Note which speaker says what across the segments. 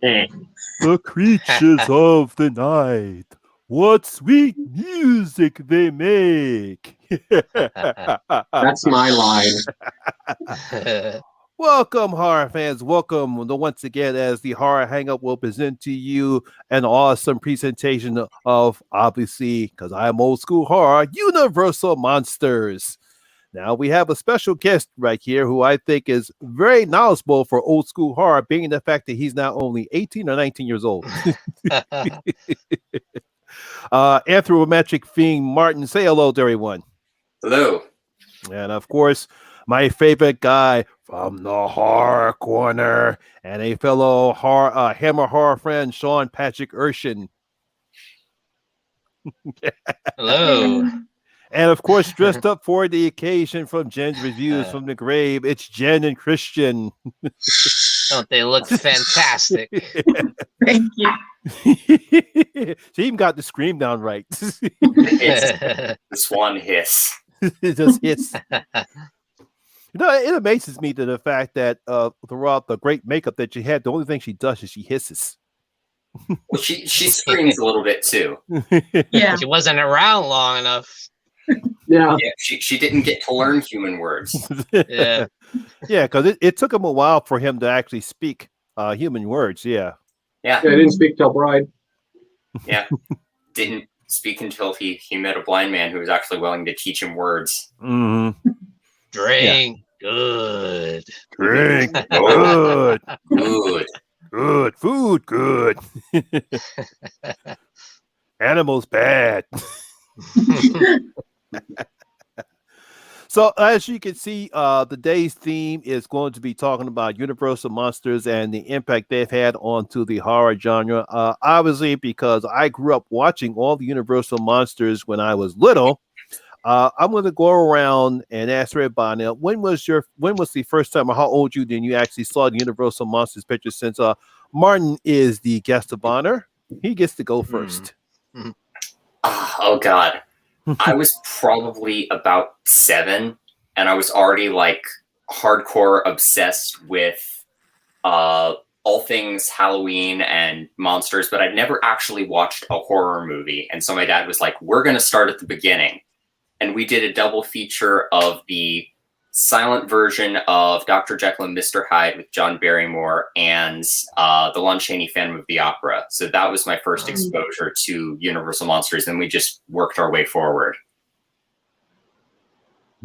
Speaker 1: The creatures of the night. What sweet music they make.
Speaker 2: That's my line.
Speaker 1: Welcome, horror fans. Welcome once again as the Horror Hangout will present to you an awesome presentation of, obviously, because I am old school horror, Universal Monsters. Now, we have a special guest right here who I think is very knowledgeable for old school horror, being the fact that he's now only 18 or 19 years old. Anthropomantic Fiend Martin, say hello to everyone.
Speaker 3: Hello.
Speaker 1: And of course, my favorite guy from the horror corner and a fellow Hammer horror friend, Sean Patrick Urshan.
Speaker 4: Hello.
Speaker 1: And of course, dressed up for the occasion from Jen's Reviews from the Grave, it's Jen and Christian.
Speaker 4: Don't they look fantastic?
Speaker 5: Thank you.
Speaker 1: She even got the scream down right.
Speaker 3: The swan hiss.
Speaker 1: It just hits. It amazes me to the fact that throughout the great makeup that she had, the only thing she does is she hisses.
Speaker 3: Well, she screams a little bit too.
Speaker 5: Yeah.
Speaker 4: She wasn't around long enough.
Speaker 2: Yeah.
Speaker 3: She didn't get to learn human words.
Speaker 4: Yeah.
Speaker 1: Yeah, because it took him a while for him to actually speak human words. Yeah.
Speaker 3: Yeah.
Speaker 2: I didn't speak till Bride.
Speaker 3: Yeah. Didn't speak until he met a blind man who was actually willing to teach him words.
Speaker 1: Mm-hmm.
Speaker 4: Drink good.
Speaker 1: Drink good.
Speaker 3: Good.
Speaker 1: Good. Food good. Animals bad. So as you can see, the day's theme is going to be talking about Universal Monsters and the impact they've had onto the horror genre. Obviously, because I grew up watching all the Universal Monsters when I was little, I'm going to go around and ask everybody now, when was the first time, or how old you then you actually saw the Universal Monsters picture? Since Martin is the guest of honor, he gets to go first.
Speaker 3: Oh God. I was probably about 7, and I was already like hardcore obsessed with all things Halloween and monsters, but I'd never actually watched a horror movie. And so my dad was like, we're going to start at the beginning. And we did a double feature of the silent version of Dr. Jekyll and Mr. Hyde with John Barrymore and the Lon Chaney Phantom of the Opera. So that was my first exposure to Universal Monsters, and we just worked our way forward.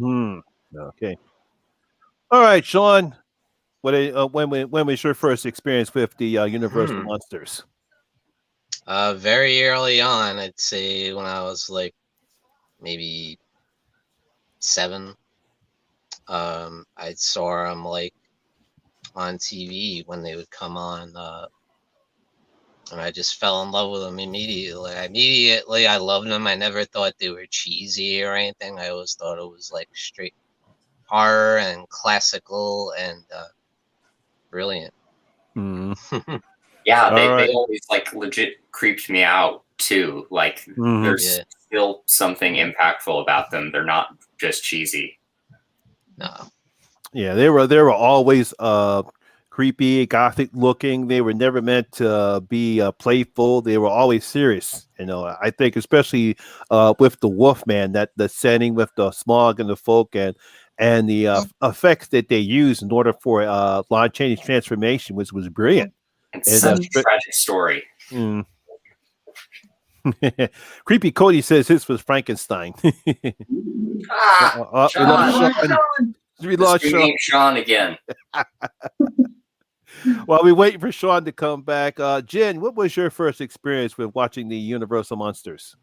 Speaker 1: Okay. All right, Sean. When was your first experience with the Universal Monsters?
Speaker 4: Very early on, I'd say when I was like maybe 7. I saw them like on TV when they would come on, and I just fell in love with them immediately. I loved them. I never thought they were cheesy or anything. I always thought it was like straight horror and classical and brilliant.
Speaker 3: Yeah, they always like legit creeped me out too. Like there's still something impactful about them. They're not just cheesy.
Speaker 4: No.
Speaker 1: Yeah, they were always creepy, gothic looking. They were never meant to be playful. They were always serious. I think especially with the Wolfman, that the setting with the smog and the folk and the effects that they used in order for Lon Chaney's transformation was brilliant.
Speaker 3: It's such a tragic story.
Speaker 1: Creepy Cody says this was Frankenstein. We lost
Speaker 3: Sean again.
Speaker 1: While we waiting for Sean to come back, Jen, what was your first experience with watching the Universal Monsters?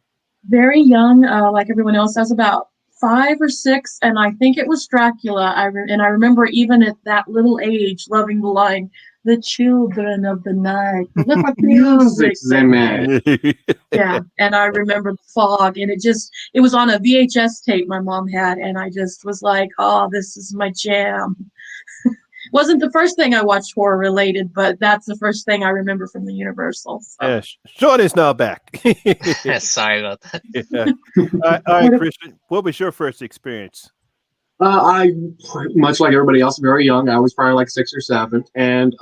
Speaker 5: Very young, like everyone else. I was about 5 or 6, and I think it was Dracula. I remember even at that little age loving the line, "The children of the night, look what music they make." Yeah, and I remember the fog, and it was on a VHS tape my mom had, and I just was like, oh, this is my jam. Wasn't the first thing I watched horror related, but that's the first thing I remember from the Universal. So.
Speaker 1: Yeah, Sean is now back.
Speaker 4: Sorry about that.
Speaker 1: Yeah. All right, Christian, what was your first experience?
Speaker 2: I, much like everybody else, very young. I was probably like 6 or 7, and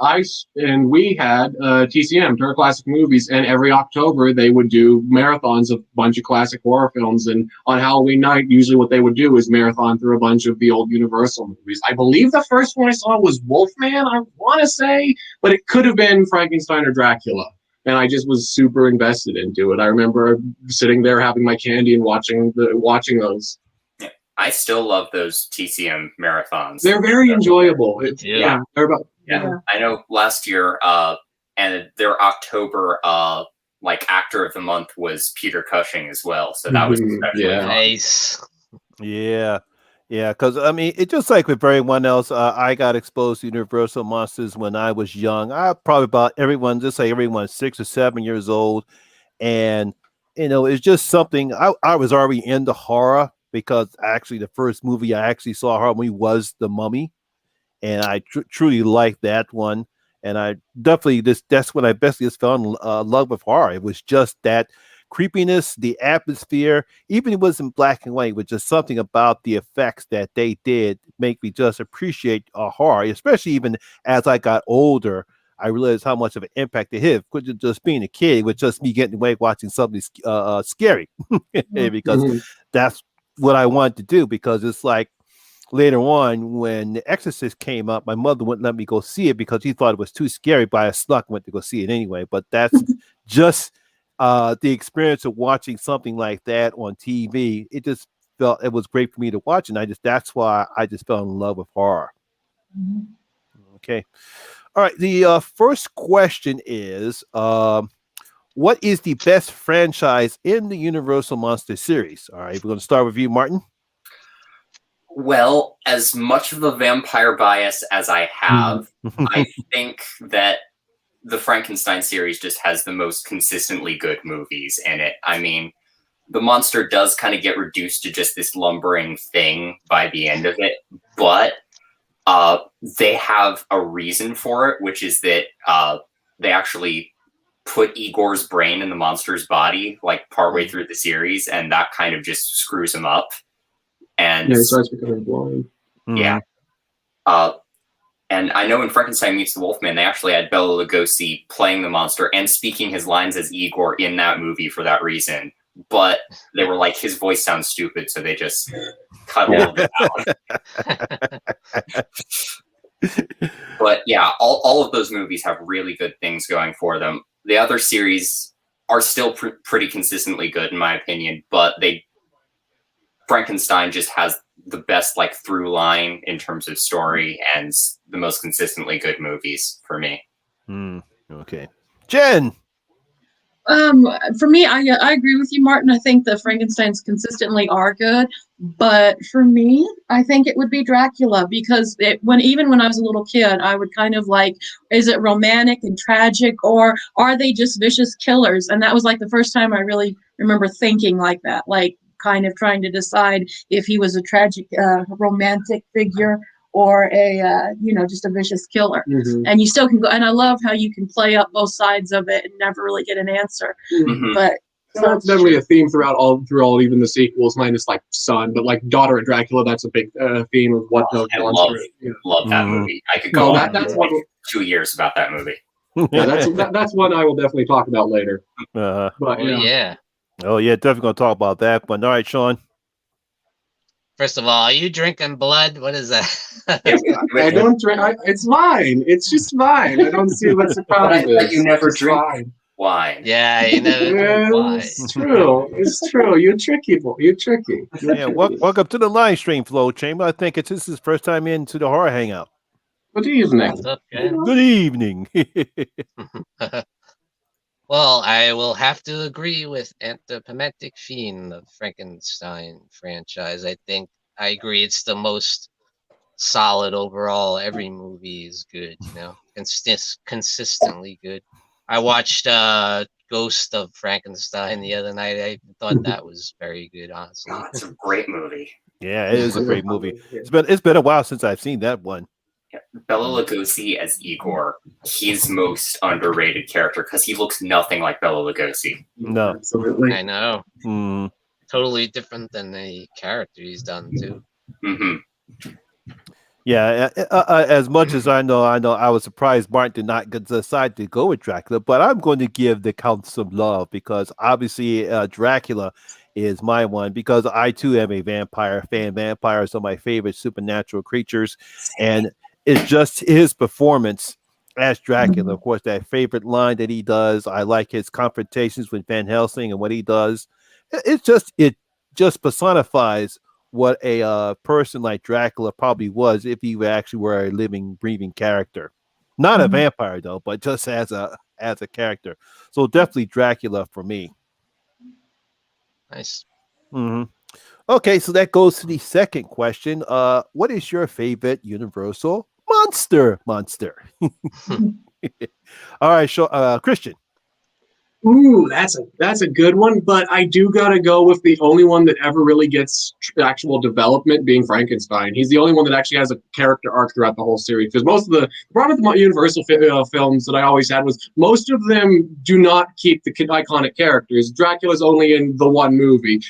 Speaker 2: we had TCM, Turner Classic Movies, and every October they would do marathons of a bunch of classic horror films. And on Halloween night, usually what they would do is marathon through a bunch of the old Universal movies. I believe the first one I saw was Wolfman, I want to say, but it could have been Frankenstein or Dracula. And I just was super invested into it. I remember sitting there having my candy and watching those.
Speaker 3: I still love those TCM marathons.
Speaker 2: They're very enjoyable.
Speaker 3: Yeah.
Speaker 2: They're about,
Speaker 3: Yeah. I know last year, and their October like actor of the month was Peter Cushing as well. So that was especially fun.
Speaker 4: Nice.
Speaker 1: Yeah. Yeah, because I mean, it's just like with everyone else. I got exposed to Universal Monsters when I was young. I probably about everyone, just like everyone, 6 or 7 years old, and it's just something. I was already into horror because actually the first movie I actually saw horror movie was The Mummy, and I truly liked that one. And I definitely that's when I basically just fell in love with horror. It was just that creepiness, the atmosphere, even it was in black and white, was just something about the effects that they did make me just appreciate horror, especially even as I got older. I realized how much of an impact it had. Couldn't just being a kid, with just me getting away watching something scary, because that's what I wanted to do. Because it's like later on when The Exorcist came up, my mother wouldn't let me go see it because he thought it was too scary, but I snuck went to go see it anyway. But that's just the experience of watching something like that on TV. It just felt it was great for me to watch, and that's why I just fell in love with horror. Okay. All right. The first question is, what is the best franchise in the Universal Monster series? All right, we're going to start with you, Martin.
Speaker 3: Well, as much of a vampire bias as I have, I think that the Frankenstein series just has the most consistently good movies in it. I mean, the monster does kind of get reduced to just this lumbering thing by the end of it, but they have a reason for it, which is that they actually put Igor's brain in the monster's body like partway through the series, and that kind of just screws him up. And
Speaker 2: he starts becoming blind.
Speaker 3: Yeah. And I know in Frankenstein Meets the Wolfman, they actually had Bela Lugosi playing the monster and speaking his lines as Igor in that movie for that reason. But they were like, his voice sounds stupid, so they just cut all of it out. But yeah, all of those movies have really good things going for them. The other series are still pretty consistently good, in my opinion, but Frankenstein just has the best like through line in terms of story and the most consistently good movies for me.
Speaker 1: Okay. Jen.
Speaker 5: For me, I agree with you, Martin. I think the Frankensteins consistently are good, but for me, I think it would be Dracula, because even when I was a little kid, I would kind of like, is it romantic and tragic, or are they just vicious killers? And that was like the first time I really remember thinking like that, like kind of trying to decide if he was a tragic, romantic figure or just a vicious killer. And you still can go, and I love how you can play up both sides of it and never really get an answer. But
Speaker 2: that's definitely a theme through all even the sequels, minus like Son, but like Daughter of Dracula, that's a big theme of what the monster.
Speaker 3: Love that movie. I could go on
Speaker 2: that's
Speaker 3: like 2 years about that movie.
Speaker 2: Yeah, that's one I will definitely talk about later.
Speaker 1: But
Speaker 4: yeah.
Speaker 1: Oh yeah, definitely gonna talk about that. But all right, Sean.
Speaker 4: First of all, are you drinking blood? What is that?
Speaker 2: I don't drink. It's fine. It's just fine. I don't see what's the problem.
Speaker 3: But you never drink wine.
Speaker 4: Yeah, you never drink wine.
Speaker 2: It's true. It's true. You're tricky, boy. You're tricky.
Speaker 1: Yeah, welcome to the live stream, Flow Chamber. I think this is his first time into the Horror Hangout.
Speaker 2: Good evening.
Speaker 4: What's up, guys?
Speaker 1: Good evening.
Speaker 4: Well, I will have to agree with Anthropomantic Fiend, the Frankenstein franchise. I agree it's the most solid overall. Every movie is good, consistently good. I watched Ghost of Frankenstein the other night. I thought that was very good, honestly.
Speaker 3: Oh, it's a great movie.
Speaker 1: Yeah, it is a great movie. It's been a while since I've seen that one.
Speaker 3: Yeah. Bela Lugosi as Igor, he's most underrated character because he looks nothing like Bela Lugosi.
Speaker 1: No,
Speaker 2: absolutely.
Speaker 4: I know. Totally different than the character he's done too.
Speaker 1: Yeah, as much as I know, I was surprised Martin did not decide to go with Dracula, but I'm going to give the Count some love because obviously Dracula is my one because I too am a vampire fan. Vampires are my favorite supernatural creatures, and it's just his performance as Dracula. Of course, that favorite line that he does. I like his confrontations with Van Helsing and what he does. It just personifies what a person like Dracula probably was if he actually were a living, breathing character. Not a vampire though, but just as a character. So definitely Dracula for me.
Speaker 4: Nice.
Speaker 1: hmm Okay, so that goes to the second question. What is your favorite Universal monster? All right, Christian.
Speaker 2: Ooh, that's a good one, but I do gotta go with the only one that ever really gets actual development, being Frankenstein. He's the only one that actually has a character arc throughout the whole series. Because most of the problem with the Universal films that I always had was most of them do not keep the iconic characters. Dracula's only in the one movie.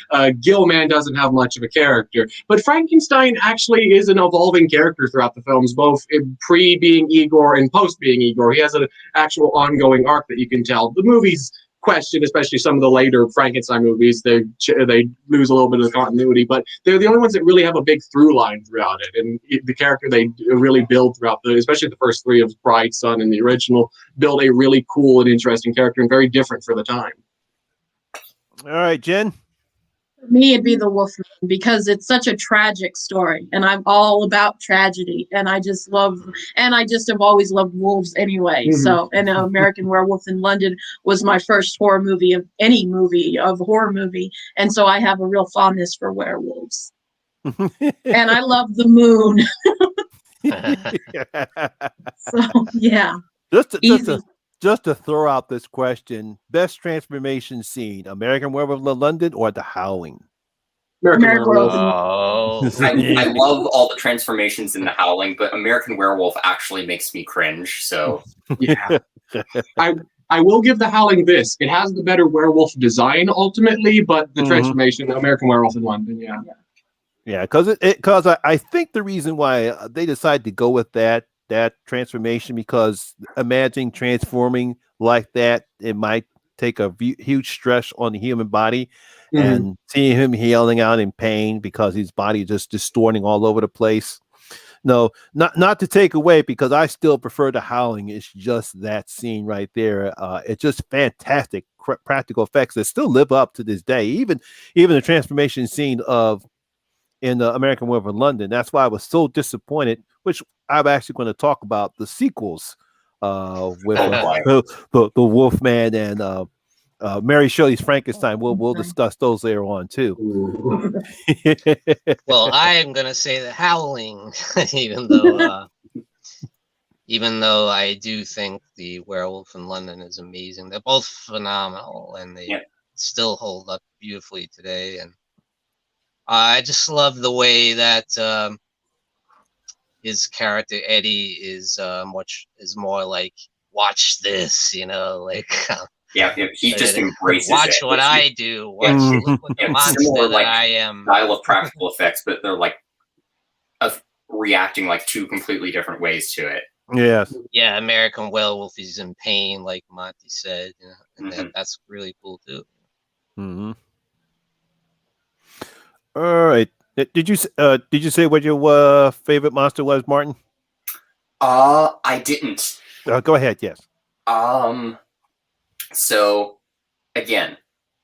Speaker 2: Gilman doesn't have much of a character, but Frankenstein actually is an evolving character throughout the films, both pre being Igor and post being Igor. He has an actual ongoing arc that you can tell. The movies question, especially some of the later Frankenstein movies, they lose a little bit of the continuity, but they're the only ones that really have a big through line throughout it. And the character they really build throughout especially the first three of Bride, Son, and the original, build a really cool and interesting character and very different for the time.
Speaker 1: All right, Jen.
Speaker 5: For me, it'd be the Wolfman because it's such a tragic story, and I'm all about tragedy. And I just have always loved wolves anyway.
Speaker 2: Mm-hmm.
Speaker 5: So, and American Werewolf in London was my first horror movie of any horror movie, and so I have a real fondness for werewolves. And I love the moon. So yeah,
Speaker 1: just to throw out this question: best transformation scene, American Werewolf in London or The Howling?
Speaker 2: American Werewolf.
Speaker 4: Oh,
Speaker 3: I love all the transformations in The Howling, but American Werewolf actually makes me cringe. So
Speaker 2: yeah, I will give The Howling this. It has the better werewolf design ultimately, but the transformation, American Werewolf in London, yeah.
Speaker 1: Yeah, because I think the reason why they decided to go with that transformation, because imagining transforming like that, it might take a huge stress on the human body, and seeing him yelling out in pain because his body just distorting all over the place. No, not to take away, because I still prefer The Howling. It's just that scene right there. It's just fantastic practical effects that still live up to this day. Even the transformation scene in the American Werewolf in London. That's why I was so disappointed, which I'm actually going to talk about the sequels with the Wolfman and Mary Shelley's Frankenstein. We'll discuss those later on too.
Speaker 4: well, I am gonna say The Howling, even though I do think the Werewolf in London is amazing. They're both phenomenal, and they still hold up beautifully today. And I just love the way that his character Eddie is more like, watch this, like.
Speaker 3: He just embraces
Speaker 4: watch
Speaker 3: it.
Speaker 4: what I do. Look what the monster
Speaker 3: similar,
Speaker 4: that I am.
Speaker 3: Style of practical effects, but they're like reacting like two completely different ways to it.
Speaker 1: Yes.
Speaker 4: Yeah, American Werewolf is in pain, like Monty said, and that's really cool too.
Speaker 1: Mm-hmm. All right. Did you say what your favorite monster was, Martin?
Speaker 3: I didn't.
Speaker 1: Go ahead. Yes.
Speaker 3: So, again,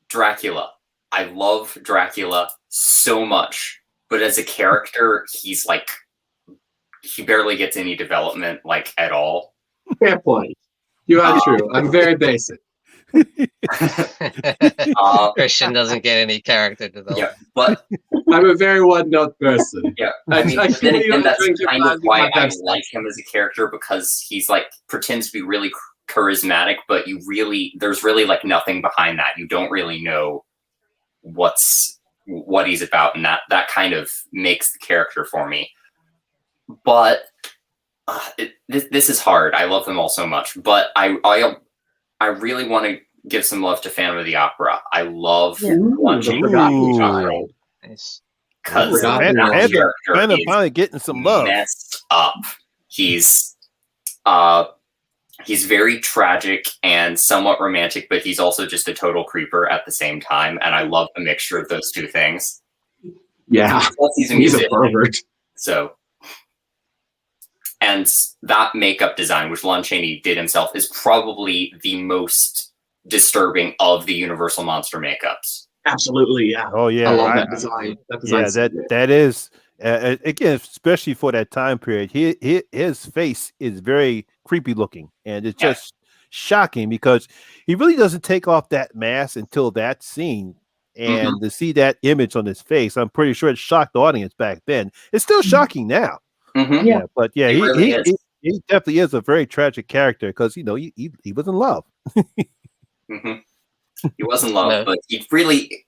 Speaker 3: Dracula. I love Dracula so much, but as a character, he's like, he barely gets any development, like, at all.
Speaker 2: Fair point. You are true. I'm very basic.
Speaker 4: Christian doesn't get any character development.
Speaker 3: Yeah, but
Speaker 2: I'm a very one-note person.
Speaker 3: Yeah, I mean, that's kind of why I like him as a character, because he's like pretends to be really charismatic, but there's really like nothing behind that. You don't really know what he's about, and that kind of makes the character for me. But this is hard. I love them all so much, but I really want to give some love to Phantom of the Opera. I love watching the Opera.
Speaker 4: Nice.
Speaker 3: because
Speaker 2: Forgot
Speaker 3: that
Speaker 2: about it.
Speaker 3: character
Speaker 1: Phantom
Speaker 3: is
Speaker 1: finally getting some love.
Speaker 3: messed up. He's very tragic and somewhat romantic, but he's also just a total creeper at the same time, and I love the mixture of those two things.
Speaker 2: Yeah,
Speaker 3: Plus, he's a
Speaker 2: he's a
Speaker 3: musician,
Speaker 2: pervert.
Speaker 3: so. And that makeup design, which Lon Chaney did himself, is probably the most disturbing of the Universal Monster makeups.
Speaker 2: Absolutely, yeah.
Speaker 1: Oh yeah,
Speaker 2: I love that design. That
Speaker 1: yeah,
Speaker 2: design's so good.
Speaker 1: that is again, especially for that time period. His face is very creepy looking, and it's just shocking because he really doesn't take off that mask until that scene. And to see that image on his face, I'm pretty sure it shocked the audience back then. It's still shocking now.
Speaker 3: Mm-hmm.
Speaker 1: Yeah, but yeah,
Speaker 3: It really is.
Speaker 1: he definitely is a very tragic character because he was in love.
Speaker 3: Mm-hmm. He was in love,
Speaker 4: No.
Speaker 3: but he really,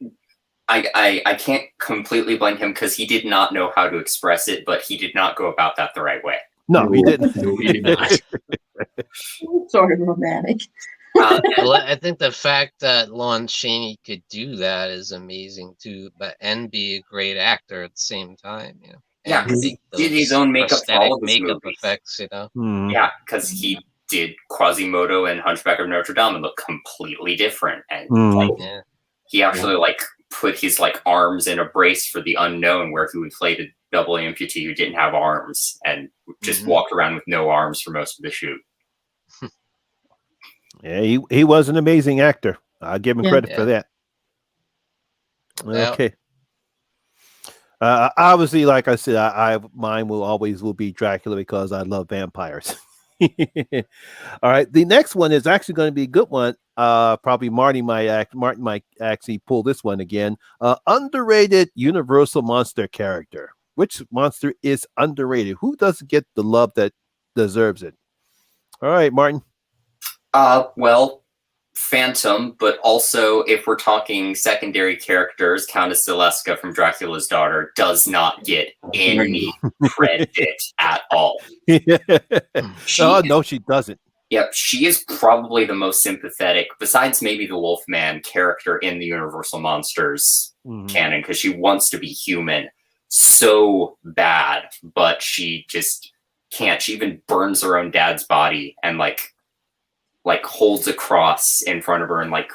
Speaker 3: I can't completely blame him because he did not know how to express it, but he did not go about that the right way.
Speaker 1: No, he didn't.
Speaker 2: No, he did not.
Speaker 5: Sort of romantic.
Speaker 4: Well, I think the fact that Lon Chaney could do that is amazing too, and be a great actor at the same time. You know,
Speaker 3: Yeah,
Speaker 4: and
Speaker 3: 'cause he
Speaker 4: make
Speaker 3: did his
Speaker 4: those
Speaker 3: own makeup for all
Speaker 4: prosthetic
Speaker 3: of his
Speaker 4: makeup
Speaker 3: movies.
Speaker 4: effects. You know,
Speaker 1: Mhm.
Speaker 3: Yeah, because he did Quasimodo and Hunchback of Notre Dame and look completely different, and like
Speaker 4: yeah.
Speaker 3: he actually like put his like arms in a brace for the unknown, where he would play the double amputee who didn't have arms and just walked around with no arms for most of the shoot.
Speaker 1: Yeah, he was an amazing actor. I'll give him credit for that.
Speaker 4: Well-
Speaker 1: Okay. Obviously, like I said, mine will be Dracula because I love vampires. All right, the next one is actually going to be a good one. Probably Martin might actually pull this one again. Underrated Universal monster character. Which monster is underrated? Who doesn't get the love that deserves it? All right, Martin.
Speaker 3: Well, Phantom, but also if we're talking secondary characters, Countess Zaleska from Dracula's Daughter does not get any credit at all.
Speaker 1: No, she doesn't.
Speaker 3: Yep, she is probably the most sympathetic, besides maybe the Wolfman character in the Universal Monsters canon, because she wants to be human so bad, but she just can't. She even burns her own dad's body and like holds a cross in front of her and like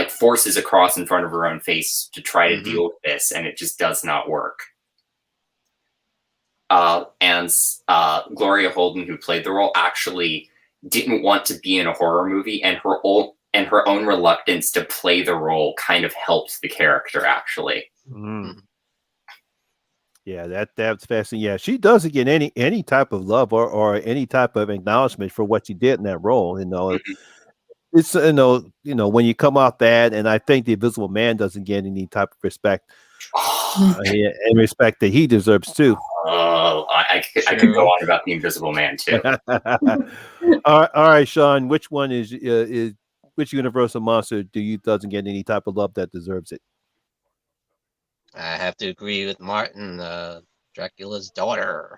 Speaker 3: forces a cross in front of her own face to try to deal with this, and it just does not work. And Gloria Holden, who played the role, actually didn't want to be in a horror movie, and her own reluctance to play the role kind of helped the character, actually.
Speaker 1: Yeah, that's fascinating. Yeah, she doesn't get any type of love or any type of acknowledgement for what she did in that role. It's when you come off that, and I think the Invisible Man doesn't get any type of respect and respect that he deserves too.
Speaker 3: Oh, I could go on about the Invisible Man too.
Speaker 1: All right, Sean. Which one is which Universal monster doesn't get any type of love that deserves it?
Speaker 4: I have to agree with Martin. Dracula's Daughter,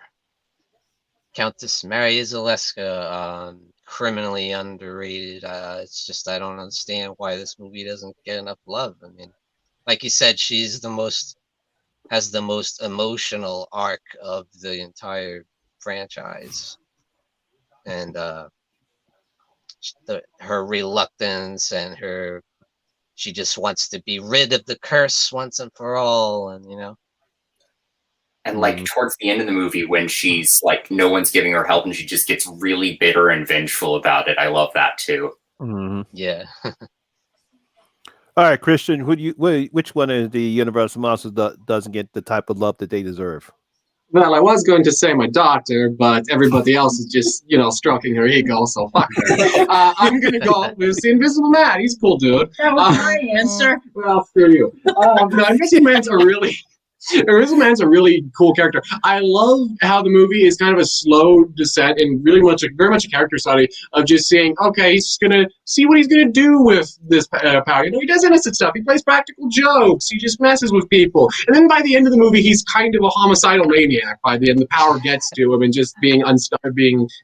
Speaker 4: Countess Mary Zaleska, criminally underrated. It's just I don't understand why this movie doesn't get enough love. I mean, like you said, has the most emotional arc of the entire franchise, and her reluctance and she just wants to be rid of the curse once and for all, and
Speaker 3: And like towards the end of the movie, when she's like, no one's giving her help, and she just gets really bitter and vengeful about it. I love that too.
Speaker 4: Yeah.
Speaker 1: All right, Christian, which one of the Universal monsters doesn't get the type of love that they deserve?
Speaker 2: Well, I was going to say my daughter, but everybody else is just, stroking her ego, so fuck her. I'm going to go with the Invisible Man. He's a cool dude.
Speaker 5: That was my answer.
Speaker 2: Well, screw you. No, Invisible Man's a really cool character. I love how the movie is kind of a slow descent and very much a character study of just saying, okay, he's just gonna see what he's gonna do with this power. He does innocent stuff. He plays practical jokes. He just messes with people. And then by the end of the movie, he's kind of a homicidal maniac. By the end, the power gets to him and just being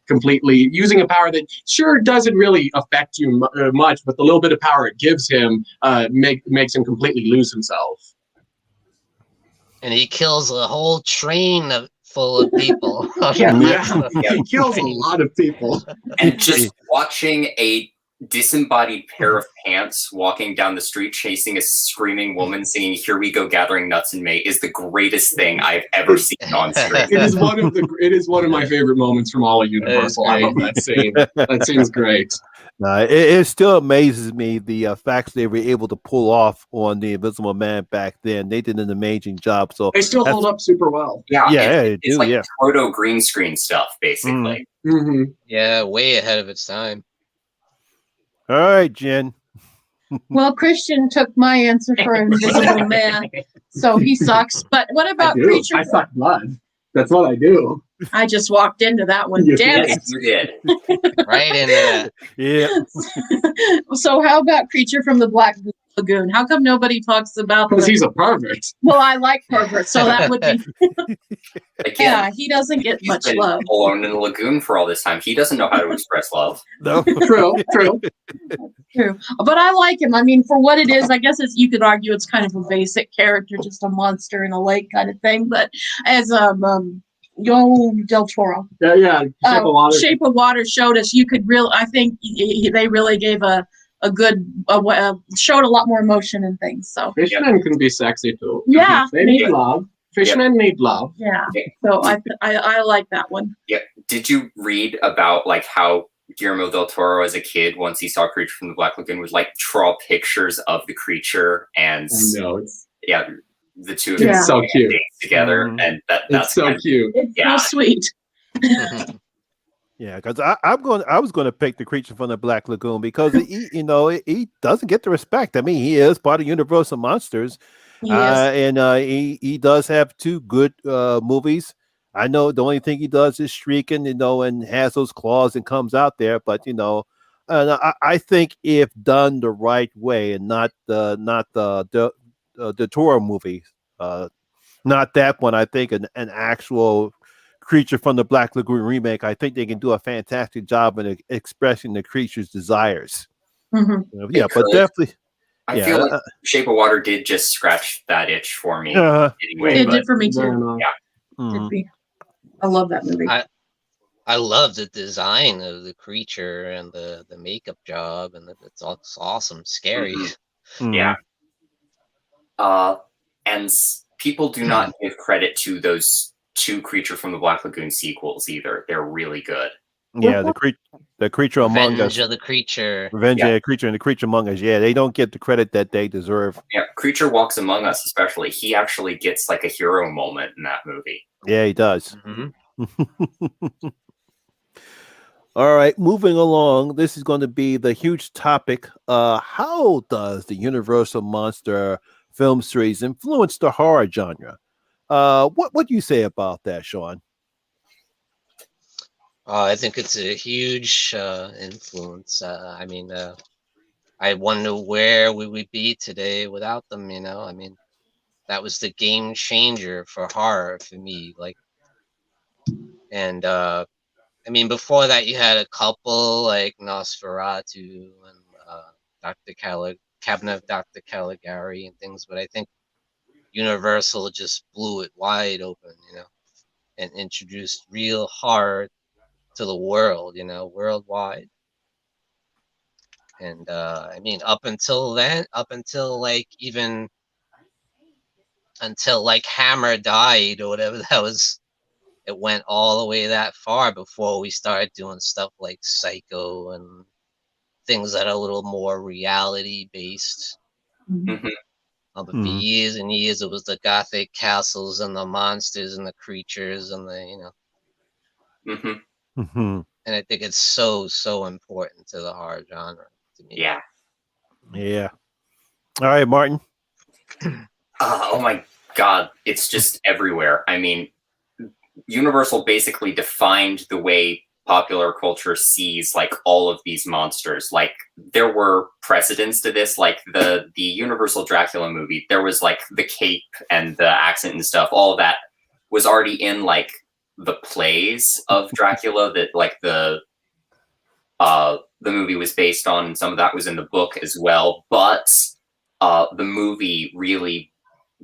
Speaker 2: completely using a power that sure doesn't really affect you much, but the little bit of power it gives him makes him completely lose himself.
Speaker 4: and he kills a whole train full of people.
Speaker 2: Yeah. He kills a lot of people.
Speaker 3: And just watching a disembodied pair of pants walking down the street chasing a screaming woman singing "Here We Go Gathering Nuts in May" is the greatest thing I've ever seen on screen.
Speaker 2: It is one of my favorite moments from all of Universal. I love that scene. That scene's great.
Speaker 1: It still amazes me the facts they were able to pull off on the Invisible Man back then. They did an amazing job. So
Speaker 2: They still hold up super well.
Speaker 3: Yeah,
Speaker 1: it's
Speaker 3: like proto green screen stuff, basically.
Speaker 2: Mm-hmm.
Speaker 4: Yeah, way ahead of its time.
Speaker 1: All right, Jen.
Speaker 5: Well, Christian took my answer for Invisible Man, so he sucks. But what about Creature?
Speaker 2: I suck blood. That's what I do.
Speaker 5: I just walked into that one.
Speaker 2: You
Speaker 5: Damn
Speaker 3: Yes, you did.
Speaker 4: Right in there.
Speaker 1: Yeah.
Speaker 5: it. So how about Creature from the Black Lagoon? How come nobody talks about
Speaker 2: Because
Speaker 5: the...
Speaker 2: he's a pervert.
Speaker 5: Well, I like perverts, so that would be...
Speaker 3: Again,
Speaker 5: Yeah, he doesn't get
Speaker 3: he's
Speaker 5: much
Speaker 3: been
Speaker 5: love.
Speaker 3: alone in the lagoon for all this time. He doesn't know how to express love.
Speaker 1: No.
Speaker 2: True.
Speaker 5: True. But I like him. I mean, for what it is, I guess you could argue it's kind of a basic character, just a monster in a lake kind of thing. But as Del Toro,
Speaker 2: Yeah.
Speaker 5: Shape of Water showed us you could really. I think they really gave a good showed a lot more emotion and things. So
Speaker 2: Fishmen can be sexy too.
Speaker 5: Yeah.
Speaker 2: They need love. Fishmen need love.
Speaker 5: yeah. So I like that one.
Speaker 3: Yeah. Did you read about like how Guillermo del Toro, as a kid, once he saw Creature from the Black Lagoon, would like draw pictures of the creature and
Speaker 2: I know.
Speaker 3: the two of
Speaker 5: Yeah.
Speaker 3: them
Speaker 2: It's so cute.
Speaker 3: together,
Speaker 1: Mhm.
Speaker 3: and that's
Speaker 2: It's so
Speaker 3: kind of-
Speaker 2: cute.
Speaker 5: It's
Speaker 3: Yeah.
Speaker 5: so sweet.
Speaker 1: Yeah, because I was going to pick the Creature from the Black Lagoon because he doesn't get the respect. I mean, he is part of Universal Monsters,
Speaker 5: Yes.
Speaker 1: and he does have two good movies. I know the only thing he does is shrieking, and has those claws and comes out there. But I think if done the right way and not the Toro movie, not that one. I think an actual Creature from the Black Lagoon remake. I think they can do a fantastic job in expressing the creature's desires.
Speaker 5: Mhm.
Speaker 1: Yeah, but
Speaker 3: could.
Speaker 1: definitely.
Speaker 3: I
Speaker 1: Yeah,
Speaker 3: feel like Shape of Water did just scratch that itch for me.
Speaker 1: Uh,
Speaker 3: Anyway,
Speaker 5: It
Speaker 3: but
Speaker 5: did for me
Speaker 2: Very
Speaker 5: too.
Speaker 2: nice.
Speaker 1: mhm.
Speaker 5: Did me. I love that movie.
Speaker 4: I love the design of the creature and the makeup job, and it's awesome, scary.
Speaker 1: Mhm.
Speaker 3: Yeah. And people do not give credit to those two Creature from the Black Lagoon sequels either. They're really good.
Speaker 1: Yeah, the creature among
Speaker 4: Revenge
Speaker 1: us,
Speaker 4: of the creature.
Speaker 1: Revenge
Speaker 3: Yeah.
Speaker 1: of the Creature and the Creature Among Us. Yeah, they don't get the credit that they deserve.
Speaker 3: Yeah, Creature Walks Among Us, especially. He actually gets like a hero moment in that movie.
Speaker 1: Yeah, he does.
Speaker 4: Mm-hmm.
Speaker 1: All right, moving along. This is going to be the huge topic. How does the Universal Monster film series influence the horror genre? What do you say about that, Sean?
Speaker 4: I think it's a huge influence. I mean, I wonder where we would be today without them. I mean, that was the game changer for horror for me. Like, and I mean, before that, you had a couple like Nosferatu and Cabinet of Dr. Caligari and things, but I think Universal just blew it wide open, and introduced real horror to the world, worldwide. And I mean, up until Hammer died or whatever, it went all the way that far before we started doing stuff like Psycho and things that are a little more reality based.
Speaker 5: Mhm.
Speaker 4: But for years and years, it was the gothic castles and the monsters and the creatures and
Speaker 1: Mhm.
Speaker 4: and I think it's so important to the horror genre to me.
Speaker 3: Yeah.
Speaker 1: Yeah. All right, Martin.
Speaker 3: Oh my God. It's just everywhere. I mean, Universal basically defined the way popular culture sees like all of these monsters. Like there were precedents to this, like the Universal Dracula movie. There was like the cape and the accent and stuff. All of that was already in like the plays of Dracula that like the movie was based on. And some of that was in the book as well. But the movie really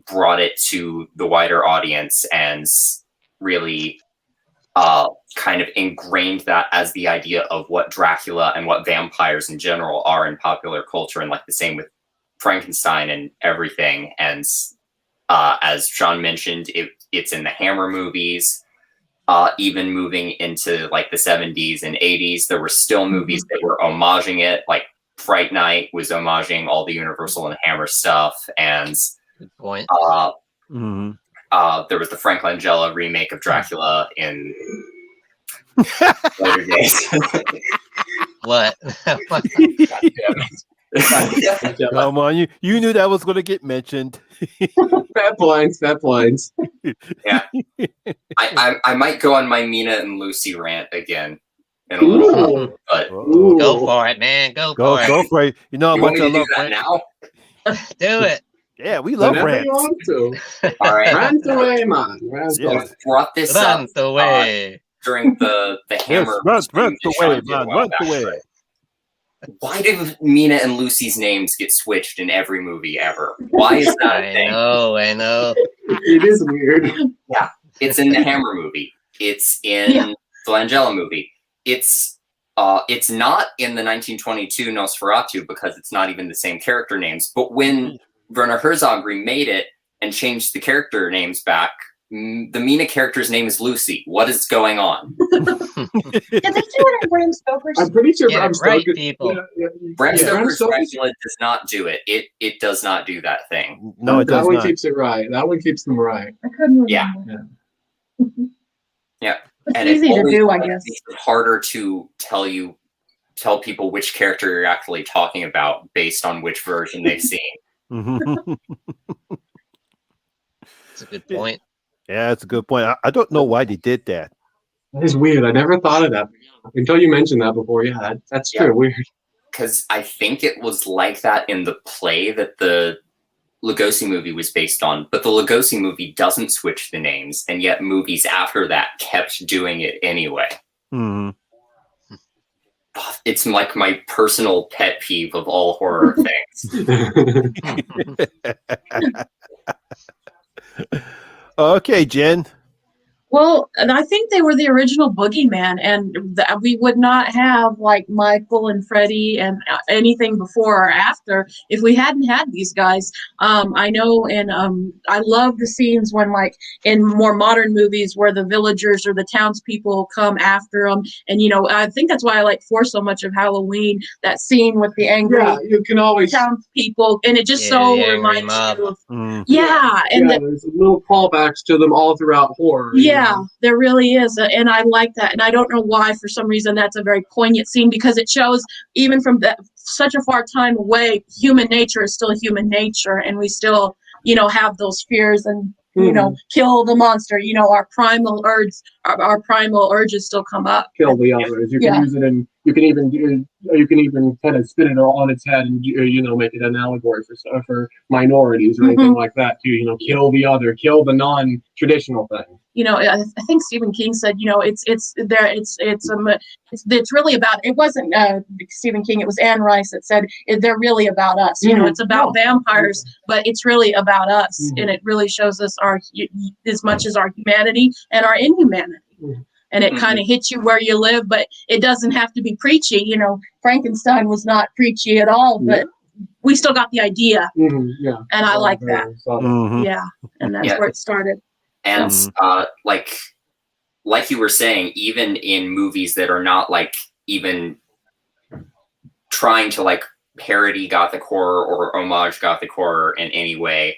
Speaker 3: brought it to the wider audience and really kind of ingrained that as the idea of what Dracula and what vampires in general are in popular culture, and like the same with Frankenstein and everything. And as Sean mentioned, it's in the Hammer movies. Even moving into like the 70s and 80s, there were still movies that were homaging it. Like Fright Night was homaging all the Universal and Hammer stuff. And
Speaker 4: Good point.
Speaker 3: there was the Frank Langella remake of Dracula in later days.
Speaker 4: What?
Speaker 1: Come on, you knew that was going to get mentioned.
Speaker 2: Bad blinds.
Speaker 3: Yeah, I might go on my Mina and Lucy rant again in a little bit, but
Speaker 4: Go for it, man. Go for
Speaker 1: it. You know how
Speaker 3: you
Speaker 1: much
Speaker 3: want me
Speaker 1: I
Speaker 3: to do
Speaker 1: love
Speaker 3: that
Speaker 1: rant.
Speaker 3: now?
Speaker 4: Do it.
Speaker 1: Yeah, we love
Speaker 2: Whenever
Speaker 1: rants.
Speaker 2: you want to.
Speaker 3: All right,
Speaker 2: Rant away, man. Rant
Speaker 1: Yes.
Speaker 2: away.
Speaker 3: brought this up
Speaker 4: Run away.
Speaker 3: during the Hammer.
Speaker 1: Run
Speaker 3: stream that Sean
Speaker 1: away,
Speaker 3: did a
Speaker 1: man,
Speaker 3: while
Speaker 1: run
Speaker 3: back,
Speaker 1: away.
Speaker 3: but why do Mina and Lucy's names get switched in every movie ever? Why is that a
Speaker 4: I
Speaker 3: thing?
Speaker 4: know.
Speaker 2: It is weird.
Speaker 3: It's in the Hammer movie. It's in the Langella movie. It's not in the 1922 Nosferatu because it's not even the same character names. But when Werner Herzog remade it and changed the character names back, the Mina character's name is Lucy. What is going on?
Speaker 5: Did they do it in Bram Stoker's?
Speaker 2: I'm pretty sure
Speaker 4: Get
Speaker 2: Bram
Speaker 4: it right,
Speaker 2: Stoker.
Speaker 4: people.
Speaker 3: Bram
Speaker 2: Yeah,
Speaker 3: Stoker's
Speaker 2: Stoker-
Speaker 3: Dracula does not do it. It does not do that thing.
Speaker 1: No, it
Speaker 2: that
Speaker 1: does
Speaker 2: one
Speaker 1: not.
Speaker 2: keeps it right. That one keeps them right.
Speaker 5: I couldn't remember.
Speaker 3: Yeah. Yeah.
Speaker 5: It's
Speaker 3: And
Speaker 5: easy to
Speaker 3: always
Speaker 5: do, I
Speaker 3: makes
Speaker 5: guess.
Speaker 3: it harder to tell people which character you're actually talking about based on which version they've seen.
Speaker 4: That's a good point.
Speaker 1: Yeah, that's a good point. I don't know why they did that.
Speaker 2: That is weird. I never thought of that until you mentioned that before. Yeah, that's true.
Speaker 3: Yeah.
Speaker 2: Weird.
Speaker 3: Because I think it was like that in the play that the Lugosi movie was based on, but the Lugosi movie doesn't switch the names, and yet movies after that kept doing it anyway.
Speaker 1: Mhm.
Speaker 3: It's like my personal pet peeve of all horror things.
Speaker 1: Okay, Jen.
Speaker 5: Well, and I think they were the original boogeyman, and we would not have like Michael and Freddie and anything before or after if we hadn't had these guys. I know, and I love the scenes when, like, in more modern movies where the villagers or the townspeople come after them, and I think that's why I like 4 so much of Halloween. That scene with the angry
Speaker 2: Yeah, you can always.
Speaker 5: townspeople, and it just
Speaker 4: Yeah,
Speaker 5: so
Speaker 4: the angry
Speaker 5: reminds
Speaker 4: mob.
Speaker 5: you of
Speaker 1: Mm.
Speaker 5: and
Speaker 2: There's little callbacks to them all throughout horror.
Speaker 5: yeah, there really is. And I like that. And I don't know why, for some reason, that's a very poignant scene, because it shows, even from such a far time away, human nature is still human nature. And we still, have those fears and, kill the monster. Our primal urges still come up.
Speaker 2: Kill the others. You can use it, and you can even kind of spin it on its head and make it an allegory for minorities or anything like that too. Kill the other, kill the non-traditional thing.
Speaker 5: I think Stephen King said, it's really about, it wasn't Stephen King, it was Anne Rice that said, they're really about us. It's about vampires, but it's really about us. And it really shows us as much as our humanity and our inhumanity. And it kind of hits you where you live, but it doesn't have to be preachy. Frankenstein was not preachy at all, but we still got the idea.
Speaker 2: Yeah.
Speaker 5: And I like that.
Speaker 1: Mhm.
Speaker 5: Yeah. And that's where it started.
Speaker 3: And like you were saying, even in movies that are not like even trying to like parody Gothic horror or homage Gothic horror in any way,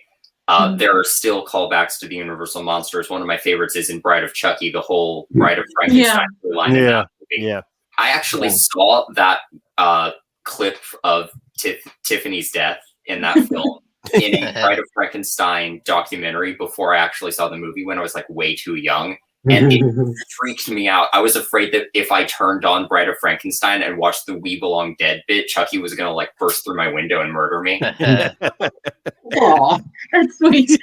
Speaker 3: there are still callbacks to the Universal monsters. One of my favorites is in Bride of Chucky, the whole Bride of Frankenstein line.
Speaker 1: Yeah. Yeah.
Speaker 3: I actually saw that clip of Tiffany's death in that film in a Bride of Frankenstein documentary before I actually saw the movie, when I was like way too young. And it freaked me out. I was afraid that if I turned on Bride of Frankenstein and watched the We Belong Dead bit, Chucky was going to like burst through my window and murder me.
Speaker 2: Aw.
Speaker 5: That's sweet.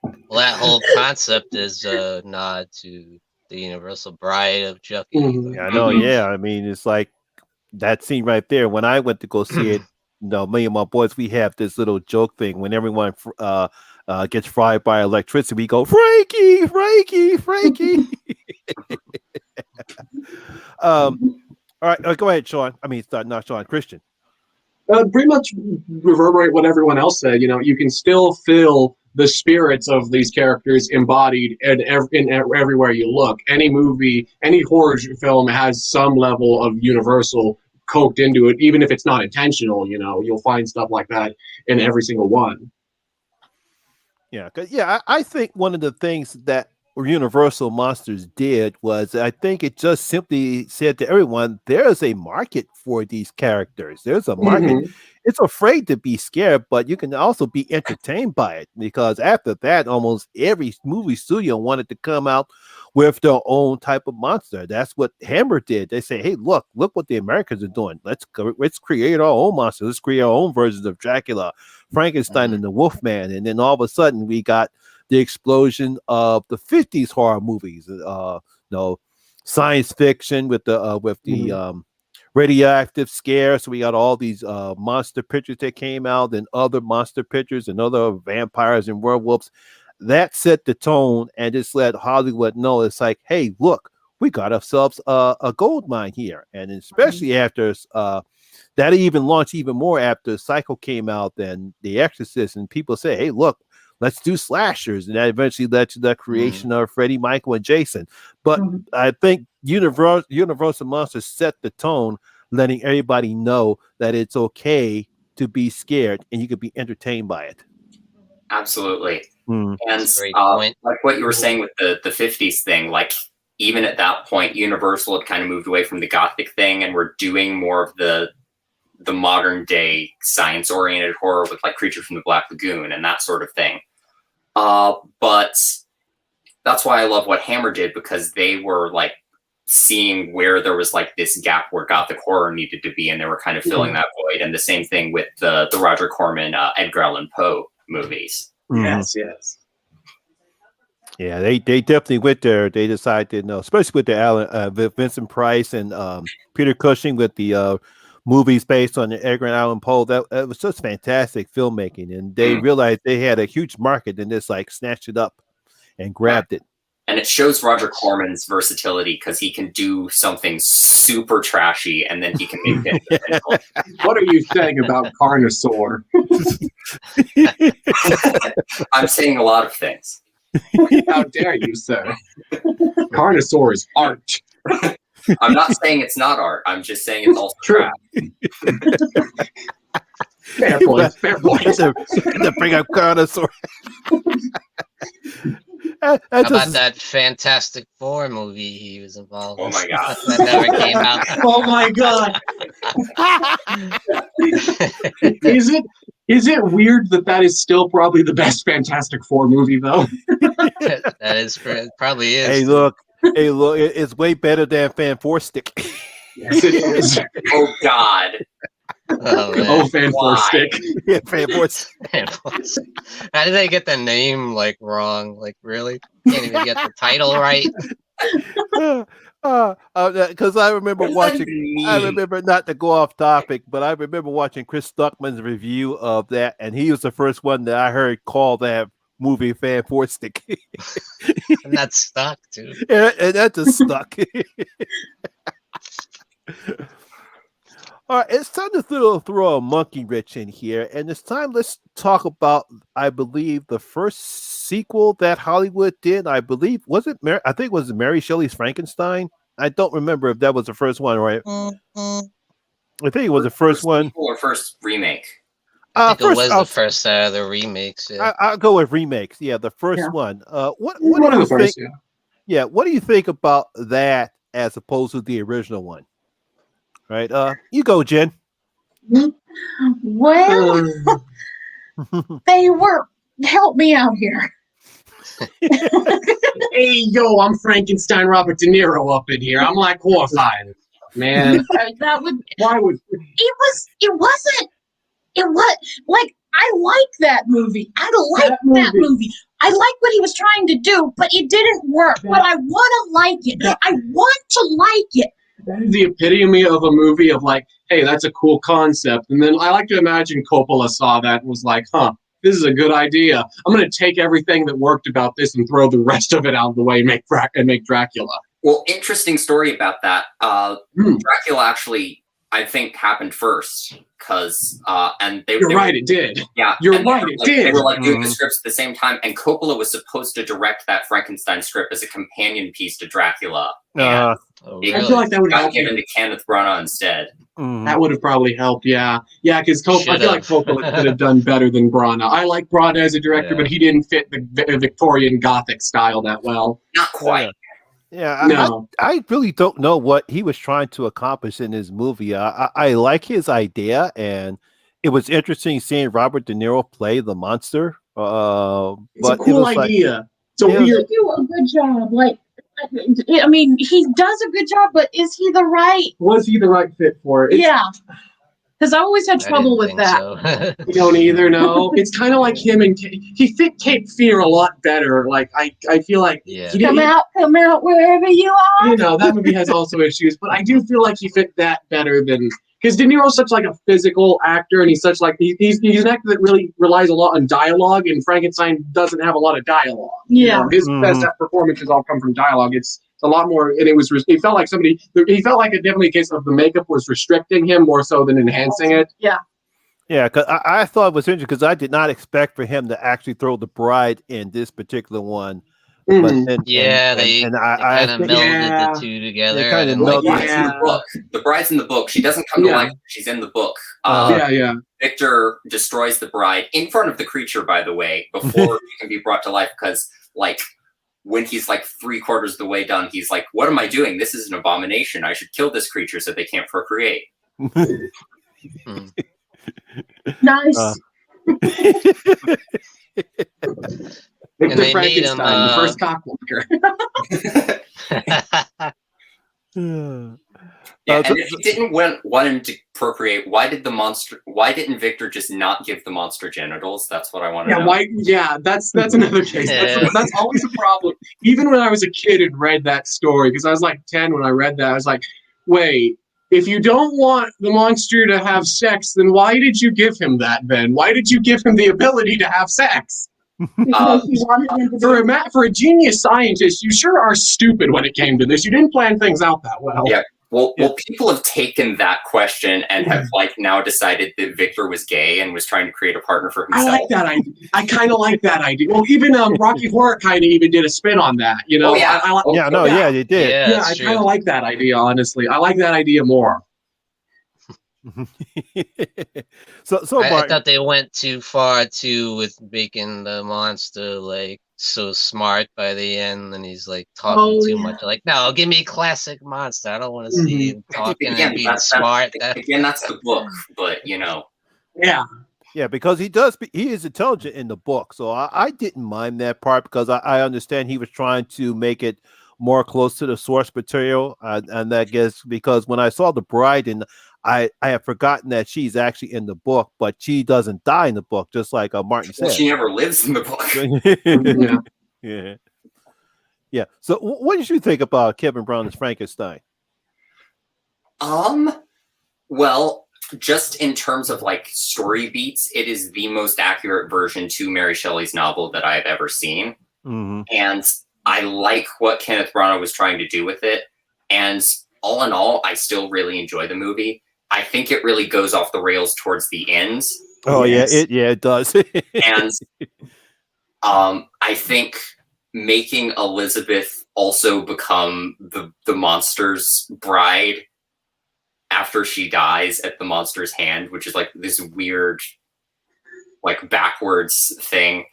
Speaker 4: Well, that whole concept is a nod to the Universal Bride of Chucky.
Speaker 2: Mhm.
Speaker 1: Yeah, I know. Yeah, I mean, it's like that scene right there. When I went to go see it, no, me and my boys, we have this little joke thing when everyone gets fried by electricity. We go, Frankie, Frankie, Frankie. All right, go ahead, Sean. I mean, not Sean, Christian.
Speaker 2: Pretty much reverberate what everyone else said. You know, you can still feel the spirits of these characters embodied everywhere you look. Any movie, any horror film has some level of universal coked into it, even if it's not intentional. You know, you'll find stuff like that in every single one.
Speaker 1: Yeah, I think one of the things that Universal Monsters did was, I think it just simply said to everyone, there's a market for these characters. There's a market.
Speaker 2: Mhm.
Speaker 1: It's afraid to be scared, but you can also be entertained by it, because after that, almost every movie studio wanted to come out with their own type of monster. That's what Hammer did. They say, hey, look what the Americans are doing. Let's create our own monsters. Let's create our own versions of Dracula, Frankenstein, and the Wolfman. And then all of a sudden we got the explosion of the 50s horror movies, science fiction with the radioactive scare. So we got all these monster pictures that came out, and other monster pictures and other vampires and werewolves. That set the tone and just let Hollywood know it's like, hey, look, we got ourselves a gold mine here. And especially after that even launched even more after Psycho came out and The Exorcist, and people say, hey, look, let's do slashers. And that eventually led to the creation of Freddy, Michael, and Jason. But I think Universal Monsters set the tone, letting everybody know that it's okay to be scared and you could be entertained by it.
Speaker 3: Absolutely.
Speaker 1: Mm.
Speaker 3: And like what you were saying with the 50s thing, like even at that point, Universal had kind of moved away from the Gothic thing and we're doing more of the modern day science oriented horror with like Creature from the Black Lagoon and that sort of thing. But that's why I love what Hammer did, because they were like seeing where there was like this gap where Gothic horror needed to be, and they were kind of filling that void. And the same thing with the Roger Corman, Edgar Allan Poe movies.
Speaker 2: Yes.
Speaker 1: Yeah, they definitely went there. They decided, no, especially with the Vincent Price and Peter Cushing with the movies based on the Edgar Allan Poe. That was just fantastic filmmaking, and they realized they had a huge market and just like snatched it up and grabbed it.
Speaker 3: And it shows Roger Corman's versatility, because he can do something super trashy and then he can make it.
Speaker 2: What are you saying about Carnosaur?
Speaker 3: I'm saying a lot of things.
Speaker 2: How dare you, sir? Carnosaur is art.
Speaker 3: I'm not saying it's not art. I'm just saying it's also
Speaker 2: true. Fair point.
Speaker 1: To bring up Carnosaur.
Speaker 4: How about that Fantastic Four movie he was involved in?
Speaker 3: Oh my god.
Speaker 4: That never came out.
Speaker 5: Oh my god.
Speaker 2: Is it weird that is still probably the best Fantastic Four movie, though?
Speaker 4: That is, probably is.
Speaker 1: Hey, look, it's way better than Fan Four Stick.
Speaker 2: Yes, it is.
Speaker 3: Oh god.
Speaker 2: Fan Four Stick.
Speaker 1: Yeah, Fan Four Stick.
Speaker 4: How did they get the name like wrong? Like, really? Can't even get the title right.
Speaker 1: Because I remember watching. I remember, not to go off topic, but I remember watching Chris Stuckman's review of that, and he was the first one that I heard call that movie Fan Four Stick.
Speaker 4: And that's stuck too.
Speaker 1: And that just stuck. All right, it's time to throw a monkey wrench in here, and it's time. Let's talk about, I believe, the first sequel that Hollywood did. I believe I think it was Mary Shelley's Frankenstein. I don't remember if that was the first one, right? I think it was the first one
Speaker 3: or first remake.
Speaker 4: I think it was the first of the remakes. Yeah.
Speaker 1: I'll go with remakes. Yeah, the first one. What do you think?
Speaker 2: First,
Speaker 1: yeah, what do you think about that as opposed to the original one? Right, you go, Jen.
Speaker 5: Well, they were. Help me out here.
Speaker 2: Hey, yo, I'm Frankenstein Robert De Niro up in here. I'm like horrified, man.
Speaker 5: That would.
Speaker 2: Why would
Speaker 5: It wasn't. Like, I like that movie. I like that movie. I like what he was trying to do, but it didn't work. But I want to like it. I want to like it.
Speaker 2: That is the epitome of a movie of like, hey, that's a cool concept. And then I like to imagine Coppola saw that and was like, huh, this is a good idea. I'm going to take everything that worked about this and throw the rest of it out of the way and make Dracula.
Speaker 3: Well, interesting story about that. Dracula actually, I think, happened first because, and they.
Speaker 2: You're
Speaker 3: they
Speaker 2: right,
Speaker 3: were,
Speaker 2: it did.
Speaker 3: Yeah,
Speaker 2: you're right, it did.
Speaker 3: They were like doing the scripts at the same time, and Coppola was supposed to direct that Frankenstein script as a companion piece to Dracula.
Speaker 2: I feel like that would
Speaker 3: got
Speaker 2: help.
Speaker 3: given to Kenneth Branagh instead.
Speaker 2: That would have probably helped, yeah, because I feel like Coppola could have done better than Branagh. I like Branagh as a director, but he didn't fit the Victorian Gothic style that well.
Speaker 3: Not quite.
Speaker 1: Yeah,
Speaker 2: no.
Speaker 1: I really don't know what he was trying to accomplish in his movie. I like his idea, and it was interesting seeing Robert De Niro play the monster.
Speaker 2: It's a cool idea.
Speaker 5: So he do a good job. Like, I mean, he does a good job, but is he the right?
Speaker 2: Was he the right fit for it?
Speaker 5: Yeah. Because I always had trouble with that.
Speaker 4: So.
Speaker 2: You don't either, no. It's kind of like him and he fit Cape Fear a lot better. Like I feel like
Speaker 5: come out wherever you are.
Speaker 2: You know, that movie has also issues, but I do feel like he fit that better than because De Niro's such like a physical actor, and he's such like he's an actor that really relies a lot on dialogue, and Frankenstein doesn't have a lot of dialogue.
Speaker 5: Yeah,
Speaker 2: his best performances all come from dialogue. It's a lot more, and it felt like it definitely a case of the makeup was restricting him more so than enhancing it.
Speaker 5: Yeah.
Speaker 1: Yeah, because I thought it was interesting because I did not expect for him to actually throw the bride in this particular one.
Speaker 2: Mm-hmm.
Speaker 1: But then,
Speaker 4: they kind of melded the two together.
Speaker 1: They kind of
Speaker 3: melded. The bride's in the book. She doesn't come to life. She's in the book. Victor destroys the bride in front of the creature, by the way, before he can be brought to life. Because, like, when he's like 3/4 of the way done, he's like, "What am I doing? This is an abomination. I should kill this creature so they can't procreate."
Speaker 5: Nice.
Speaker 2: Victor
Speaker 4: they
Speaker 2: Frankenstein, the first cockwalker.
Speaker 3: And if he didn't want him to procreate, why didn't Victor just not give the monster genitals? That's what I want to know.
Speaker 2: That's another case. That's always a problem. Even when I was a kid and read that story, because I was like 10 when I read that, I was like, wait, if you don't want the monster to have sex, then why did you give him that then? Why did you give him the ability to have sex? For a genius scientist, you sure are stupid when it came to this. You didn't plan things out that well.
Speaker 3: Yeah. Well, people have taken that question and have like now decided that Victor was gay and was trying to create a partner for himself.
Speaker 2: I like that idea. I kind of like that idea. Well, even Rocky Horror kind of even did a spin on that. You know?
Speaker 3: Oh, yeah.
Speaker 1: They did.
Speaker 2: Yeah, I kind of like that idea. Honestly, I like that idea more.
Speaker 1: so
Speaker 4: I thought they went too far too with making the monster like so smart by the end, and he's like talking too much. Like, no, give me classic monster. I don't want to see him talking and being smart.
Speaker 3: Again, that's the book, but you know.
Speaker 1: Yeah, because he is intelligent in the book, so I didn't mind that part because I understand he was trying to make it more close to the source material, and that gets because when I saw the bride and I have forgotten that she's actually in the book, but she doesn't die in the book, just like Martin said.
Speaker 3: She never lives in the book.
Speaker 1: Yeah. So, what did you think about Kevin Brown's Frankenstein?
Speaker 3: Well, just in terms of like story beats, it is the most accurate version to Mary Shelley's novel that I've ever seen, and I like what Kenneth Branagh was trying to do with it. And all in all, I still really enjoy the movie. I think it really goes off the rails towards the end.
Speaker 1: Oh, yes. It does.
Speaker 3: And I think making Elizabeth also become the monster's bride after she dies at the monster's hand, which is like this weird, like backwards thing.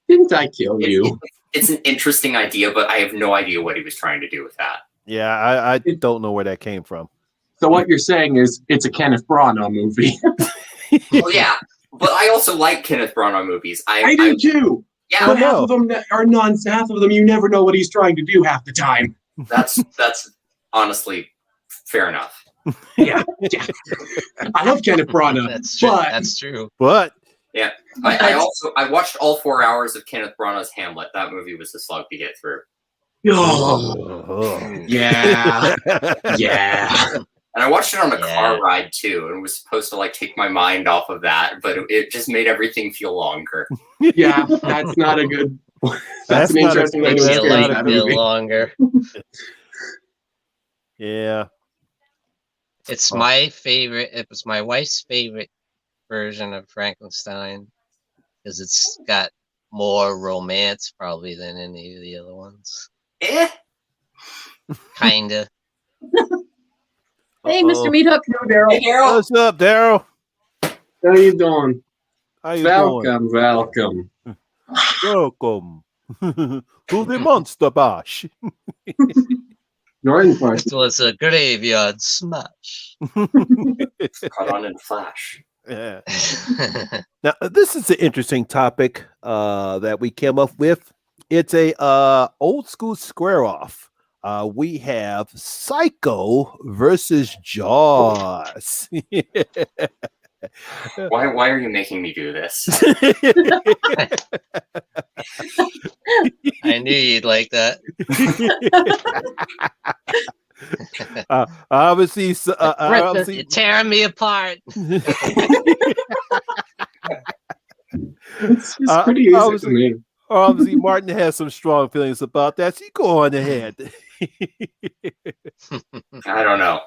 Speaker 2: Didn't I kill you?
Speaker 3: It's an interesting idea, but I have no idea what he was trying to do with that.
Speaker 1: Yeah, I don't know where that came from.
Speaker 2: So what you're saying is it's a Kenneth Branagh movie.
Speaker 3: Oh yeah, but I also like Kenneth Branagh movies. I
Speaker 2: do too.
Speaker 3: Yeah,
Speaker 2: but half of them are nonsense. Half of them you never know what he's trying to do half the time.
Speaker 3: That's honestly fair enough.
Speaker 2: Yeah. I love Kenneth Branagh.
Speaker 4: That's true.
Speaker 1: But
Speaker 3: yeah, I watched all 4 hours of Kenneth Branagh's Hamlet. That movie was a slog to get through.
Speaker 2: Oh, yeah. Yeah.
Speaker 3: And I watched it on a
Speaker 4: Yeah.
Speaker 3: car ride too, and was supposed to like take my mind off of that, but it just made everything feel longer.
Speaker 2: Yeah, that's not a good. That's an
Speaker 1: not a
Speaker 2: interesting way
Speaker 1: good-
Speaker 2: to
Speaker 4: Makes you
Speaker 2: experience
Speaker 4: like
Speaker 2: that
Speaker 4: feel
Speaker 2: movie.
Speaker 4: longer.
Speaker 1: Yeah.
Speaker 4: It's
Speaker 1: Oh.
Speaker 4: my favorite. It was my wife's favorite version of Frankenstein because it's got more romance probably than any of the other ones.
Speaker 3: Eh?
Speaker 4: Kinda.
Speaker 5: Hey,
Speaker 1: Uh-oh.
Speaker 5: Mr. Meathook. No, Daryl.
Speaker 3: Hey, Daryl.
Speaker 1: What's up, Daryl?
Speaker 2: How you doing?
Speaker 1: How you doing?
Speaker 2: Welcome.
Speaker 1: Welcome to the Monster Bash.
Speaker 2: You're in first.
Speaker 4: It was a graveyard smash.
Speaker 3: Caught on in flash.
Speaker 1: Yeah. Now, this is an interesting topic that we came up with. It's a old school square off. We have Psycho versus Jaws.
Speaker 3: Why are you making me do this?
Speaker 4: I knew you'd like that.
Speaker 1: Obviously,
Speaker 4: You're tearing me apart.
Speaker 2: It's pretty easy to me.
Speaker 1: obviously, Martin has some strong feelings about that. So you go on ahead.
Speaker 3: I don't know.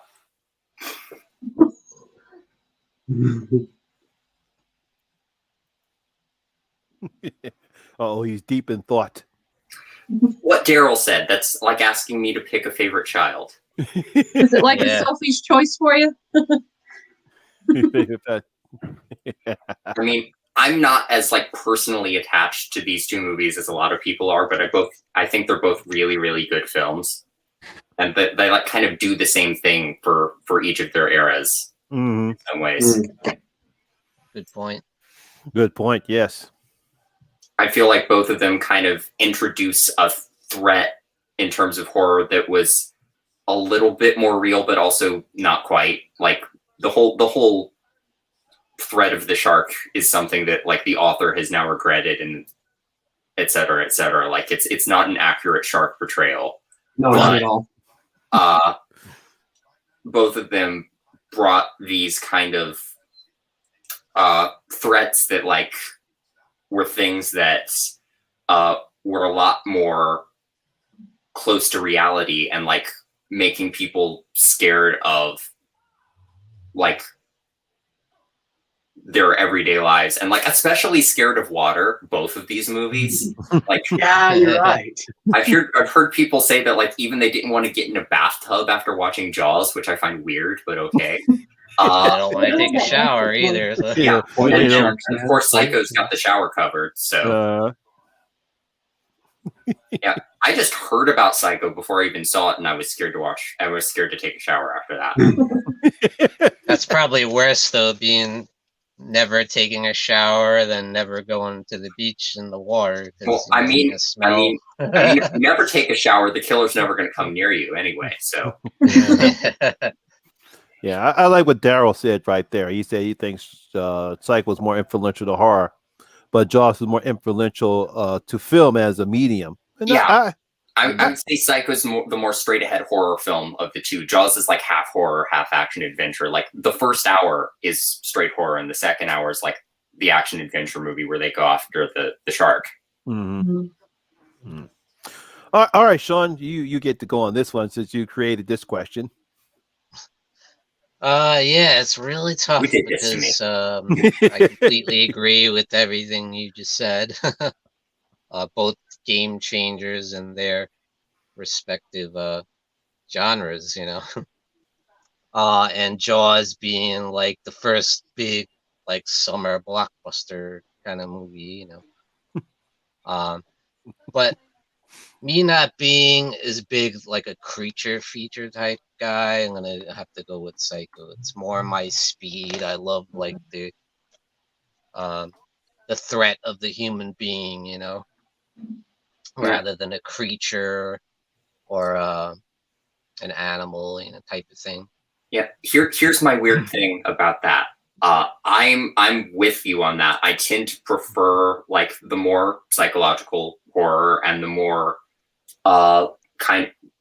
Speaker 1: Oh, he's deep in thought.
Speaker 3: What Daryl said, that's like asking me to pick a favorite child.
Speaker 5: Is it like
Speaker 4: Yeah.
Speaker 5: a Sophie's choice for you?
Speaker 3: I mean, I'm not as like personally attached to these two movies as a lot of people are, but I think they're both really, really good films. And they like kind of do the same thing for each of their eras
Speaker 1: Mhm.
Speaker 3: in some ways.
Speaker 4: Good point.
Speaker 1: Good point. Yes.
Speaker 3: I feel like both of them kind of introduce a threat in terms of horror that was a little bit more real, but also not quite. Like the whole threat of the shark is something that like the author has now regretted, and et cetera, et cetera. Like it's not an accurate shark portrayal.
Speaker 2: No, not at all.
Speaker 3: Both of them brought these kind of threats that like were things that were a lot more close to reality and like making people scared of like their everyday lives, and like especially scared of water. Both of these movies, like
Speaker 2: Yeah, you're right.
Speaker 3: I've heard people say that like even they didn't want to get in a bathtub after watching Jaws, which I find weird, but okay.
Speaker 4: I don't want to take a shower either. So.
Speaker 3: Yeah,
Speaker 2: Poison
Speaker 3: and
Speaker 2: sharks,
Speaker 3: of
Speaker 2: man.
Speaker 3: course, Psycho's got the shower covered. So yeah, I just heard about Psycho before I even saw it, and I was scared to watch. I was scared to take a shower after that.
Speaker 4: That's probably worse though, being never taking a shower than never going to the beach in the water.
Speaker 3: Well, I mean,
Speaker 4: smell.
Speaker 3: if you never take a shower, the killer's never going to come near you anyway. So
Speaker 1: Yeah, I like what Daryl said right there. He said he thinks Psycho was more influential to horror, but Jaws is more influential to film as a medium. And
Speaker 3: yeah, I would say Psycho's the more straight ahead horror film of the two. Jaws is like half horror, half action adventure. Like the first hour is straight horror, and the second hour is like the action adventure movie where they go after the shark.
Speaker 1: Mm-hmm. Mm-hmm. All right, Sean, you get to go on this one since you created this question.
Speaker 4: Yeah, it's really tough because I completely agree with everything you just said. Both game changers in their respective genres, you know. And Jaws being like the first big like summer blockbuster kind of movie, you know. But me not being as big like a creature feature type guy, I'm gonna have to go with Psycho. It's more my speed. I love like the threat of the human being, you know, rather than a creature or an animal, you know, type of thing.
Speaker 3: Yeah, here's my weird thing about that. I'm with you on that. I tend to prefer like the more psychological horror and the more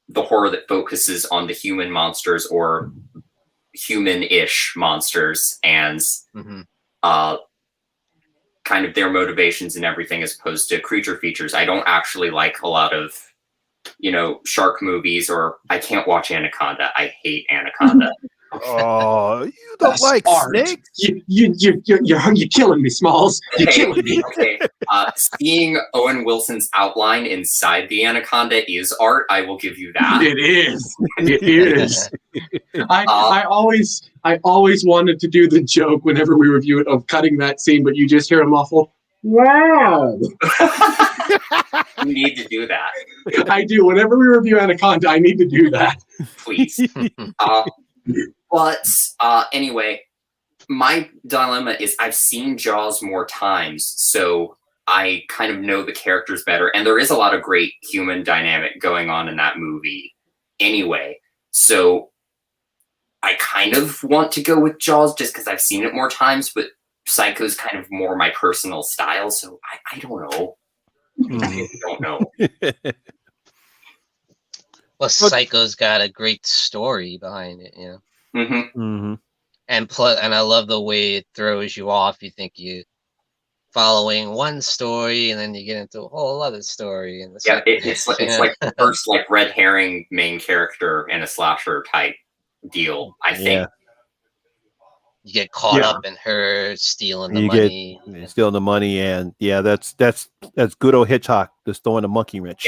Speaker 3: the horror that focuses on the human monsters or human-ish monsters and kind of their motivations and everything, as opposed to creature features. I don't actually like a lot of, shark movies, or I can't watch Anaconda. I hate Anaconda.
Speaker 1: Oh, you don't like snakes?
Speaker 2: You're killing me, Smalls. You're killing me.
Speaker 3: Okay. Seeing Owen Wilson's outline inside the Anaconda is art. I will give you that.
Speaker 2: It is. It is. I always wanted to do the joke whenever we review it of cutting that scene, but you just hear a muffled, wow.
Speaker 3: You need to do that.
Speaker 2: I do. Whenever we review Anaconda, I need to do that.
Speaker 3: Please. But anyway, my dilemma is I've seen Jaws more times, so I kind of know the characters better, and there is a lot of great human dynamic going on in that movie anyway. So I kind of want to go with Jaws just because I've seen it more times, but Psycho's kind of more my personal style, so I don't know. I don't know.
Speaker 4: Well, Psycho's got a great story behind it,
Speaker 3: Mm-hmm.
Speaker 4: And I love the way it throws you off. You think you following one story, and then you get into a whole other story. And
Speaker 3: it's like the first red herring main character in a slasher type deal. I think
Speaker 4: you get caught up in her stealing the money.
Speaker 1: Stealing the money, and that's good old Hitchcock just throwing a monkey wrench.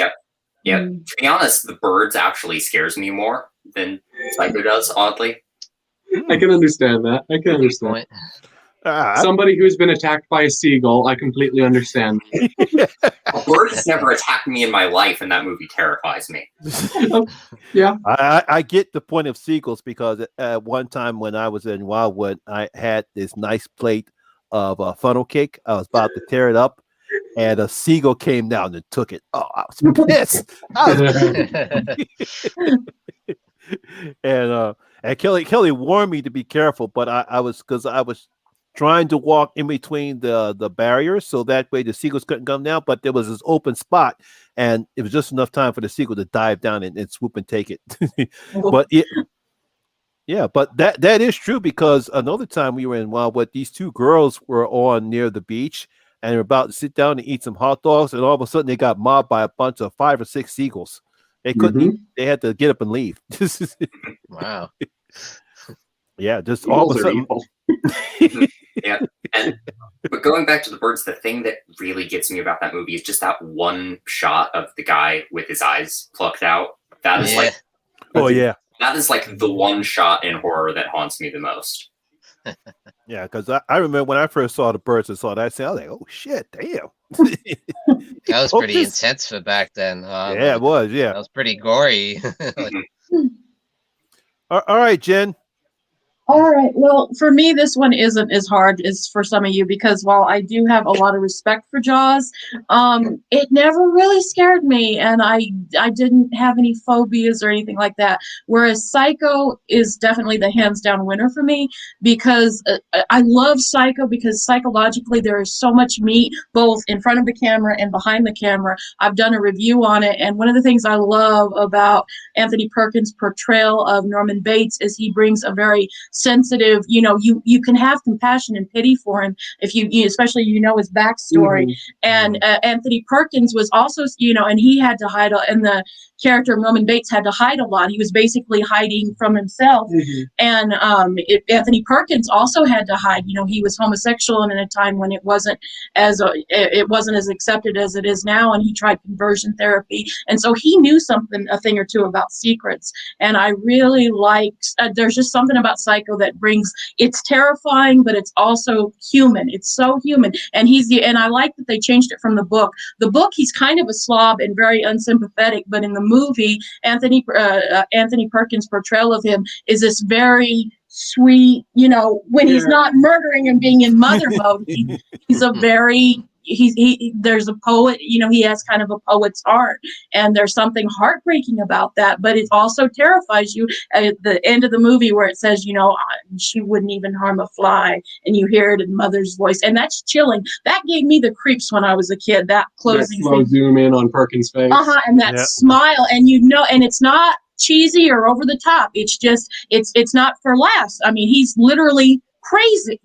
Speaker 3: Yeah. To be honest, the birds actually scares me more than Psycho does. Oddly.
Speaker 2: I can understand that. Somebody who's been attacked by a seagull, I completely understand.
Speaker 3: A bird has never attacked me in my life, and that movie terrifies me.
Speaker 2: Yeah.
Speaker 1: I get the point of seagulls because at one time when I was in Wildwood, I had this nice plate of funnel cake. I was about to tear it up, and a seagull came down and took it. Oh, I was pissed. And Kelly warned me to be careful, but I was trying to walk in between the barriers so that way the seagulls couldn't come down. But there was this open spot, and it was just enough time for the seagull to dive down and swoop and take it. But but that is true, because another time we were in Wildwood, these two girls were on near the beach and they were about to sit down and eat some hot dogs, and all of a sudden they got mobbed by a bunch of 5 or 6 seagulls. They couldn't. They had to get up and leave.
Speaker 4: Wow.
Speaker 1: Yeah, just all of a sudden.
Speaker 3: But going back to the birds, the thing that really gets me about that movie is just that one shot of the guy with his eyes plucked out. That is that is like the one shot in horror that haunts me the most.
Speaker 1: Yeah, because I remember when I first saw the birds and saw that, I was like, "Oh shit, damn!"
Speaker 4: That was pretty intense for back then.
Speaker 1: It was. Yeah,
Speaker 4: that was pretty gory.
Speaker 1: All right, Jen.
Speaker 5: All right. Well, for me, this one isn't as hard as for some of you, because while I do have a lot of respect for Jaws, it never really scared me, and I didn't have any phobias or anything like that. Whereas Psycho is definitely the hands down winner for me, because I love Psycho because psychologically there is so much meat both in front of the camera and behind the camera. I've done a review on it, and one of the things I love about Anthony Perkins' portrayal of Norman Bates is he brings a very sensitive, you can have compassion and pity for him if you especially his backstory. And Anthony Perkins was also, and he had to hide, and the character of Norman Bates had to hide a lot. He was basically hiding from himself. And Anthony Perkins also had to hide. He was homosexual in a time when it wasn't as accepted as it is now, and he tried conversion therapy, and so he knew a thing or two about secrets. And I really liked. There's just something about Psycho that it's terrifying, but it's also human. It's so human, and and I like that they changed it from the book. The book, he's kind of a slob and very unsympathetic, but in the movie, Anthony Perkins' portrayal of him is this very sweet, when he's not murdering and being in mother mode, he's a very there's a poet, he has kind of a poet's heart, and there's something heartbreaking about that, but it also terrifies you at the end of the movie where it says, she wouldn't even harm a fly, and you hear it in Mother's voice, and that's chilling. That gave me the creeps when I was a kid, that closing
Speaker 2: that slow zoom in on Perkins' face.
Speaker 5: and that smile, and and it's not cheesy or over the top. It's just it's not for laughs. I mean, he's literally crazy,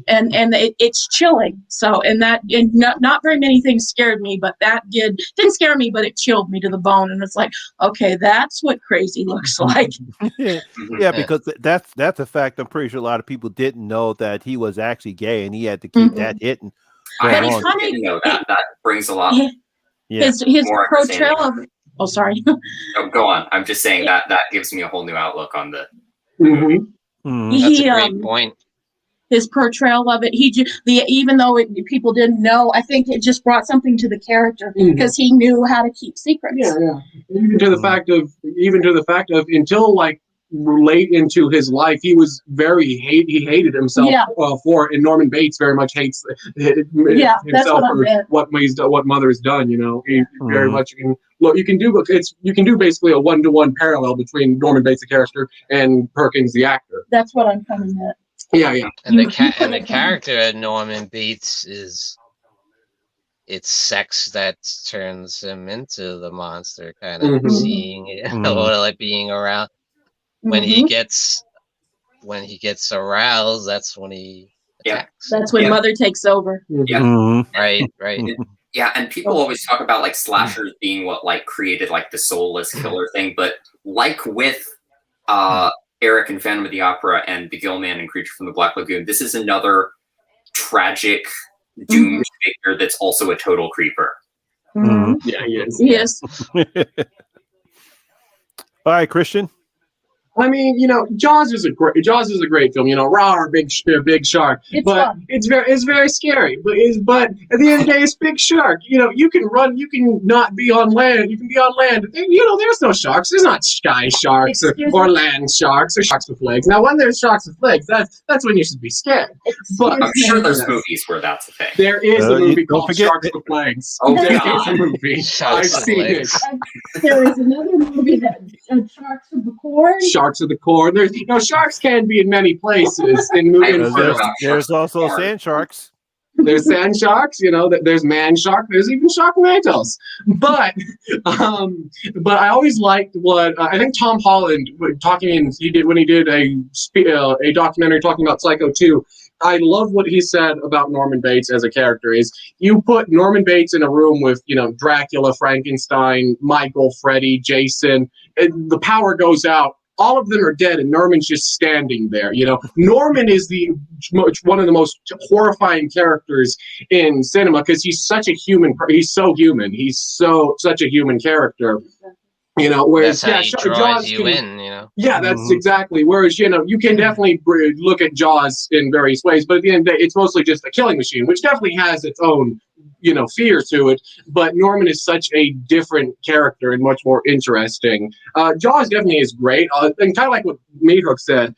Speaker 5: and it's chilling. So and not very many things scared me, but that didn't scare me, but it chilled me to the bone. And it's like, okay, that's what crazy looks like.
Speaker 1: Yeah, because that's a fact. I'm pretty sure a lot of people didn't know that he was actually gay, and he had to keep that hidden.
Speaker 3: I didn't know that. That brings a lot.
Speaker 5: His portrayal of it. Oh, sorry.
Speaker 3: No, go on. I'm just saying that gives me a whole new outlook on the.
Speaker 4: That's a great point.
Speaker 5: His portrayal of it, even though people didn't know, I think it just brought something to the character because he knew how to keep secrets.
Speaker 2: Yeah. Even to the fact of until like late into his life, he was he hated himself for it, and Norman Bates very much hates himself for what Mother's done. He very much you can do basically a 1-to-1 parallel between Norman Bates the character and Perkins the actor.
Speaker 5: That's what I'm coming at.
Speaker 2: Yeah.
Speaker 4: And the character of Norman Bates it's sex that turns him into the monster, kind of seeing it or like being around. When he gets aroused, that's when he attacks.
Speaker 5: That's when Mother takes over.
Speaker 4: Right.
Speaker 3: Yeah, and people always talk about like slashers being what like created like the soulless killer thing, but like with Eric and Phantom of the Opera and The Gill Man and Creature from the Black Lagoon, this is another tragic doomed figure that's also a total creeper.
Speaker 2: Yeah, he is.
Speaker 5: Yes.
Speaker 1: All right, Christian.
Speaker 2: I mean, Jaws is a great film. Rawr, big shark, it's very scary. But at the end of the day, it's big shark. You can run, you can not be on land. You can be on land. There's no sharks. There's not sky sharks or land sharks or sharks with legs. Now, when there's sharks with legs, that's when you should be scared. But
Speaker 3: I'm sure there's movies where that's a thing.
Speaker 2: There is a movie called Sharks with Legs.
Speaker 3: Oh,
Speaker 2: there
Speaker 3: God.
Speaker 2: is a movie. I've seen it.
Speaker 5: There is another movie that Sharks of the Corn.
Speaker 2: Sharks of the Corn. There's, sharks can be in many places.
Speaker 1: There's also sand sharks.
Speaker 2: There's sand sharks. There's man shark. There's even sharknadoes. But I always liked what I think Tom Holland when he did a documentary talking about Psycho 2. I love what he said about Norman Bates as a character. Is you put Norman Bates in a room with Dracula, Frankenstein, Michael, Freddy, Jason, and the power goes out. All of them are dead, and Norman's just standing there. Norman is one of the most horrifying characters in cinema because he's such a human. He's so human. He's such a human character. Whereas
Speaker 4: that's how he draws you in.
Speaker 2: Yeah, that's exactly. Whereas you can definitely look at Jaws in various ways, but at the end of the day, it's mostly just a killing machine, which definitely has its own fear to it, but Norman is such a different character and much more interesting. Jaws definitely is great, and kind of like what Meathook said,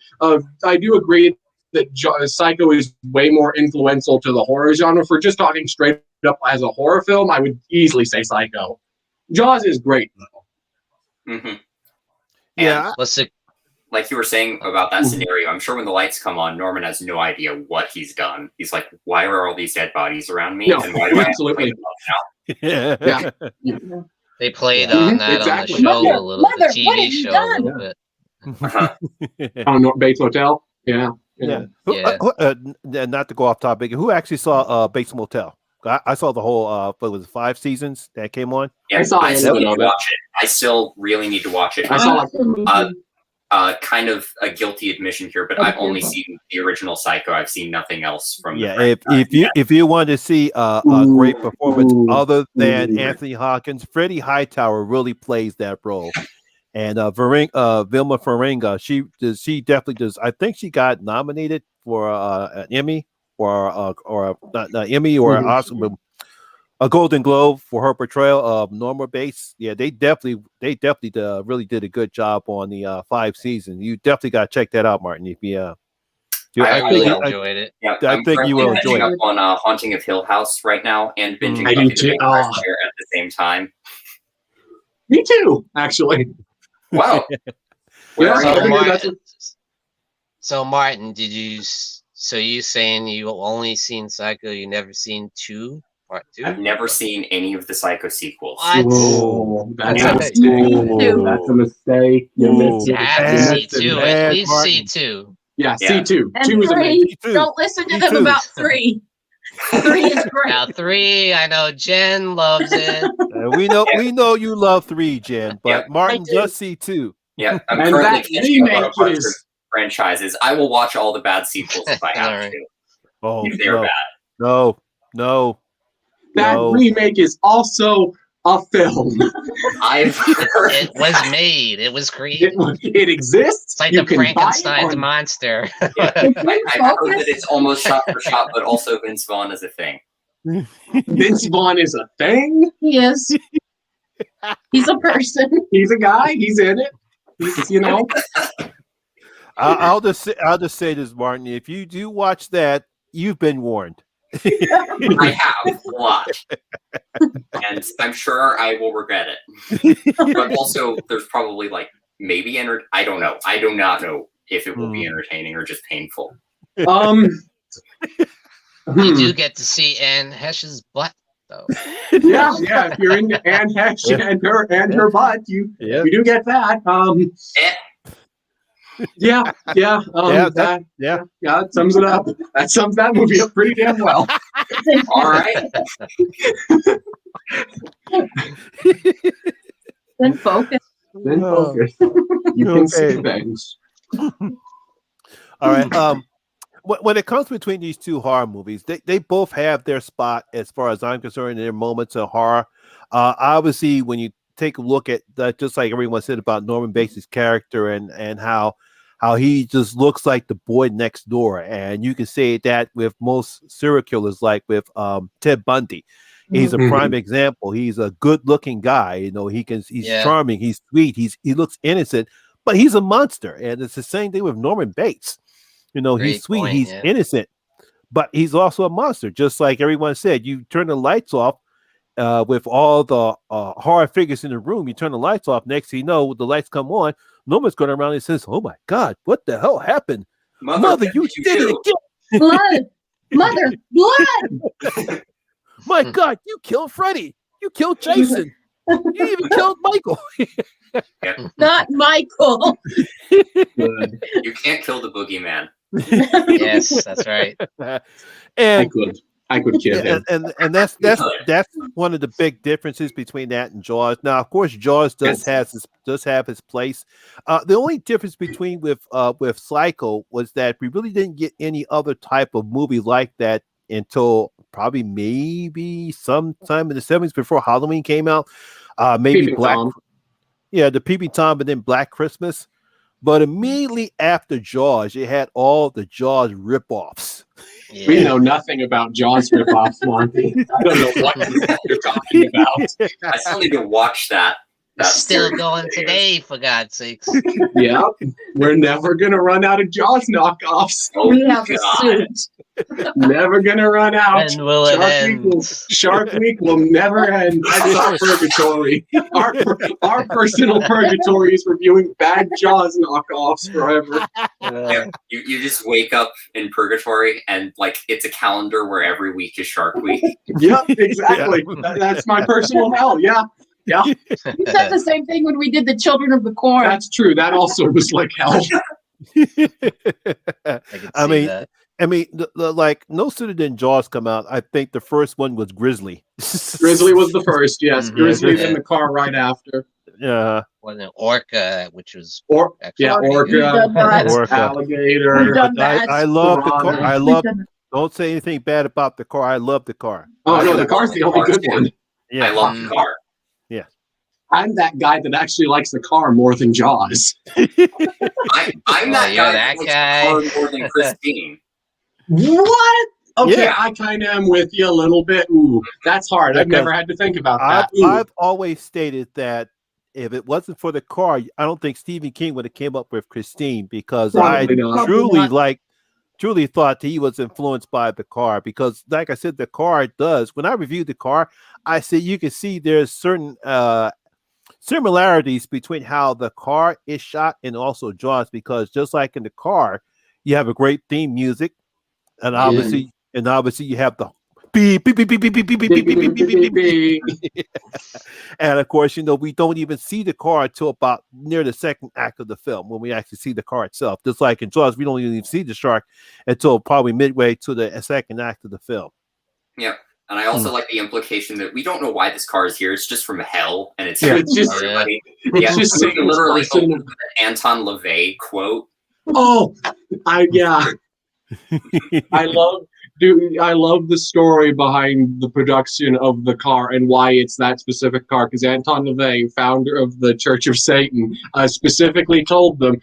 Speaker 2: I do agree that Psycho is way more influential to the horror genre. For just talking straight up as a horror film, I would easily say Psycho. Jaws is great, though.
Speaker 1: Yeah.
Speaker 3: Like you were saying about that scenario, I'm sure when the lights come on, Norman has no idea what he's done. He's like, why are all these dead bodies around me?
Speaker 2: No,
Speaker 3: and why do
Speaker 2: absolutely.
Speaker 1: Yeah.
Speaker 4: They played on that
Speaker 2: exactly.
Speaker 4: on the show a little bit, the TV show a little bit.
Speaker 2: On Bates Motel? Yeah.
Speaker 1: Not to go off topic, who actually saw Bates Motel? I saw the whole, what was it, 5 seasons that came on?
Speaker 3: Yeah, I still need to watch it. I still really need to watch it.
Speaker 2: I saw
Speaker 3: kind of a guilty admission here, but I've only seen the original Psycho. I've seen nothing else from
Speaker 1: if you want to see a great performance other than Anthony Hopkins, Freddie Hightower really plays that role. And Vilma Farmiga, she definitely does. I think she got nominated for an Emmy or not an Emmy or an Oscar, but a Golden Globe for her portrayal of Norma Bates. Yeah, they definitely really did a good job on the 5 seasons. You definitely got to check that out, Martin. If you Yeah,
Speaker 4: I
Speaker 1: I
Speaker 4: really
Speaker 1: think
Speaker 4: enjoyed it.
Speaker 3: Yeah,
Speaker 1: I
Speaker 3: I'm
Speaker 1: think you
Speaker 3: currently
Speaker 1: will
Speaker 3: catching
Speaker 1: enjoy
Speaker 3: up
Speaker 1: it.
Speaker 3: on Haunting of Hill House right now and binging
Speaker 2: I do
Speaker 3: Buffy the
Speaker 2: too.
Speaker 3: Vampire
Speaker 2: Oh.
Speaker 3: Slayer at the same time.
Speaker 2: Me too, actually.
Speaker 3: Wow. Where
Speaker 2: Yeah,
Speaker 3: are
Speaker 2: so
Speaker 3: you?
Speaker 2: Martin,
Speaker 4: So Martin, so you saying you only seen Psycho, you never seen part
Speaker 3: I've
Speaker 4: 2?
Speaker 3: never seen any of the Psycho sequels.
Speaker 4: What?
Speaker 2: Oh, that's
Speaker 1: Yeah.
Speaker 2: a mistake. That's a mistake. You missed
Speaker 4: You
Speaker 2: it.
Speaker 4: have
Speaker 2: You
Speaker 4: to see
Speaker 2: missed it.
Speaker 4: 2, at
Speaker 1: Bad
Speaker 4: least
Speaker 1: Martin.
Speaker 4: see 2.
Speaker 2: Yeah,
Speaker 3: Yeah.
Speaker 2: C2.
Speaker 5: And
Speaker 2: 2 is amazing.
Speaker 5: three,
Speaker 1: Two.
Speaker 5: don't listen to
Speaker 1: Me
Speaker 5: them
Speaker 1: too.
Speaker 5: about 3. 3 is great.
Speaker 4: Now 3, I know Jen loves it.
Speaker 1: We know you love 3, Jen, but
Speaker 3: Yep.
Speaker 1: Martin
Speaker 5: I do.
Speaker 1: just see 2.
Speaker 3: Yeah, I'm
Speaker 2: And
Speaker 3: currently
Speaker 2: that
Speaker 3: catching up on a
Speaker 2: remake
Speaker 3: bunch of
Speaker 2: is
Speaker 3: franchises. I will watch all the bad sequels if I have
Speaker 4: Alright.
Speaker 3: to.
Speaker 1: Oh
Speaker 3: If they're bad.
Speaker 1: no.
Speaker 2: that remake is also a film.
Speaker 3: I've heard
Speaker 4: It was made. It was created.
Speaker 2: It exists.
Speaker 4: It's like
Speaker 2: You
Speaker 4: the
Speaker 2: can buy it
Speaker 4: Frankenstein's
Speaker 2: on-
Speaker 4: monster.
Speaker 3: Yeah,
Speaker 5: Can
Speaker 3: I've
Speaker 5: we
Speaker 3: heard
Speaker 5: focus?
Speaker 3: that it's almost shot for shot, but also Vince Vaughn is a thing.
Speaker 2: Vince Vaughn is a thing.
Speaker 5: He is. He's a person.
Speaker 2: He's a guy. He's in it. He's, you know.
Speaker 1: I'll just say this, Martin. If you do watch that, you've been warned.
Speaker 3: I have a lot. And I'm sure I will regret it. But also, there's probably maybe I don't know. I do not know if it will be entertaining or just painful.
Speaker 4: You do get to see Anne Heche's butt, though.
Speaker 2: Yeah. If you're into Anne Heche and her butt, you do get that. Yeah. That sums it up. That sums that movie up pretty damn well.
Speaker 3: All right.
Speaker 5: Then focus.
Speaker 2: Then focus. You can see things.
Speaker 1: All right. When it comes between these two horror movies, they both have their spot as far as I'm concerned in their moments of horror. Obviously, when you take a look at that, just like everyone said about Norman Bates' character and how he just looks like the boy next door, and you can say that with most serial killers, like with Ted Bundy. He's a prime example. He's a good-looking guy. You know, he's charming. He's sweet. He looks innocent, but he's a monster. And it's the same thing with Norman Bates. You know, he's sweet, he's innocent, but he's also a monster. Just like everyone said, you turn the lights off with all the horror figures in the room. You turn the lights off. Next thing you know, the lights come on. Norman's going around and says, "Oh my God, what the hell happened? Mother, you did it again!
Speaker 5: Blood, blood!
Speaker 1: My God, you killed Freddy. You killed Jason. You even killed Michael."
Speaker 5: Not Michael.
Speaker 3: You can't kill the boogeyman.
Speaker 4: Yes, that's right.
Speaker 1: And
Speaker 2: I could kill him.
Speaker 1: And that's one of the big differences between that and Jaws. Now, of course, Jaws does have his place. The only difference between with Psycho was that we really didn't get any other type of movie like that until probably maybe sometime in the 70s before Halloween came out. Maybe
Speaker 2: Peeping Tom.
Speaker 1: The Peeping Tom, but then Black Christmas. But immediately after Jaws, you had all the Jaws ripoffs.
Speaker 4: Yeah.
Speaker 2: We know nothing about Jaws ripoffs, Monty. I don't know what you're talking about.
Speaker 3: I still need to watch that.
Speaker 4: Still
Speaker 3: series
Speaker 4: going
Speaker 3: of videos.
Speaker 4: today, for God's sakes.
Speaker 2: Yeah, we're never gonna run out of Jaws knockoffs.
Speaker 3: Oh,
Speaker 5: We have a
Speaker 3: God.
Speaker 5: suit.
Speaker 2: Never gonna run out.
Speaker 4: When will it end?
Speaker 2: Shark Week will never end. That's our purgatory. Our personal purgatory is reviewing bad Jaws knockoffs forever.
Speaker 3: Yeah, you just wake up in purgatory and it's a calendar where every week is Shark Week.
Speaker 2: Yep, exactly. That's my personal hell. Yeah.
Speaker 5: We said the same thing when we did the Children of the Corn.
Speaker 2: That's true. That also was like hell.
Speaker 1: I mean, like no sooner than Jaws come out, I think the first one was Grizzly.
Speaker 2: Grizzly was the first, yes.
Speaker 4: Mhm.
Speaker 2: Grizzly's in the car right after.
Speaker 1: Yeah.
Speaker 4: Wasn't Orca, which was
Speaker 2: Orca,
Speaker 5: We've done that.
Speaker 2: alligator.
Speaker 5: We've done that.
Speaker 1: I love the car.
Speaker 2: Piranha.
Speaker 1: I love. Don't say anything bad about the car. I love the car.
Speaker 2: Oh no, the car's the only good one.
Speaker 1: Yeah.
Speaker 3: I love the car.
Speaker 2: I'm that guy that actually likes the car more than Jaws.
Speaker 3: I'm
Speaker 4: Well,
Speaker 3: that
Speaker 4: you're
Speaker 3: guy
Speaker 4: that
Speaker 3: likes
Speaker 4: guy.
Speaker 3: the car more than Christine.
Speaker 2: What? Okay,
Speaker 1: Yeah.
Speaker 2: I kind of am with you a little bit. Ooh, that's hard. I've never had to think about that.
Speaker 1: I've always stated that if it wasn't for the car, I don't think Stephen King would have came up with Christine because
Speaker 2: Probably not.
Speaker 1: truly like truly thought he was influenced by the car because, like I said, the car does. When I reviewed the car, I said you can see there's certain similarities between how the car is shot and also Jaws, because just like in the car, you have a great theme music, and obviously you have the beep beep beep beep beep beep beep beep beep beep beep beep beep. And of course, we don't even see the car until about near the second act of the film when we actually see the car itself. Just like in Jaws, we don't even see the shark until probably midway to the second act of the film.
Speaker 3: Yeah. And I also like the implication that we don't know why this car is here. It's just from hell, and it's
Speaker 2: It's just
Speaker 3: everybody.
Speaker 2: it's just
Speaker 3: we can literally
Speaker 2: Satan's
Speaker 3: open with an Anton LaVey quote.
Speaker 2: Oh, I love the story behind the production of the car and why it's that specific car, because Anton LaVey, founder of the Church of Satan, specifically told them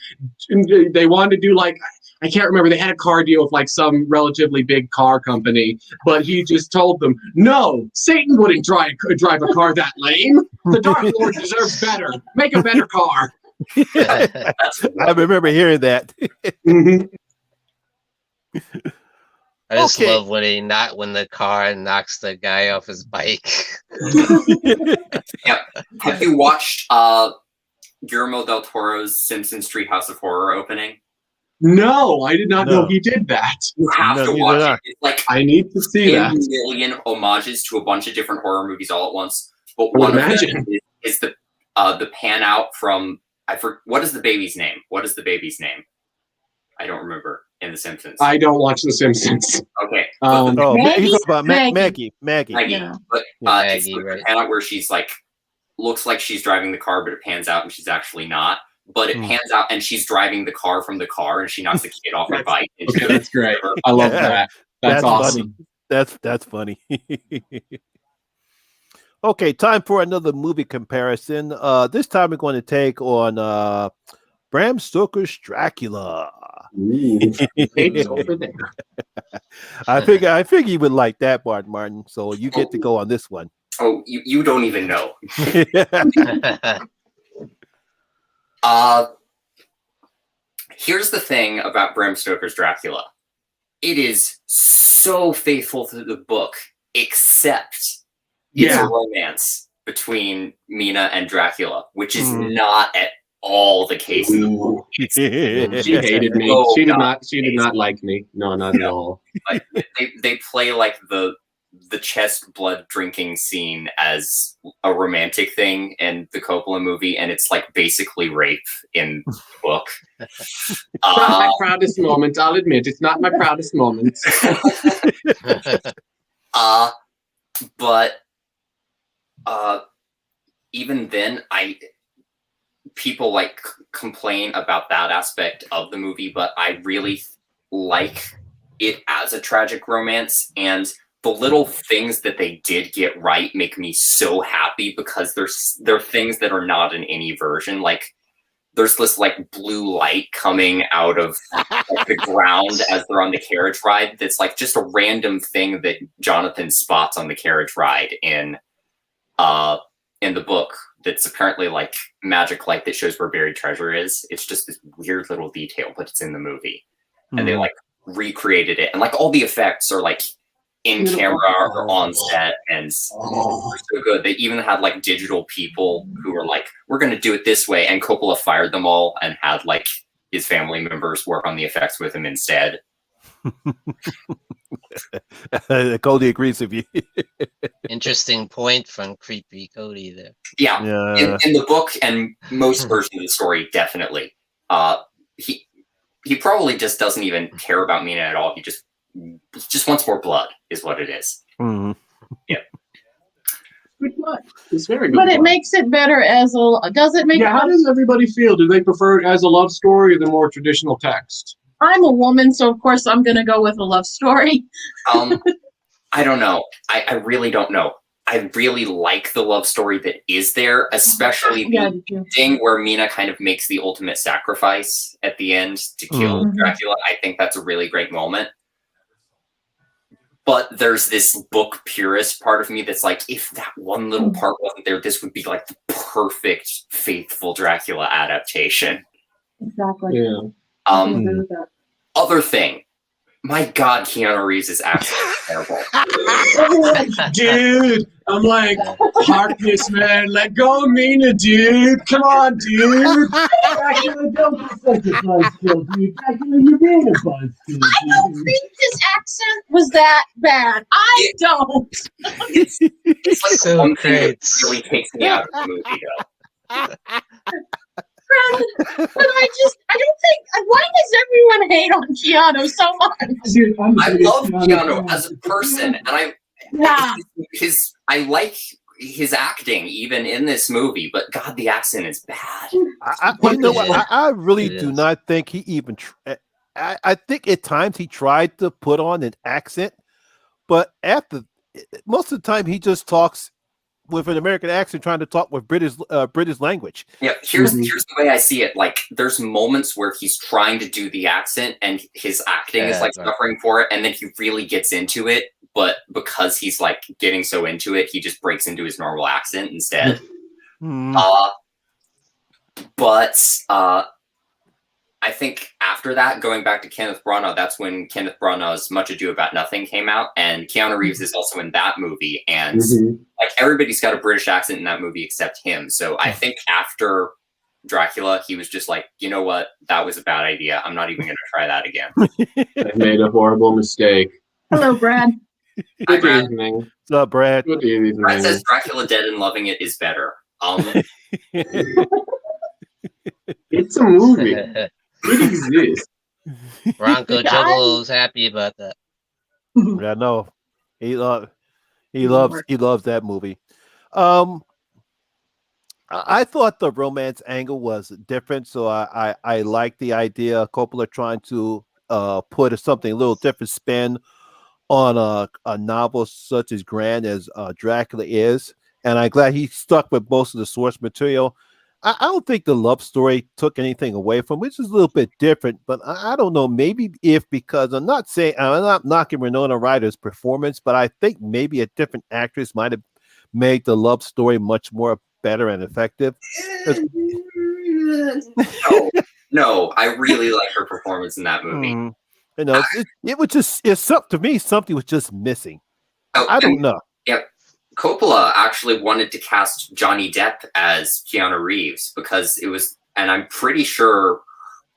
Speaker 2: they wanted to do like, I can't remember, they had a car deal with like some relatively big car company, but he just told them, no, Satan wouldn't drive a car that lame. The Dark Lord deserves better. Make a better car.
Speaker 1: I remember hearing that.
Speaker 2: Mm-hmm.
Speaker 4: I just love when the car knocks the guy off his bike.
Speaker 3: Yeah. Have you watched Guillermo del Toro's Simpsons Treehouse of Horror opening?
Speaker 2: No, I did not know he did that.
Speaker 3: You have to watch it. It's like
Speaker 2: I need to see that.
Speaker 3: 10 million homages to a bunch of different horror movies all at once. But
Speaker 2: I would
Speaker 3: one of
Speaker 2: imagine.
Speaker 3: them is the pan out from what is the baby's name? What is the baby's name? I don't remember in The Simpsons.
Speaker 2: I don't watch The Simpsons.
Speaker 3: Okay.
Speaker 1: He's talking about Maggie.
Speaker 3: Yeah. But it's the pan out where she's like, looks like she's driving the car, but it pans out and she's actually not. But it pans out and she's driving the car from the car and she knocks the kid off her bike.
Speaker 2: Okay, that's great. I love that. That's awesome.
Speaker 1: Funny. That's funny. Okay, time for another movie comparison. This time we're going to take on Bram Stoker's Dracula.
Speaker 2: It's over there.
Speaker 1: I figure you would like that, Martin. So you get to go on this one.
Speaker 3: Oh, you don't even know. Here's the thing about Bram Stoker's Dracula. It is so faithful to the book, except it's a romance between Mina and Dracula, which is not at all the case in the book.
Speaker 2: She hated me. She did not like me. No, not at all.
Speaker 3: Like, they play like the chest blood drinking scene as a romantic thing in the Coppola movie, and it's like basically rape in the book.
Speaker 2: Not my proudest moment, I'll admit. It's not my proudest moment.
Speaker 3: But even then, people like complain about that aspect of the movie, but I really like it as a tragic romance, and the little things that they did get right make me so happy because there are things that are not in any version. Like there's this like blue light coming out of like, the ground as they're on the carriage ride. That's like just a random thing that Jonathan spots on the carriage ride in the book. That's apparently like magic light that shows where buried treasure is. It's just this weird little detail, but it's in the movie, and they like recreated it, and like all the effects are like in camera or on set, and so good. They even had like digital people who were like, we're going to do it this way, and Coppola fired them all and had like his family members work on the effects with him instead.
Speaker 1: Cody agrees with you.
Speaker 4: Interesting point from creepy Cody there.
Speaker 3: Yeah. In the book and most versions of the story, definitely. He probably just doesn't even care about Mina at all. He just wants more blood, is what it is.
Speaker 1: Mm-hmm.
Speaker 3: Yeah.
Speaker 2: Good blood. It's very good.
Speaker 5: But it
Speaker 2: blood.
Speaker 5: makes it better as a. Does it make?
Speaker 2: Yeah. How does everybody feel? Do they prefer it as a love story or the more traditional text?
Speaker 5: I'm a woman, so of course I'm going to go with a love story.
Speaker 3: I don't know. I really don't know. I really like the love story that is there, especially the thing where Mina kind of makes the ultimate sacrifice at the end to kill Dracula. I think that's a really great moment. But there's this book purist part of me that's like, if that one little part wasn't there, this would be like the perfect faithful Dracula adaptation.
Speaker 5: Exactly.
Speaker 2: Yeah.
Speaker 5: I agree with that.
Speaker 3: Other thing, My God, Keanu Reeves' accent is terrible.
Speaker 2: Dude, I'm like, Harkness, man, let go of Mina, dude. Come on, dude. Dracula, don't be such a buzzkill, dude. Dracula, you're being a buzzkill.
Speaker 5: I don't think his accent was that bad. I don't.
Speaker 3: It's like
Speaker 4: So
Speaker 3: one thing that
Speaker 4: great.
Speaker 3: really takes me out of the movie, though.
Speaker 5: But I don't think. Why does everyone hate on Keanu so much?
Speaker 2: Dude,
Speaker 3: I love Keanu as a person, and
Speaker 5: Yeah.
Speaker 3: I like his acting even in this movie, but God, the accent is bad.
Speaker 1: You know what? I really
Speaker 4: It
Speaker 1: do
Speaker 4: is.
Speaker 1: not think he even. I think at times he tried to put on an accent, but most of the time he just talks with an American accent, trying to talk with British language.
Speaker 3: Yeah, here's the way I see it. Like, there's moments where he's trying to do the accent, and his acting is like
Speaker 4: right.
Speaker 3: suffering for it, and then he really gets into it. But because he's like getting so into it, he just breaks into his normal accent instead.
Speaker 1: Hmm.
Speaker 3: But I think after that, going back to Kenneth Branagh, that's when Kenneth Branagh's Much Ado About Nothing came out, and Keanu Reeves is also in that movie, and like everybody's got a British accent in that movie except him. So I think after Dracula, he was just like, you know what, that was a bad idea. I'm not even going to try that again.
Speaker 2: I made a horrible mistake.
Speaker 5: Hello, Brad.
Speaker 3: Hi,
Speaker 2: Good
Speaker 3: Brad.
Speaker 2: evening.
Speaker 1: What's up, Brad?
Speaker 2: Good evening.
Speaker 3: Brad says Dracula Dead and Loving It is better.
Speaker 2: It's a movie. It exists.
Speaker 4: Bronco Juggalo's happy about that.
Speaker 1: I know he loves that movie. I thought the romance angle was different, so I like the idea of Coppola trying to put something a little different spin on a novel such as grand as Dracula is, and I'm glad he stuck with most of the source material. I don't think the love story took anything away from, which is a little bit different, but I don't know. Maybe because I'm not knocking Winona Ryder's performance, but I think maybe a different actress might have made the love story much more better and effective.
Speaker 3: No, I really like her performance in that movie.
Speaker 1: You know, it was just to me something was just missing. I don't know.
Speaker 3: Yeah, Coppola actually wanted to cast Johnny Depp as Keanu Reeves because it was, and I'm pretty sure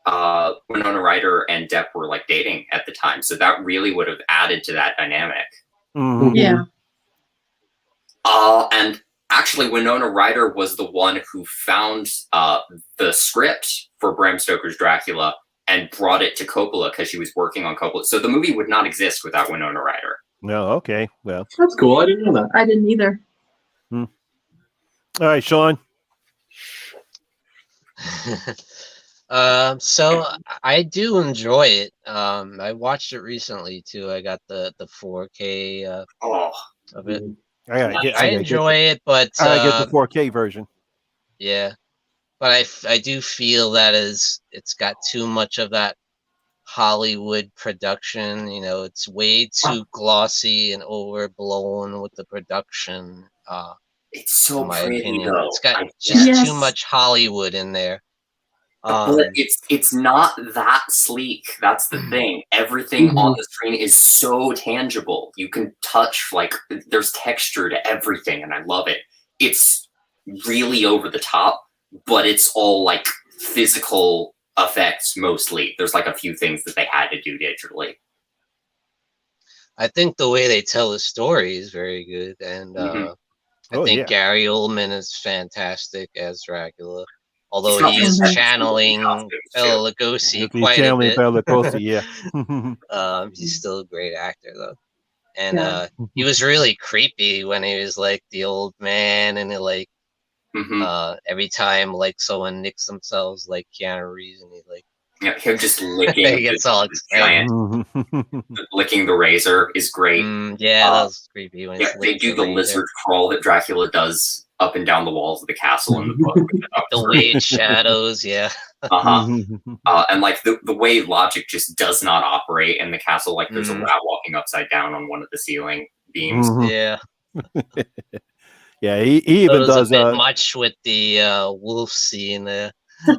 Speaker 3: Winona Ryder and Depp were like dating at the time, so that really would have added to that dynamic.
Speaker 5: Yeah.
Speaker 3: And actually, Winona Ryder was the one who found the script for Bram Stoker's Dracula and brought it to Coppola because she was working on Coppola. So the movie would not exist without Winona Ryder.
Speaker 1: No, okay, well,
Speaker 2: That's cool. I didn't know that.
Speaker 5: I didn't either.
Speaker 1: All right, Sean.
Speaker 4: So I do enjoy it. I watched it recently too. I got the 4K of it. I enjoy it, but
Speaker 1: I get the 4K version.
Speaker 4: Yeah, but I do feel that it's got too much of that Hollywood production. You know, it's way too glossy and overblown with the production.
Speaker 3: It's so
Speaker 4: in my
Speaker 3: pretty,
Speaker 4: opinion,
Speaker 3: though.
Speaker 4: it's got just too much Hollywood in there.
Speaker 3: But it's not that sleek. That's the thing. Everything on the screen is so tangible. You can touch, like, there's texture to everything, and I love it. It's really over the top, but it's all like physical effects mostly. There's like a few things that they had to do digitally.
Speaker 4: I think the way they tell the story is very good, and I think Gary Oldman is fantastic as Dracula. Although he's channeling Bela Lugosi quite a bit.
Speaker 1: Bela Lugosi, yeah.
Speaker 4: He's still a great actor though, and he was really creepy when he was like the old man, and like every time like someone nicks themselves, like Keanu Reeves, and he like
Speaker 3: him just licking.
Speaker 4: He gets all excited.
Speaker 3: Licking the razor is great.
Speaker 4: Yeah, that was creepy. When
Speaker 3: they do the lizard crawl that Dracula does up and down the walls of the castle in the book.
Speaker 4: The weird shadows, yeah.
Speaker 3: And like the way logic just does not operate in the castle. Like there's a rat walking upside down on one of the ceiling beams.
Speaker 4: Yeah.
Speaker 1: Yeah, he even does
Speaker 4: a bit much with the wolf scene there.
Speaker 3: Yeah,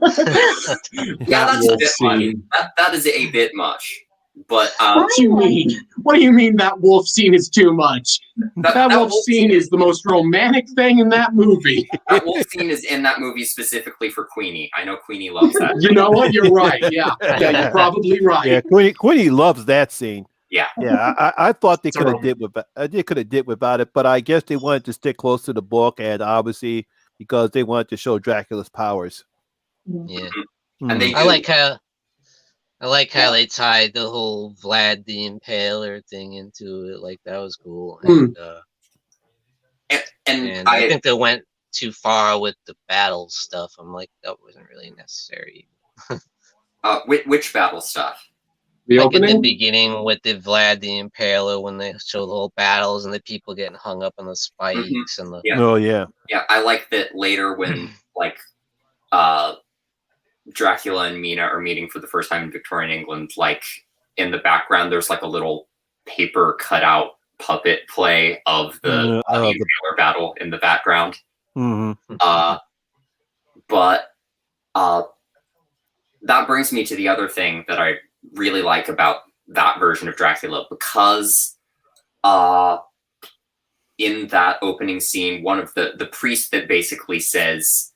Speaker 3: that's a bit much. That is a bit much. But
Speaker 2: What do you mean? What do you mean that wolf scene is too much? That wolf scene is the most romantic thing in that movie.
Speaker 3: That wolf scene is in that movie specifically for Queenie. I know Queenie loves that.
Speaker 2: You know what? You're right. Yeah, you're probably right.
Speaker 1: Yeah, Queenie loves that scene.
Speaker 3: Yeah.
Speaker 1: I thought they could have did without it, but I guess they wanted to stick close to the book, and obviously because they wanted to show Dracula's powers.
Speaker 4: Yeah,
Speaker 3: And they
Speaker 4: I like how they tied the whole Vlad the Impaler thing into it. Like that was cool. And I think they went too far with the battle stuff. I'm like, that wasn't really necessary.
Speaker 3: Which battle stuff?
Speaker 2: The
Speaker 4: like
Speaker 2: opening?
Speaker 4: in the beginning with the Vlad the Impaler when they show the whole battles and the people getting hung up on the spikes and the
Speaker 1: Oh yeah.
Speaker 3: Yeah, I like that later when like Dracula and Mina are meeting for the first time in Victorian England, like in the background there's like a little paper cutout puppet play of the Impaler battle in the background. But that brings me to the other thing that I really like about that version of Dracula, because in that opening scene, one of the priests that basically says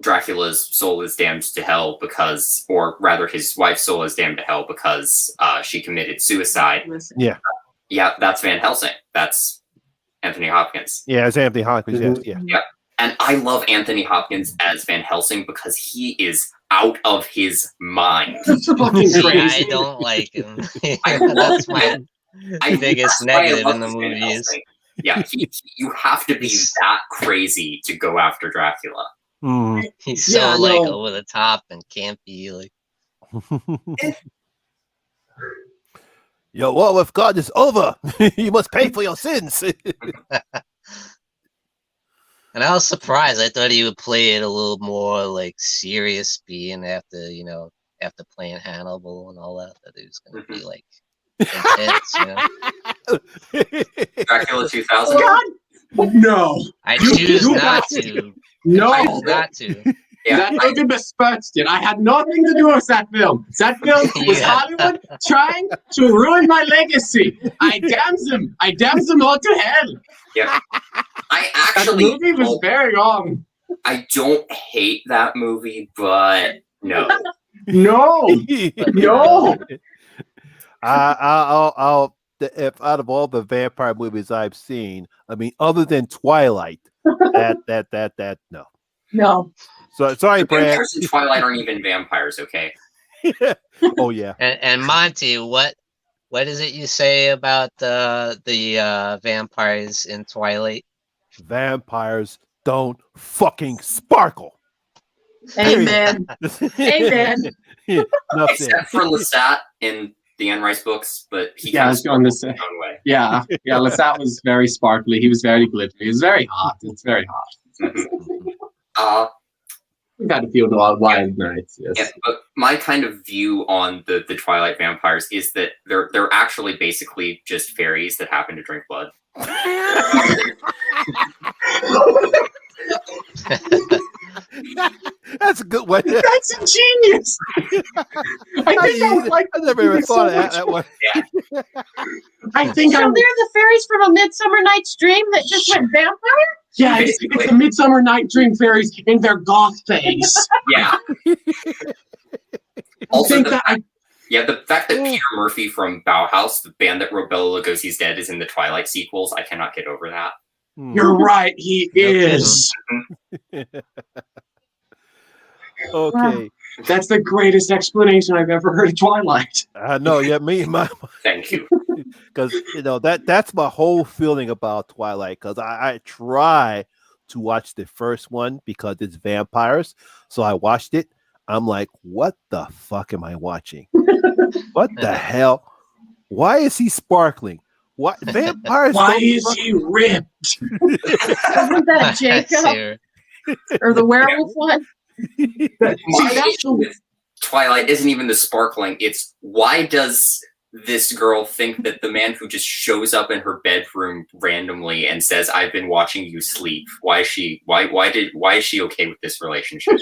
Speaker 3: Dracula's soul is damned to hell because, or rather his wife's soul is damned to hell because she committed suicide. Yeah, that's Van Helsing. That's Anthony Hopkins.
Speaker 1: Yeah, it's Anthony Hopkins.
Speaker 3: Yeah. And I love Anthony Hopkins as Van Helsing because he is out of his mind.
Speaker 4: I don't like him. That's my biggest negative in the movies.
Speaker 3: Yeah, you have to be that crazy to go after Dracula.
Speaker 4: He's so like over the top and campy. Like,
Speaker 1: your war with God is over. You must pay for your sins.
Speaker 4: And I was surprised. I thought he would play it a little more like serious, being after playing Hannibal and all that. That he was going to be like intense,
Speaker 3: Dracula 2000.
Speaker 2: God, no.
Speaker 4: I choose not to.
Speaker 2: No,
Speaker 4: I choose not to.
Speaker 2: That movie besmirched it. I had nothing to do with that film. That film was Hollywood trying to ruin my legacy. I damn them all to hell.
Speaker 3: Yeah, I actually.
Speaker 2: That movie was very wrong.
Speaker 3: I don't hate that movie, but no.
Speaker 2: No.
Speaker 1: I'll if out of all the vampire movies I've seen, I mean, other than Twilight, that no. So sorry, Brad.
Speaker 3: Vampires in Twilight aren't even vampires, okay?
Speaker 1: Oh yeah.
Speaker 4: And Monty, what is it you say about the vampires in Twilight?
Speaker 1: Vampires don't fucking sparkle.
Speaker 5: Amen. Amen.
Speaker 3: Except for Lestat in the Anne Rice books, but he
Speaker 2: I was going to say.
Speaker 3: own way.
Speaker 2: Yeah, Lestat was very sparkly. He was very glittery. He was very hot. It's very hot. We've had a few wild nights. Yes.
Speaker 3: Yeah, but my kind of view on the Twilight vampires is that they're actually basically just fairies that happen to drink blood.
Speaker 1: That's a good one.
Speaker 2: That's ingenious.
Speaker 1: I never even thought of that one.
Speaker 3: Yeah.
Speaker 2: I think
Speaker 5: So they're the fairies from A Midsummer Night's Dream that just went vampire?
Speaker 2: Yeah, it's the Midsummer Night Dream fairies in their goth phase.
Speaker 3: Yeah. Also, the fact that
Speaker 1: Oh.
Speaker 3: Peter Murphy from Bauhaus, the band that wrote Bela Lugosi's Dead, is in the Twilight sequels, I cannot get over that.
Speaker 2: You're right, he is.
Speaker 1: Okay.
Speaker 2: That's the greatest explanation I've ever heard of Twilight.
Speaker 1: I know. Yeah, my
Speaker 3: Thank you.
Speaker 1: because that's my whole feeling about Twilight. Because I try to watch the first one because it's vampires, so I watched it. I'm like, what the fuck am I watching? What the hell? Why is he sparkling? What vampires?
Speaker 2: Why is he ripped?
Speaker 5: Isn't that Jacob? Or the werewolf one?
Speaker 3: My issue with Twilight isn't even the sparkling. It's why does this girl think that the man who just shows up in her bedroom randomly and says, "I've been watching you sleep"? Why is she okay with this relationship?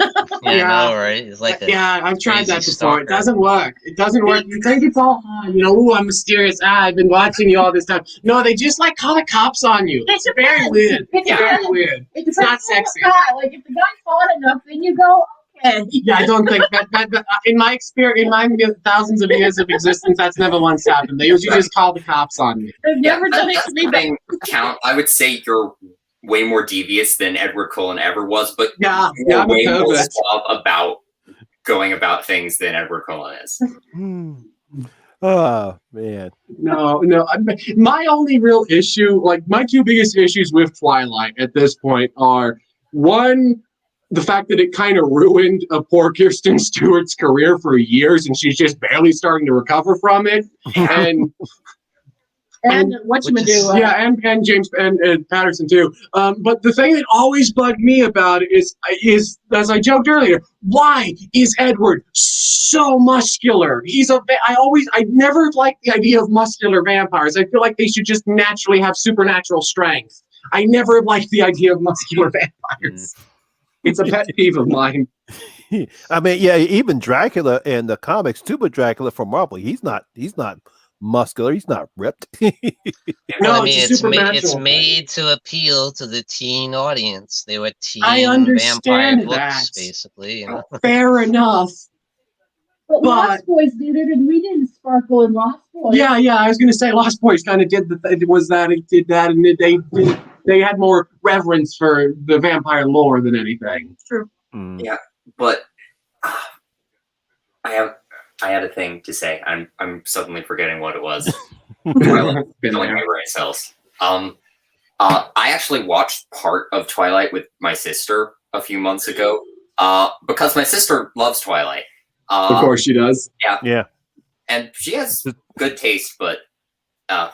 Speaker 4: I know, right? It's like
Speaker 2: I've tried that
Speaker 4: crazy
Speaker 2: before. It
Speaker 4: stalker.
Speaker 2: doesn't work. It doesn't work. You think it's all ooh, I'm mysterious. I've been watching you all this time. No, they just like call the cops on you. It's very weird. It's very weird. It's not sexy.
Speaker 5: Like if the guy's hot enough, then you go, okay.
Speaker 2: Yeah, I don't think that in my experience, in my thousands of years of existence, that's never once happened. They usually just call the cops on me.
Speaker 5: They've never done it to me.
Speaker 3: Thing count. I would say you're way more devious than Edward Cullen ever was, but
Speaker 2: yeah,
Speaker 3: you're
Speaker 2: I'm
Speaker 3: way
Speaker 2: a
Speaker 3: more
Speaker 2: pervert.
Speaker 3: suave about going about things than Edward Cullen is.
Speaker 1: Oh man.
Speaker 2: No. My only real issue, like my two biggest issues with Twilight at this point are, one, the fact that it kind of ruined a poor Kirsten Stewart's career for years, and she's just barely starting to recover from it.
Speaker 5: And whatchamado.
Speaker 2: Yeah, and James and Patterson too. But the thing that always bugged me about it is as I joked earlier, why is Edward so muscular? I never liked the idea of muscular vampires. I feel like they should just naturally have supernatural strength. I never liked the idea of muscular vampires. It's a pet peeve of mine.
Speaker 1: I mean, yeah, even Dracula in the comics too, but Dracula from Marvel, he's not muscular, he's not ripped.
Speaker 2: No,
Speaker 4: I mean,
Speaker 2: it's
Speaker 4: it's made to appeal to the teen audience. They were teen
Speaker 2: I
Speaker 4: vampire
Speaker 2: understand
Speaker 4: books,
Speaker 2: that.
Speaker 4: basically. You know?
Speaker 2: Fair enough.
Speaker 5: But Lost Boys did it, and we didn't sparkle in Lost Boys.
Speaker 2: Yeah, I was going to say Lost Boys kind of did that, and they had more reverence for the vampire lore than anything.
Speaker 5: True.
Speaker 3: Yeah, but I had a thing to say. I'm suddenly forgetting what it was. Twilight, filling my brain cells. I actually watched part of Twilight with my sister a few months ago. Because my sister loves Twilight.
Speaker 2: Of course she does.
Speaker 1: Yeah.
Speaker 3: And she has good taste, but yeah,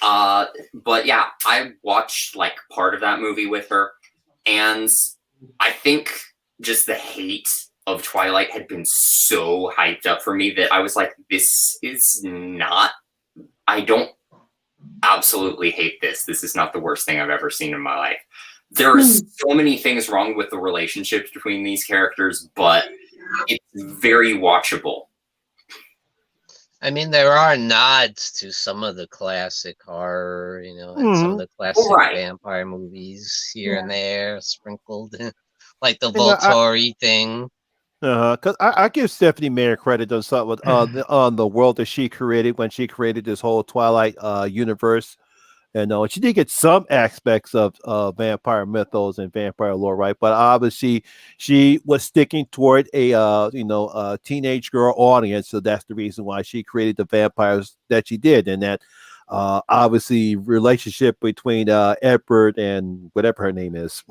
Speaker 3: I watched like part of that movie with her, and I think just the hate of Twilight had been so hyped up for me that I was like, this is not, I don't absolutely hate this. This is not the worst thing I've ever seen in my life. There are so many things wrong with the relationships between these characters, but it's very watchable.
Speaker 4: I mean, there are nods to some of the classic horror, and some of the classic vampire movies here and there sprinkled in, like the Volturi thing.
Speaker 1: Because I give Stephanie Meyer credit on something on the world that she created when she created this whole Twilight universe. And she did get some aspects of vampire mythos and vampire lore, right? But obviously, she was sticking toward a teenage girl audience, so that's the reason why she created the vampires that she did, and that obviously relationship between Edward and whatever her name is.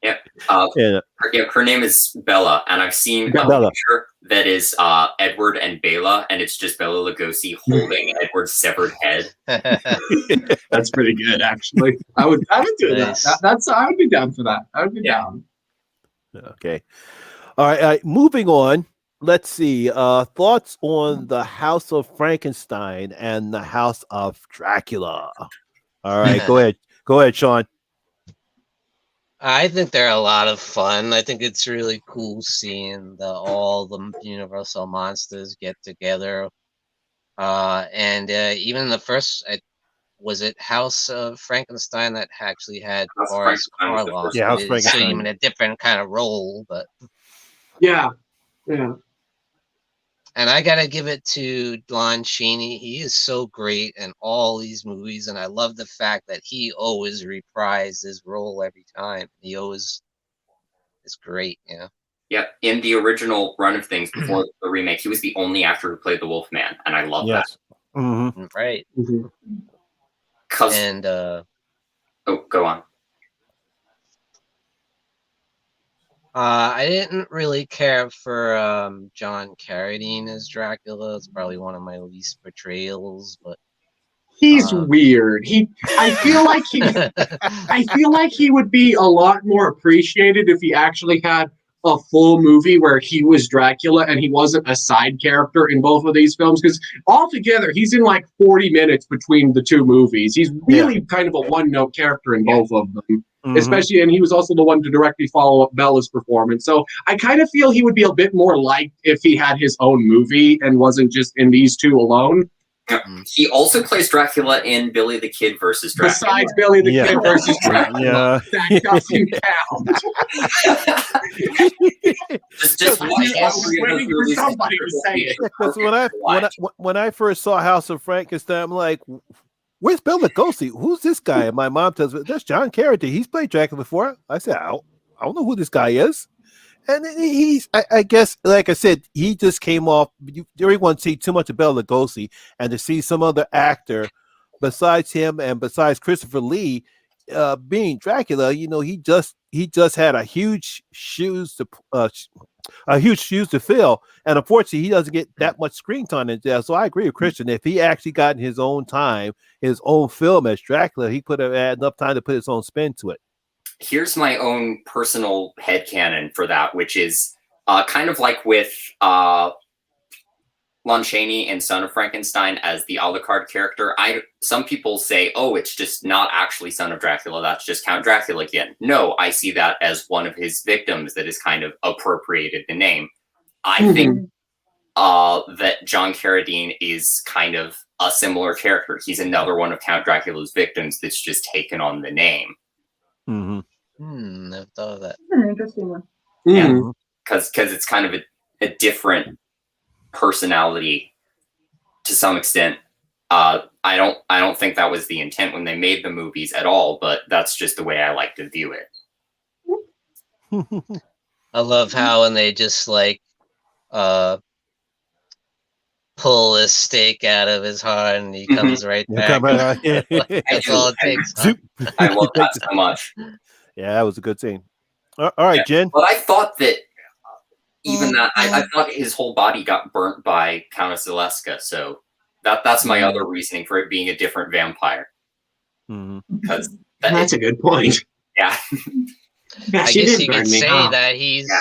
Speaker 3: Yeah. Her name is Bella, and I've seen a picture that is Edward and Bela, and it's just Bela Lugosi holding Edward's severed head.
Speaker 2: That's pretty good, actually. I would do that. I would be down for that. I would be down.
Speaker 1: Okay. All right. Moving on. Let's see. Thoughts on the House of Frankenstein and the House of Dracula. All right. Go ahead. Go ahead, Sean.
Speaker 4: I think they're a lot of fun. I think it's really cool seeing all the Universal monsters get together. And even the first, was it House of Frankenstein that actually had Boris Karloff?
Speaker 1: Yeah, House Frankenstein.
Speaker 4: See him in a different kind of role, but
Speaker 2: yeah.
Speaker 4: And I gotta give it to Lon Chaney. He is so great in all these movies, and I love the fact that he always reprised his role every time. He always is great,
Speaker 3: Yeah, in the original run of things before the remake, he was the only actor who played the Wolfman, and I love that.
Speaker 1: Mm-hmm.
Speaker 4: Right.
Speaker 3: And go on.
Speaker 4: I didn't really care for John Carradine as Dracula. It's probably one of my least portrayals, but
Speaker 2: he's weird. I feel like he would be a lot more appreciated if he actually had a full movie where he was Dracula and he wasn't a side character in both of these films, because altogether he's in like 40 minutes between the two movies. He's really kind of a one-note character in both of them. Especially, and he was also the one to directly follow up Bella's performance. So I kind of feel he would be a bit more liked if he had his own movie and wasn't just in these two alone.
Speaker 3: He also plays Dracula in Billy the Kid versus Dracula.
Speaker 2: Besides Billy the Kid versus Dracula, that doesn't count.
Speaker 3: just
Speaker 2: waiting for somebody to say it.
Speaker 1: Because when I first saw House of Frankenstein, I'm like, where's Bela Lugosi? Who's this guy? And my mom tells me, that's John Carradine. He's played Dracula before. I said, I don't know who this guy is. And I guess, like I said, he just came off. Everyone see too much of Bela Lugosi, and to see some other actor besides him and besides Christopher Lee being Dracula, he just had a huge shoes to fill, and unfortunately, he doesn't get that much screen time in there. So I agree with Christian. If he actually got in his own time, his own film as Dracula, he could have had enough time to put his own spin to it.
Speaker 3: Here's my own personal headcanon for that, which is kind of like with Lon Chaney and Son of Frankenstein as the Alucard character. Some people say, oh, it's just not actually Son of Dracula, that's just Count Dracula again. No, I see that as one of his victims that is kind of appropriated the name. I think that John Carradine is kind of a similar character. He's another one of Count Dracula's victims that's just taken on the name.
Speaker 4: Never thought of that.
Speaker 5: An interesting one.
Speaker 3: Yeah, because it's kind of a different personality to some extent. I don't think that was the intent when they made the movies at all, but that's just the way I like to view it.
Speaker 4: I love how when they just like pull a stake out of his heart and he comes right back. That's all it takes. Huh?
Speaker 3: I love that so much.
Speaker 1: Yeah, that was a good scene. All right, Jen.
Speaker 3: But I thought that even that, I thought his whole body got burnt by Countess Zaleska, so that's my other reasoning for it being a different vampire. Because
Speaker 2: that's a good point.
Speaker 3: Yeah.
Speaker 4: I guess you could say that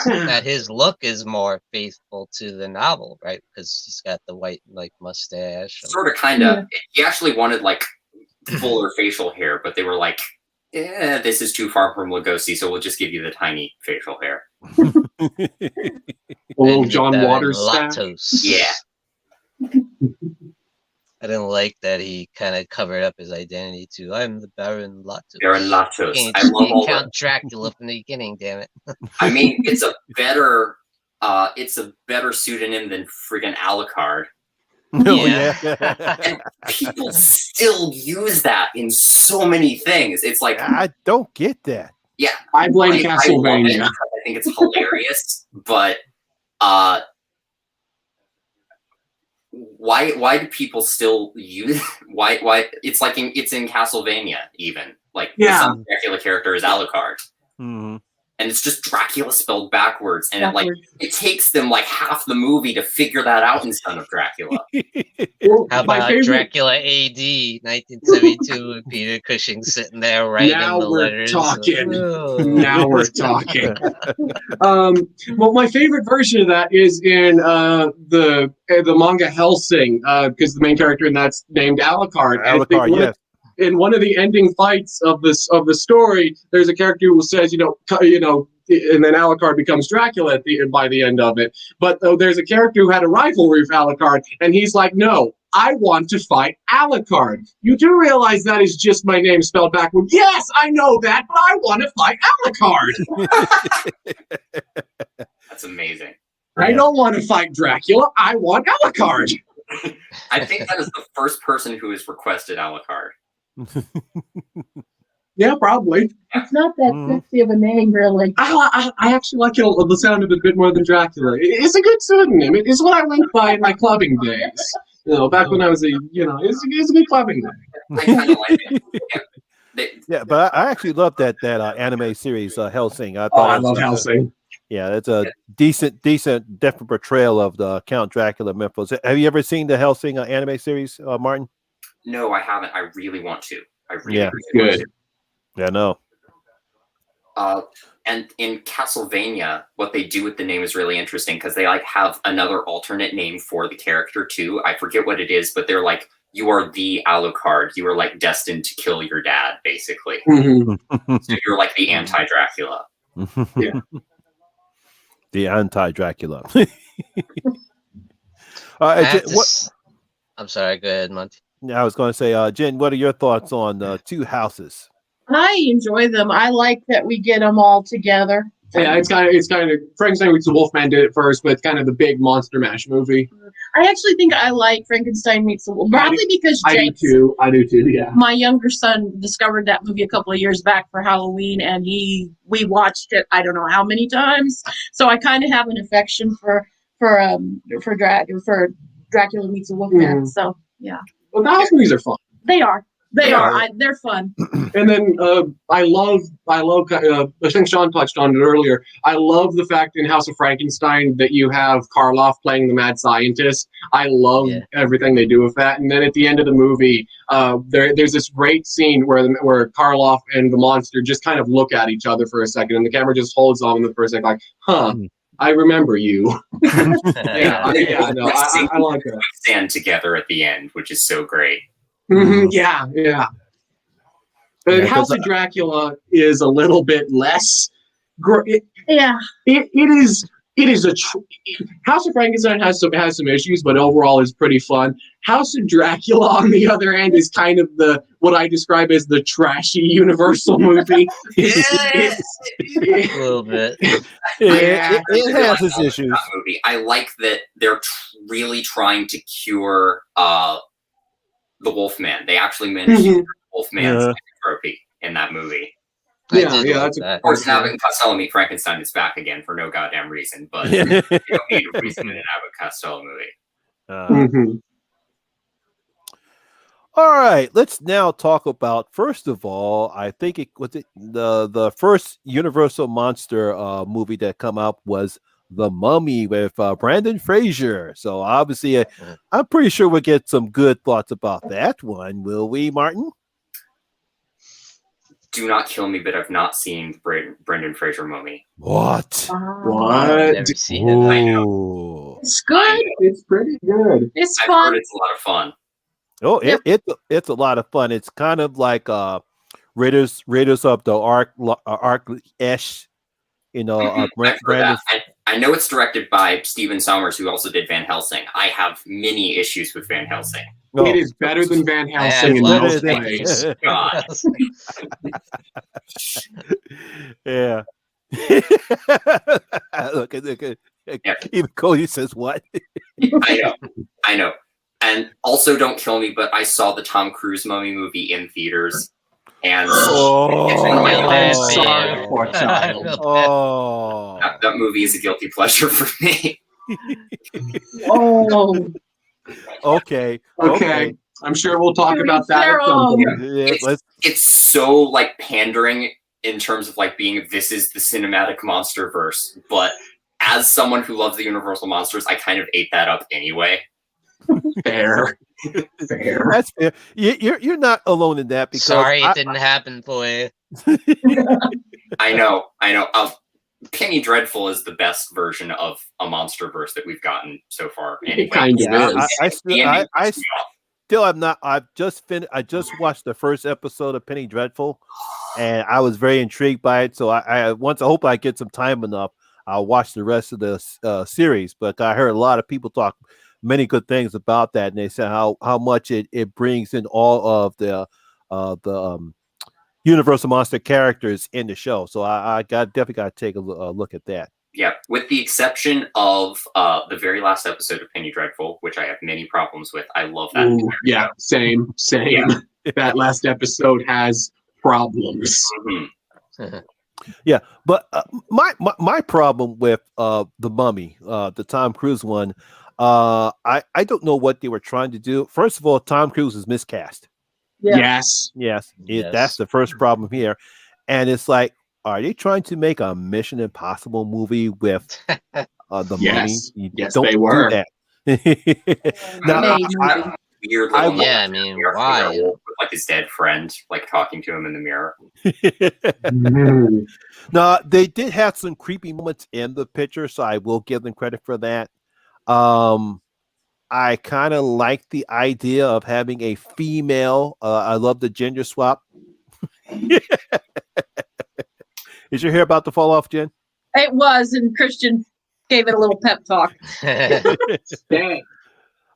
Speaker 4: that his look is more faithful to the novel, right? Because he's got the white mustache.
Speaker 3: Sort of, kind of. He actually wanted fuller facial hair, but they were like, this is too far from Lugosi, so we'll just give you the tiny facial hair.
Speaker 2: Old John Waters
Speaker 3: stash. Yeah.
Speaker 4: I didn't like that he kind of covered up his identity too. I'm the Baron Latos.
Speaker 3: Baron Latos.
Speaker 4: I love all Count Dracula from the beginning. Damn it!
Speaker 3: I mean, it's a better pseudonym than friggin' Alucard. And people still use that in so many things. It's like,
Speaker 1: I don't get that.
Speaker 3: Yeah,
Speaker 2: I blame Castlevania.
Speaker 3: I think it's hilarious, but why do people still use why it's like it's in Castlevania even, the Dracula character is Alucard, and it's just Dracula spelled backwards, and it takes them half the movie to figure that out in Son of Dracula.
Speaker 4: How about Dracula AD 1972 with Peter Cushing sitting there writing the letters?
Speaker 2: Now we're talking. Well, my favorite version of that is in the manga Hellsing, because the main character in that's named Alucard.
Speaker 1: Alucard, yes.
Speaker 2: In one of the ending fights of the story, there's a character who says, and then Alucard becomes Dracula by the end of it. But there's a character who had a rivalry with Alucard, and he's like, no, I want to fight Alucard. You do realize that is just my name spelled backwards? Yes, I know that, but I want to fight Alucard.
Speaker 3: That's amazing.
Speaker 2: I don't want to fight Dracula. I want Alucard.
Speaker 3: I think that is the first person who has requested Alucard.
Speaker 2: Yeah, probably.
Speaker 5: It's not that sexy of a name, really.
Speaker 2: I actually like the sound of it a bit more than Dracula. It's a good pseudonym. It is what I went by in my clubbing days. Back when I was it's a good clubbing name.
Speaker 3: I kind of like it.
Speaker 1: Yeah, but I actually love that anime series, Hellsing.
Speaker 2: I love Hellsing.
Speaker 1: Yeah, it's a decent, different portrayal of the Count Dracula mythos. Have you ever seen the Hellsing anime series, Martin?
Speaker 3: No, I haven't. I really want to. I really
Speaker 2: good.
Speaker 1: Yeah, no.
Speaker 3: And in Castlevania, what they do with the name is really interesting because they like have another alternate name for the character too. I forget what it is, but they're like, you are the Alucard. You are like destined to kill your dad, basically. So you're like the anti-Dracula.
Speaker 2: Yeah.
Speaker 1: The anti-Dracula.
Speaker 4: I'm sorry, go ahead, Monty.
Speaker 1: I was going to say, Jen, what are your thoughts on Two Houses?
Speaker 5: I enjoy them. I like that we get them all together.
Speaker 2: Yeah, it's kind of Frankenstein meets the Wolfman did it first, but it's kind of the big monster mash movie.
Speaker 5: I actually think I like Frankenstein meets the Wolf, probably because
Speaker 2: I do too. Yeah.
Speaker 5: My younger son discovered that movie a couple of years back for Halloween, and we watched it I don't know how many times. So I kind of have an affection for Dracula meets the Wolfman. So yeah.
Speaker 2: Well, the house movies are fun.
Speaker 5: They are. They're fun.
Speaker 2: And then I love. I think Sean touched on it earlier. I love the fact in House of Frankenstein that you have Karloff playing the mad scientist. I love everything they do with that. And then at the end of the movie, there's this great scene where Karloff and the monster just kind of look at each other for a second, and the camera just holds on them for a second, like, "Huh, I remember you." I like that.
Speaker 3: Stand together at the end, which is so great.
Speaker 2: Yeah. House of Dracula is a little bit less. It is House of Frankenstein has some issues, but overall is pretty fun. House of Dracula, on the other hand, is kind of what I describe as the trashy Universal movie.
Speaker 4: A little bit.
Speaker 1: It has its issues.
Speaker 3: Movie. I like that they're really trying to cure the Wolfman. They actually managed to cure Wolfman's trophy in that movie.
Speaker 2: Of
Speaker 3: course, having Costello meet Frankenstein is back again for no goddamn reason, but you don't need a reason in an Abbott Costello movie.
Speaker 1: All right, let's now talk about, first of all, I think it was the first Universal monster movie that come out was The Mummy with Brandon Fraser. So obviously, I'm pretty sure we'll get some good thoughts about that one. Will we, Martin?
Speaker 3: Do not kill me, but I've not seen Brendan Fraser Mummy.
Speaker 1: What?
Speaker 2: What?
Speaker 4: Never seen it.
Speaker 3: I know.
Speaker 5: It's good.
Speaker 2: It's pretty good.
Speaker 5: It's
Speaker 3: I've
Speaker 5: fun.
Speaker 3: heard it's a lot of fun.
Speaker 1: Oh, it's a lot of fun. It's kind of like Raiders of the Ark-ish. Brandon.
Speaker 3: I know it's directed by Steven Sommers, who also did Van Helsing. I have many issues with Van Helsing.
Speaker 2: Oh. It is better than Van Helsing in most ways.
Speaker 3: God.
Speaker 1: Yeah. Look. Even Cody says what?
Speaker 3: I know. And also, don't kill me, but I saw the Tom Cruise Mummy movie in theaters. And it's one of my
Speaker 2: sorry, poor child.
Speaker 3: That movie is a guilty pleasure for me.
Speaker 1: Okay.
Speaker 2: I'm sure we'll talk about that at some point.
Speaker 3: It's so like pandering in terms of like being this is the cinematic monster verse, but as someone who loves the Universal monsters, I kind of ate that up anyway.
Speaker 2: Fair.
Speaker 1: That's fair. You're not alone in that. Because
Speaker 4: sorry, it didn't happen for you.
Speaker 3: I know. Penny Dreadful is the best version of a monster verse that we've gotten so far. Anyway.
Speaker 2: It kind of is.
Speaker 1: I still have not. I just watched the first episode of Penny Dreadful, and I was very intrigued by it. So I hope I get some time enough, I'll watch the rest of the series. But I heard a lot of people talk many good things about that, and they said how much it brings in all of the Universal Monster characters in the show. So I definitely got to take a look at that.
Speaker 3: Yeah, with the exception of the very last episode of Penny Dreadful, which I have many problems with. I love that.
Speaker 2: Ooh, yeah, same. Yeah. That last episode has problems.
Speaker 1: Yeah, but my problem with the Mummy, the Tom Cruise one, I don't know what they were trying to do. First of all, Tom Cruise is miscast.
Speaker 5: Yeah.
Speaker 2: Yes.
Speaker 1: That's the first problem here. And it's like, are they trying to make a Mission Impossible movie with the Mummy?
Speaker 2: Yes, they were.
Speaker 1: Now,
Speaker 3: weird little moment
Speaker 4: Yeah, I
Speaker 3: in the
Speaker 4: mean,
Speaker 3: mirror from
Speaker 4: why?
Speaker 3: Werewolf with like his dead friend, like talking to him in the mirror.
Speaker 1: No, they did have some creepy moments in the picture, so I will give them credit for that. I kind of like the idea of having a female. I love the gender swap. Did you hear about the fall off, Jen?
Speaker 5: It was, and Christian gave it a little pep talk.
Speaker 2: Dang.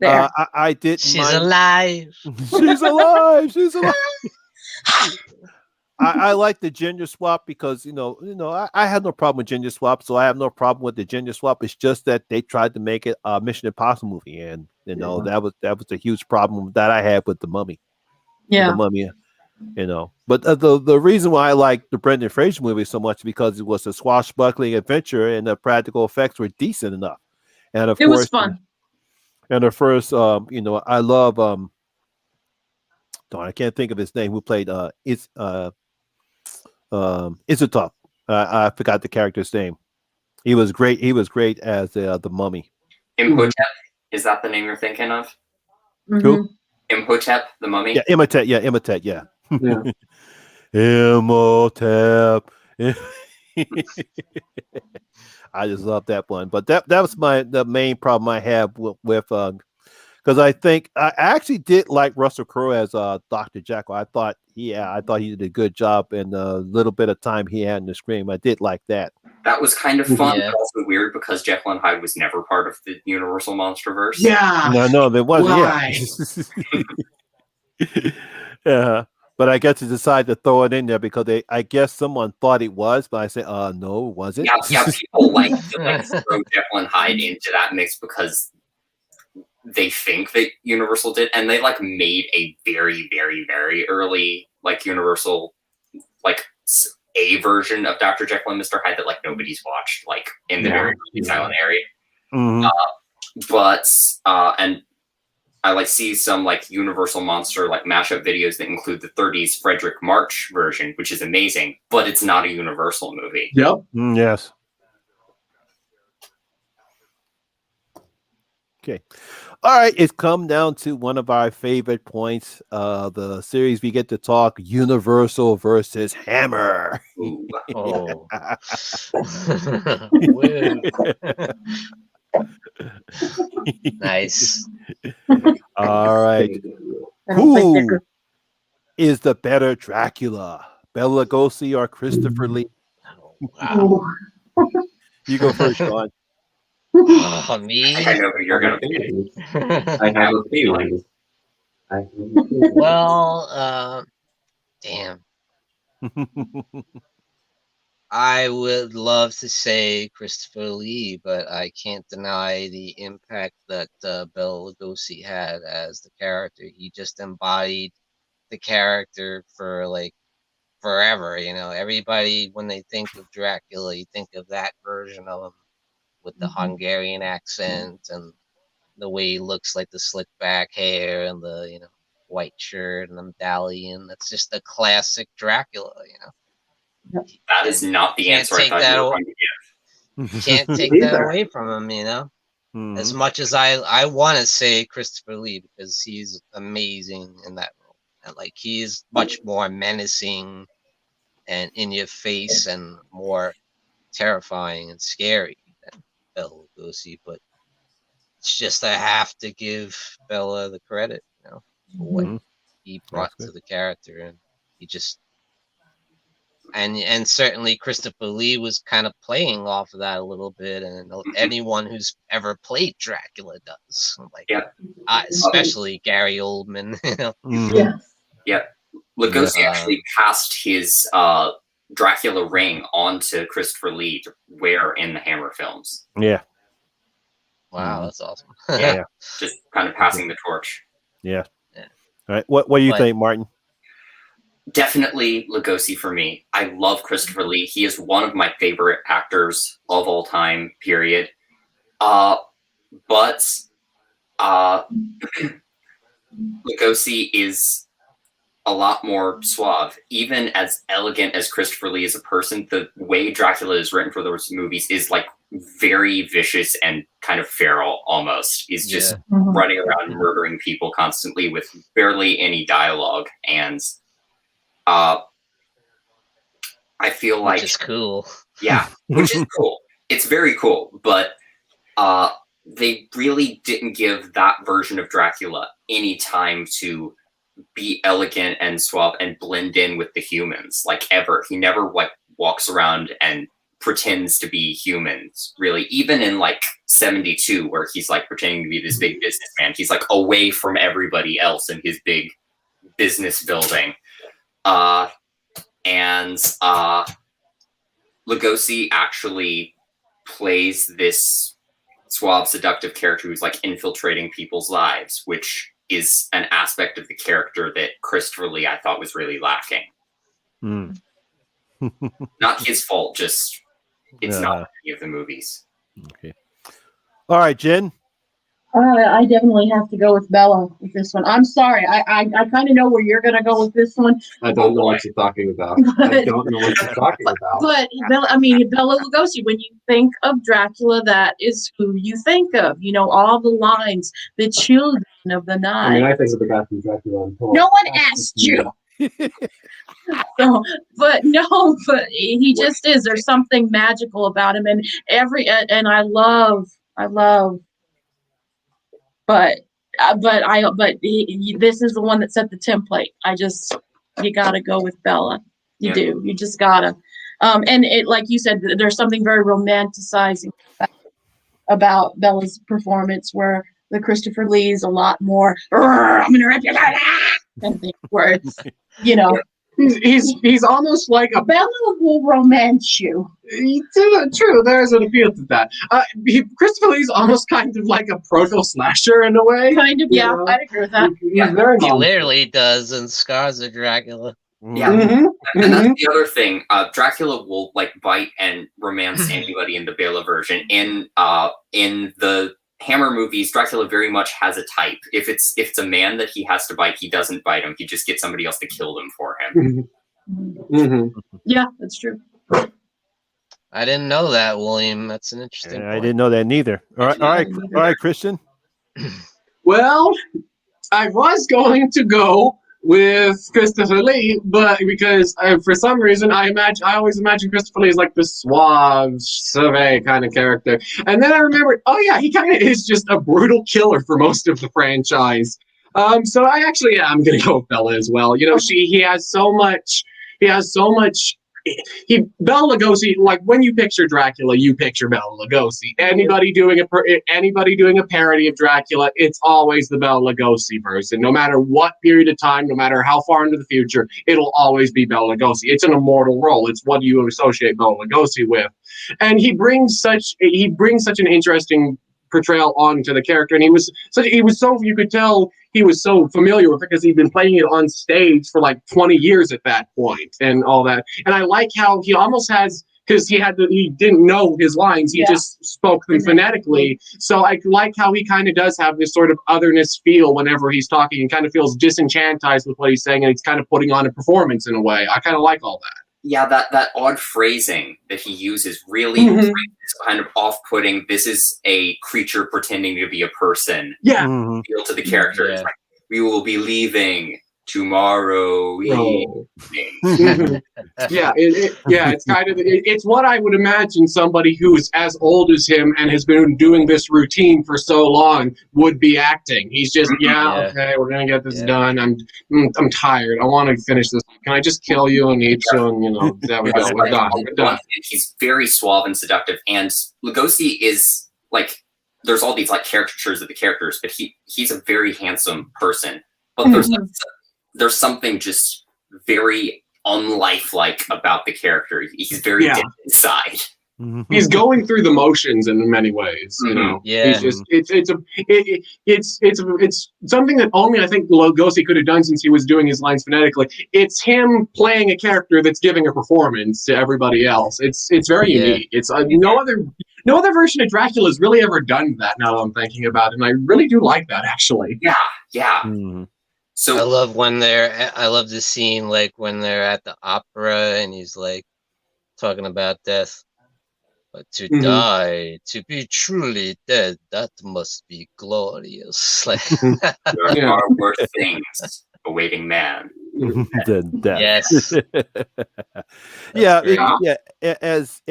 Speaker 5: There.
Speaker 1: I didn't
Speaker 4: She's
Speaker 1: mind.
Speaker 4: alive.
Speaker 1: She's alive. She's alive. I like the gender swap because I have no problem with gender swap, so I have no problem with the gender swap. It's just that they tried to make it a Mission Impossible movie, and that was a huge problem that I had with the Mummy.
Speaker 5: Yeah.
Speaker 1: The Mummy, But the reason why I like the Brendan Fraser movie so much is because it was a swashbuckling adventure, and the practical effects were decent enough. And of
Speaker 5: It
Speaker 1: course,
Speaker 5: was fun.
Speaker 1: and at first, I love I can't think of his name. Who played Izzatop. I forgot the character's name. He was great. He was great as the Mummy.
Speaker 3: Imhotep, is that the name you're thinking of?
Speaker 1: Who?
Speaker 3: Imhotep, the mummy?
Speaker 1: Yeah, Imhotep. Yeah, Imhotep. Yeah.
Speaker 2: Yeah.
Speaker 1: Imhotep. I just love that one. But that was the main problem I have with because I think I actually did like Russell Crowe as Dr. Jekyll. I thought he did a good job in the little bit of time he had in the screen. I did like that.
Speaker 3: That was kind of fun,
Speaker 4: Yeah.
Speaker 3: but also weird because Jekyll and Hyde was never part of the Universal Monsterverse.
Speaker 2: Yeah.
Speaker 1: No, there wasn't.
Speaker 2: Why?
Speaker 1: Yeah. Yeah. But I guess they decided to throw it in there because I guess someone thought it was, but I said, no, it wasn't.
Speaker 3: Yeah, people like to throw Jekyll and Hyde into that mix because they think that Universal did, and they made a very, very, very early Universal a version of Dr. Jekyll and Mr. Hyde that nobody's watched in the very silent area.
Speaker 1: Mm-hmm.
Speaker 3: And I see some Universal Monster mashup videos that include the 30s Frederick March version, which is amazing, but it's not a Universal movie.
Speaker 2: Yep.
Speaker 1: Yes. Okay. All right. It's come down to one of our favorite points. The series we get to talk Universal versus Hammer.
Speaker 3: Ooh.
Speaker 4: Oh. Nice.
Speaker 1: All right.
Speaker 5: I don't think
Speaker 1: Who is the better Dracula? Bela Lugosi or Christopher Lee?
Speaker 4: Wow.
Speaker 1: You go first, Sean.
Speaker 4: Oh, me?
Speaker 3: I know who you're going to be.
Speaker 2: I have a feeling.
Speaker 4: Well, damn. I would love to say Christopher Lee, but I can't deny the impact that Bela Lugosi had as the character. He just embodied the character for forever. Everybody, when they think of Dracula, you think of that version of him with the Hungarian accent and the way he looks, like the slick back hair and the white shirt and the medallion. That's just a classic Dracula.
Speaker 3: That is not the answer I thought you were going to give.
Speaker 4: Can't take that away from him.
Speaker 1: Mhm.
Speaker 4: As much as I want to say Christopher Lee because he's amazing in that role, and he's much more menacing and in your face and more terrifying and scary than Bela Lugosi, but it's just I have to give Bela the credit, for what he brought to the character, and he just and certainly Christopher Lee was kind of playing off of that a little bit, and anyone who's ever played Dracula does, especially Gary Oldman.
Speaker 5: Yeah.
Speaker 3: Lugosi actually passed his Dracula ring on to Christopher Lee to wear in the Hammer films.
Speaker 1: Yeah.
Speaker 4: Wow, that's awesome.
Speaker 3: Yeah, just kind of passing the torch.
Speaker 1: Yeah. All right. What do you think, Martin?
Speaker 3: Definitely Lugosi for me. I love Christopher Lee. He is one of my favorite actors of all time, period. But Lugosi is a lot more suave. Even as elegant as Christopher Lee is a person, the way Dracula is written for those movies is very vicious and kind of feral almost. He's just
Speaker 5: Mhm.
Speaker 3: running around murdering people constantly with barely any dialogue. And I feel like
Speaker 4: Which is cool.
Speaker 3: yeah, which is cool. It's very cool, but they really didn't give that version of Dracula any time to be elegant and suave and blend in with the humans, like ever. He never like walks around and pretends to be humans, really. Even in like 72, where he's like pretending to be this big businessman, he's like away from everybody else in his big business building. And Lugosi actually plays this suave, seductive character who's like infiltrating people's lives, which is an aspect of the character that Christopher Lee I thought was really lacking.
Speaker 1: Mm.
Speaker 3: Not his fault, just it's
Speaker 1: Yeah.
Speaker 3: not any of the movies.
Speaker 1: Okay. All right, Jen.
Speaker 5: I definitely have to go with Bella with this one. I'm sorry. I kind of know where you're going to go with this one.
Speaker 2: I don't know what you're talking about. I don't know what you're talking about.
Speaker 5: But Bella, I mean, Bela Lugosi, when you think of Dracula, that is who you think of. You know, all the lines, the children of the night.
Speaker 2: I mean, I think of the guy from Dracula.
Speaker 5: No one asked you. So, but he just is. There's something magical about him, and I love, but this is the one that set the template. You gotta go with Bella. You do. You just gotta. And it, like you said, there's something very romanticizing about Bella's performance, where the Christopher Lee is a lot more. I'm gonna rip your heart out, kind of thing, where it's, you know.
Speaker 2: He's almost like a
Speaker 5: Bella will romance you.
Speaker 2: True, there's an appeal to that. Christopher Lee's almost kind of like a proto slasher in a way.
Speaker 5: Kind of, yeah.
Speaker 2: You know?
Speaker 5: I agree with that.
Speaker 2: He's very
Speaker 4: He
Speaker 2: monster.
Speaker 4: literally does in Scars of Dracula.
Speaker 3: Yeah.
Speaker 2: Mhm,
Speaker 3: And that's
Speaker 2: mhm.
Speaker 3: the other thing. Dracula will like bite and romance anybody in the Bela version. In the Hammer movies, Dracula very much has a type. If it's a man that he has to bite, he doesn't bite him. He just gets somebody else to kill them for him.
Speaker 2: Mhm.
Speaker 5: Yeah, that's true.
Speaker 4: I didn't know that, William. That's an interesting
Speaker 1: I
Speaker 4: point.
Speaker 1: didn't know that neither. All right, Christian.
Speaker 2: Well, I was going to go with Christopher Lee, but because for some reason I always imagine Christopher Lee as like the suave, survey kind of character, and then I remembered, oh yeah, he kind of is just a brutal killer for most of the franchise. So I'm gonna go with Bella as well. You know, he has so much. Bela Lugosi, like when you picture Dracula, you picture Bela Lugosi. Anybody doing a parody of Dracula, it's always the Bela Lugosi person. No matter what period of time, no matter how far into the future, it'll always be Bela Lugosi. It's an immortal role. It's what you associate Bela Lugosi with, and he brings such an interesting portrayal onto the character, and you could tell he was so familiar with it because he'd been playing it on stage for like 20 years at that point and all that. And I like how he almost has, because he didn't know his lines, he just spoke them phonetically. So I like how he kind of does have this sort of otherness feel whenever he's talking, and kind of feels disenchantized with what he's saying, and he's kind of putting on a performance in a way. I kind of like all that.
Speaker 3: Yeah, that odd phrasing that he uses really is kind of off-putting. This is a creature pretending to be a person.
Speaker 2: Yeah.
Speaker 3: Feel to the character. It's like, we will be leaving tomorrow evening.
Speaker 2: It's kind of it's what I would imagine somebody who is as old as him and has been doing this routine for so long would be acting. He's just okay, we're gonna get this done. I'm tired. I want to finish this. Can I just kill you and eat you? And there we go. We're done. We're done.
Speaker 3: He's very suave and seductive, and Lugosi is like, there's all these like caricatures of the characters, but he's a very handsome person. But there's something just very unlifelike about the character. He's very dead inside.
Speaker 2: He's going through the motions in many ways, you know.
Speaker 4: Yeah.
Speaker 2: He's just it's something that only I think Lugosi could have done since he was doing his lines phonetically. It's him playing a character that's giving a performance to everybody else. It's very unique. It's no other version of Dracula has really ever done that. Now that I'm thinking about it, and I really do like that actually.
Speaker 3: Yeah. So
Speaker 4: I love the scene like when they're at the opera and he's like talking about death. But to
Speaker 2: Mhm.
Speaker 4: die, to be truly dead, that must be glorious. Like,
Speaker 3: There
Speaker 2: Yeah.
Speaker 3: are worse things awaiting man.
Speaker 1: Than death.
Speaker 4: yes.
Speaker 1: Yeah,
Speaker 4: great.
Speaker 1: as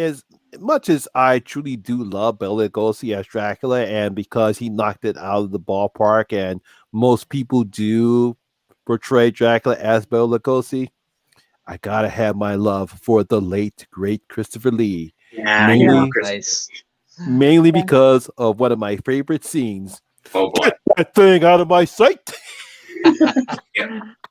Speaker 1: much as I truly do love Bela Lugosi as Dracula, and because he knocked it out of the ballpark, and most people do portray Dracula as Bela Lugosi, I gotta have my love for the late great Christopher Lee,
Speaker 3: Yeah,
Speaker 1: mainly
Speaker 4: Nice.
Speaker 1: mainly because of one of my favorite scenes.
Speaker 3: Oh boy.
Speaker 1: Get that thing out of my sight.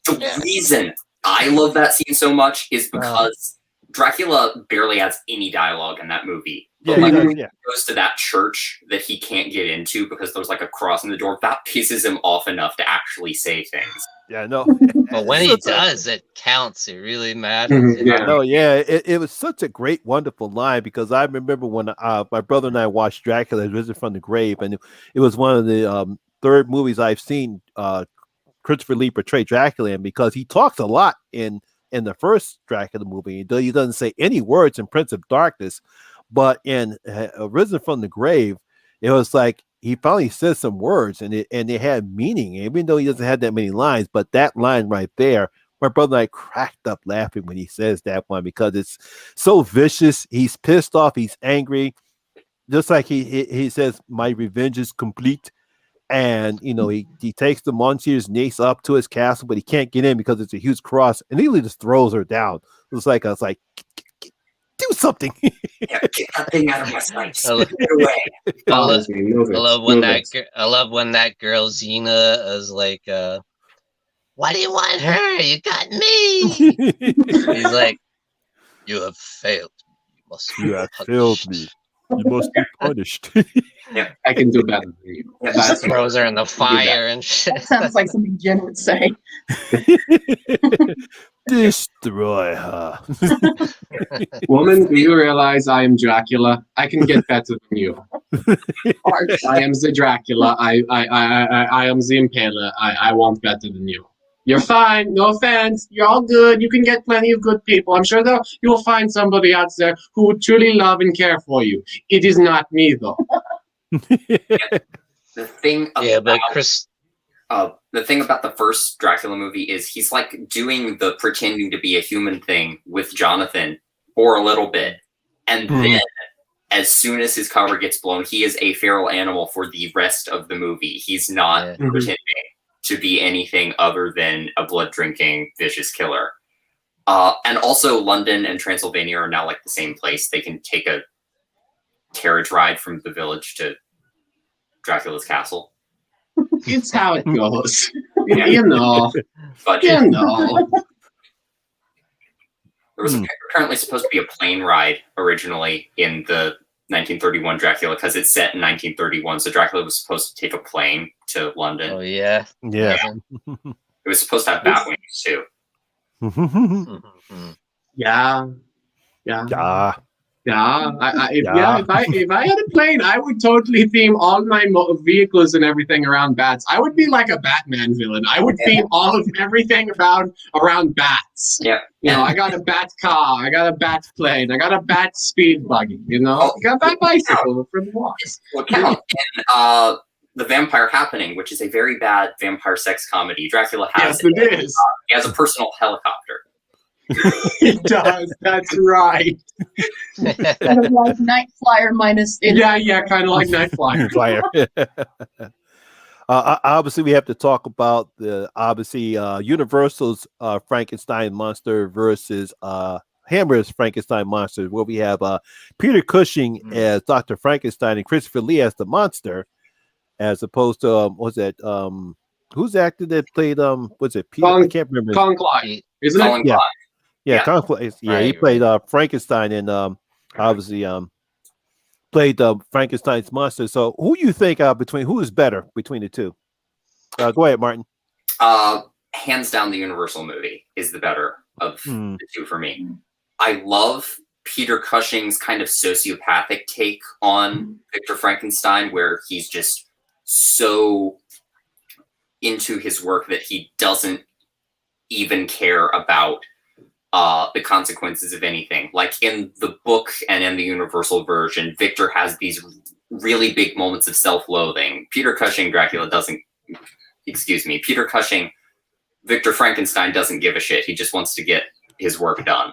Speaker 3: The reason I love that scene so much is because Dracula barely has any dialogue in that movie. But
Speaker 1: Yeah,
Speaker 3: like
Speaker 1: he
Speaker 3: when
Speaker 1: does,
Speaker 3: he
Speaker 1: yeah.
Speaker 3: goes to that church that he can't get into because there's like a cross in the door, that pisses him off enough to actually say things.
Speaker 1: Yeah, no.
Speaker 4: But when he
Speaker 1: Such a-
Speaker 4: does, it counts. It really matters.
Speaker 2: Mhm, yeah.
Speaker 1: No, yeah, it was such a great, wonderful line because I remember when my brother and I watched Dracula Risen from the Grave, and it was one of the third movies I've seen Christopher Lee portray Dracula in, because he talks a lot in the first Dracula movie. He doesn't say any words in Prince of Darkness, but in Risen from the Grave, it was like he finally says some words, and they had meaning, even though he doesn't have that many lines. But that line right there, my brother and I cracked up laughing when he says that one, because it's so vicious. He's pissed off. He's angry. Just like he says, "My revenge is complete." And he takes the Monsieur's niece up to his castle, but he can't get in because it's a huge cross, and he just throws her down. It's like I was like, do something.
Speaker 3: Yeah, get that thing out of my sight.
Speaker 4: I lo-
Speaker 3: Get it away.
Speaker 4: I, lo-
Speaker 2: Honestly, move
Speaker 4: I
Speaker 2: it,
Speaker 4: love when
Speaker 2: move
Speaker 4: that
Speaker 2: it.
Speaker 4: I love when that girl Xena is like, "Why do you want her? You got me." He's like, "You have failed. You must be
Speaker 1: You have failed me.
Speaker 4: punished."
Speaker 1: You must be punished.
Speaker 2: I can do better than you.
Speaker 3: Yeah,
Speaker 2: That's
Speaker 4: Throws her in the
Speaker 2: that.
Speaker 4: fire and shit.
Speaker 5: That sounds like something Jen would say.
Speaker 1: Destroy her.
Speaker 2: Woman, do you realize I am Dracula? I can get better than you.
Speaker 5: Harsh.
Speaker 2: I am the Dracula. I am the Impaler. I want better than you. You're fine. No offense. You're all good. You can get plenty of good people. I'm sure though you will find somebody out there who would truly love and care for you. It is not me though.
Speaker 3: The thing
Speaker 4: Yeah,
Speaker 3: about
Speaker 4: but Chris,
Speaker 3: the thing about the first Dracula movie is he's like doing the pretending to be a human thing with Jonathan for a little bit, and then as soon as his cover gets blown, he is a feral animal for the rest of the movie. He's not
Speaker 4: Yeah.
Speaker 3: pretending to be anything other than a blood drinking vicious killer. And also, London and Transylvania are now like the same place. They can take a carriage ride from the village to Dracula's castle.
Speaker 2: It's how it goes.
Speaker 3: Yeah.
Speaker 2: You know.
Speaker 3: Budget.
Speaker 2: You know.
Speaker 3: There was apparently supposed to be a plane ride originally in the 1931 Dracula because it's set in 1931. So Dracula was supposed to take a plane to London.
Speaker 4: oh yeah,
Speaker 1: Yeah.
Speaker 3: It was supposed to have bat wings too.
Speaker 4: Mhm.
Speaker 2: Yeah. Yeah.
Speaker 1: Yeah.
Speaker 2: Yeah, if
Speaker 1: Yeah.
Speaker 2: I had a plane, I would totally theme all my vehicles and everything around bats. I would be like a Batman villain. I would theme all of everything around bats.
Speaker 3: Yeah.
Speaker 2: You know, I got a bat car, I got a bat plane, I got a bat speed buggy. You know, I got a bat bicycle for the walks.
Speaker 3: Well, count in The Vampire Happening, which is a very bad vampire sex comedy. Dracula has
Speaker 2: Yes, it is.
Speaker 3: He has a personal helicopter.
Speaker 2: It does. That's right.
Speaker 5: Kind of like Night Flyer minus.
Speaker 2: Yeah, kind of like Night Flyer.
Speaker 1: Fire. Obviously, we have to talk about Universal's Frankenstein monster versus Hammer's Frankenstein monster, where we have Peter Cushing as Dr. Frankenstein and Christopher Lee as the monster, as opposed to who's the actor that played was it Peter? I can't remember.
Speaker 2: Colin Clyde, isn't it?
Speaker 3: Colin
Speaker 1: Yeah.
Speaker 3: Clyde.
Speaker 1: Yeah, Colin Clyde. Yeah, he
Speaker 4: Right,
Speaker 1: played Frankenstein, and obviously played Frankenstein's monster. So, who you think who is better between the two? Go ahead, Martin.
Speaker 3: Hands down, the Universal movie is the better of
Speaker 1: Hmm.
Speaker 3: the two for me. I love Peter Cushing's kind of sociopathic take on Victor Frankenstein, where he's just so into his work that he doesn't even care about the consequences of anything. Like in the book and in the Universal version, Victor has these really big moments of self-loathing. Peter Cushing Victor Frankenstein doesn't give a shit. He just wants to get his work done.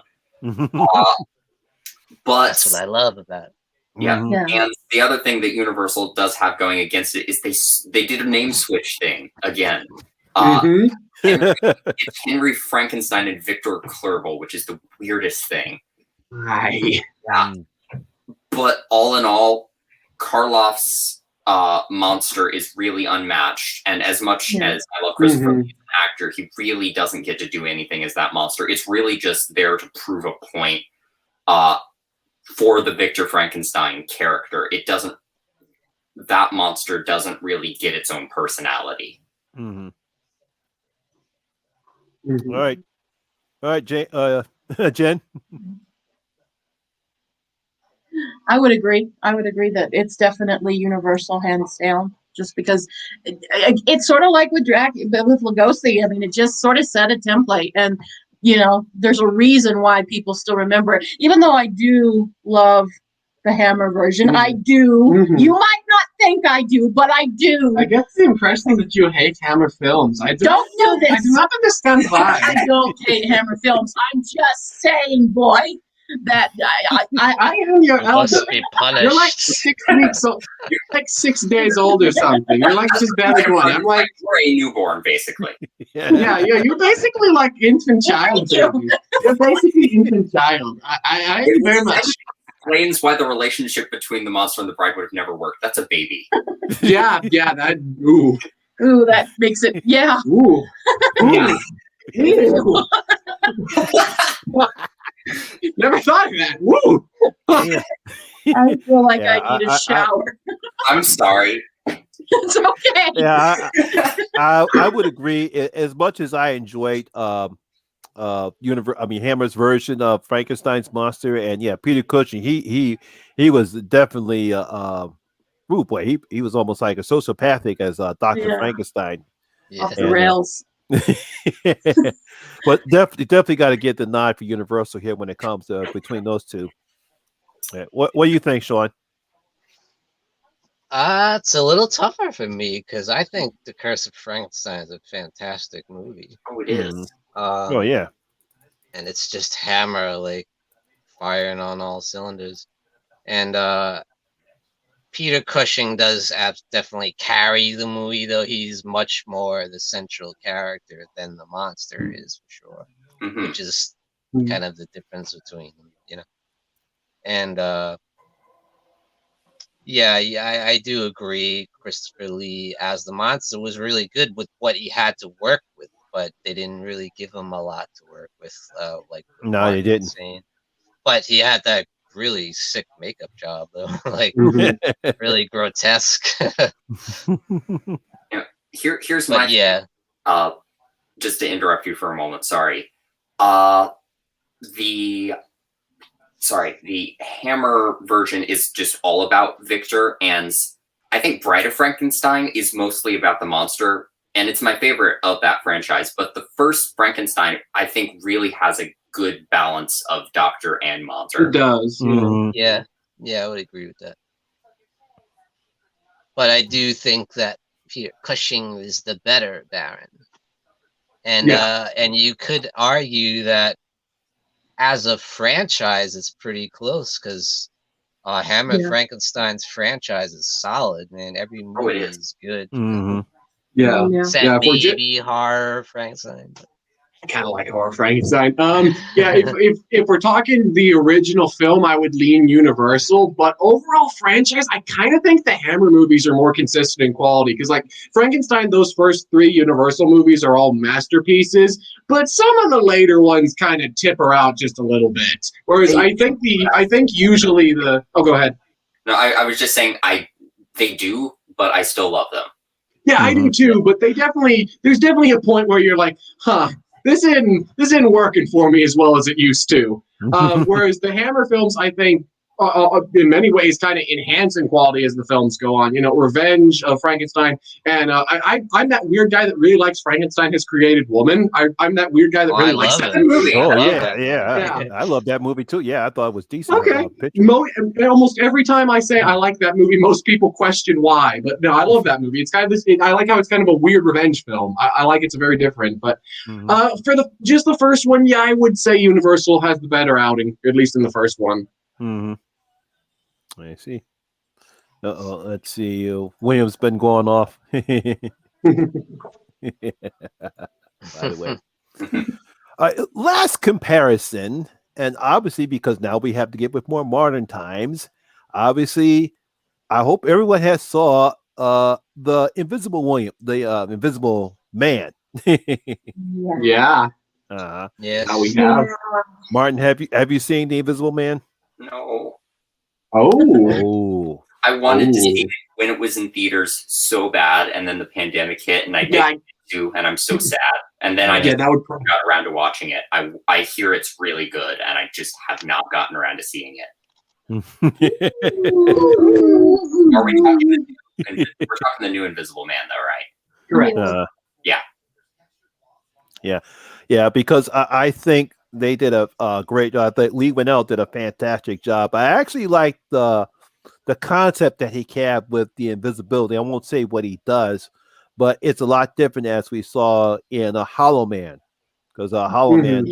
Speaker 3: But
Speaker 4: That's what I love about it.
Speaker 3: yeah.
Speaker 1: Mhm.
Speaker 5: Yeah.
Speaker 3: And the other thing that Universal does have going against it is they did a name switch thing again.
Speaker 2: Mhm.
Speaker 3: It's Henry Frankenstein and Victor Clerval, which is the weirdest thing.
Speaker 2: Right.
Speaker 3: Yeah. But all in all, Karloff's monster is really unmatched. And as much
Speaker 5: Yeah.
Speaker 3: as I love Christopher
Speaker 2: Mhm.
Speaker 3: Lee as an actor, he really doesn't get to do anything as that monster. It's really just there to prove a point for the Victor Frankenstein character. That monster doesn't really get its own personality.
Speaker 1: Mhm.
Speaker 2: Mhm.
Speaker 1: All right, Jen.
Speaker 5: I would agree. I would agree that it's definitely Universal, hands down. Just because it's sort of like with Lugosi. I mean, it just sort of set a template, and there's a reason why people still remember it. Even though I do love the Hammer version, I do.
Speaker 2: Mhm.
Speaker 5: You might not think I do, but I do.
Speaker 2: I get the impression that you hate Hammer films.
Speaker 5: Don't do this.
Speaker 2: I do not understand why.
Speaker 5: I don't hate Hammer films. I'm just saying, boy, that
Speaker 2: I am your
Speaker 4: You
Speaker 2: elder.
Speaker 4: must be punished.
Speaker 2: You're like 6 weeks old. You're like 6 days old or something. You're like just barely one. I'm like,
Speaker 3: You're a newborn, basically.
Speaker 2: yeah. You're basically like infant child.
Speaker 5: Thank
Speaker 2: Baby. You're basically infant child. I very much.
Speaker 3: Explains why the relationship between the monster and the bride would have never worked. That's a baby.
Speaker 2: Yeah. That. Ooh.
Speaker 5: ooh, that makes it, yeah.
Speaker 2: Ooh.
Speaker 3: Yeah.
Speaker 2: Ooh. Never thought of that. Woo.
Speaker 1: Yeah.
Speaker 5: I feel like
Speaker 1: Yeah,
Speaker 5: I need a shower.
Speaker 3: I'm sorry.
Speaker 5: It's okay.
Speaker 1: Yeah, I would agree. As much as I enjoyed Hammer's version of Frankenstein's monster, and yeah, Peter Cushing, he was definitely ooh boy, he was almost like a sociopathic as Dr.
Speaker 5: Yeah.
Speaker 1: Frankenstein.
Speaker 4: Yeah.
Speaker 5: Off the
Speaker 1: And,
Speaker 5: rails.
Speaker 1: But definitely got to get the nod for Universal here when it comes to between those two. Yeah. What do you think, Sean?
Speaker 4: It's a little tougher for me because I think The Curse of Frankenstein is a fantastic movie.
Speaker 3: Oh, it is.
Speaker 1: Mhm. Oh yeah.
Speaker 4: And it's just Hammer like firing on all cylinders. And Peter Cushing does definitely carry the movie, though he's much more the central character than the monster is, for sure.
Speaker 3: Mhm.
Speaker 4: Which is kind of the difference between them, And yeah, I do agree. Christopher Lee as the monster was really good with what he had to work with, but they didn't really give him a lot to work with, like
Speaker 1: No,
Speaker 4: Mark
Speaker 1: they didn't.
Speaker 4: was saying. But he had that really sick makeup job, though, like really grotesque.
Speaker 3: Here's
Speaker 4: But
Speaker 3: my
Speaker 4: yeah,
Speaker 3: just to interrupt you for a moment. Sorry. The Hammer version is just all about Victor, and I think Bride of Frankenstein is mostly about the monster, and it's my favorite of that franchise. But the first Frankenstein, I think, really has a good balance of doctor and monster.
Speaker 2: It does.
Speaker 1: Mhm.
Speaker 4: yeah, I would agree with that. But I do think that Peter Cushing is the better Baron, and and you could argue that as a franchise, it's pretty close because Hammer Frankenstein's franchise is solid, man. Every movie is good.
Speaker 1: Mhm.
Speaker 2: Yeah.
Speaker 4: Except
Speaker 2: Yeah, if we're
Speaker 4: maybe Horror Frankenstein. But
Speaker 2: I kind of like Horror Frankenstein. Yeah, if we're talking the original film, I would lean Universal. But overall franchise, I kind of think the Hammer movies are more consistent in quality because, like Frankenstein, those first 3 Universal movies are all masterpieces. But some of the later ones kind of tip her out just a little bit. Whereas I think usually the go ahead.
Speaker 3: No, I was just saying they do, but I still love them.
Speaker 2: Yeah, I do too. But there's definitely a point where you're like, huh. This isn't working for me as well as it used to. Whereas the Hammer films, I think, in many ways kind of enhancing quality as the films go on. You know, Revenge of Frankenstein, and I'm that weird guy that really likes Frankenstein Has Created Woman. I'm that weird guy that
Speaker 4: Oh,
Speaker 2: really
Speaker 4: I
Speaker 2: likes
Speaker 4: love
Speaker 2: that
Speaker 4: it.
Speaker 2: movie.
Speaker 4: I
Speaker 1: Oh
Speaker 4: love
Speaker 1: yeah,
Speaker 4: that
Speaker 1: yeah.
Speaker 4: movie.
Speaker 1: I love that movie too. Yeah, I thought it was decent.
Speaker 2: Okay.
Speaker 1: Picture.
Speaker 2: Almost every time I say I like that movie, most people question why. But no, I love that movie. It's kind of this. I like how it's kind of a weird revenge film. I like it's very different. But for the first one, yeah, I would say Universal has the better outing, at least in the first one.
Speaker 1: I see. Let's see. William's been going off. By the way. Last comparison, and obviously because now we have to get with more modern times. Obviously, I hope everyone has saw the Invisible William, the Invisible Man.
Speaker 2: Yeah.
Speaker 4: Yes.
Speaker 2: Now we have.
Speaker 1: Martin, have you seen the Invisible Man?
Speaker 3: No.
Speaker 1: Oh.
Speaker 3: I wanted to see it when it was in theaters so bad, and then the pandemic hit, and I didn't do, and I'm so sad. And then I just got around to watching it. I hear it's really good, and I just have not gotten around to seeing it. Are we talking we're talking the new Invisible Man, though, right?
Speaker 2: Correct.
Speaker 1: Yeah, because I think they did a great job. I think Lee Winnell did a fantastic job. I actually like the concept that he had with the invisibility. I won't say what he does, but it's a lot different as we saw in a Hollow Man, because Hollow Man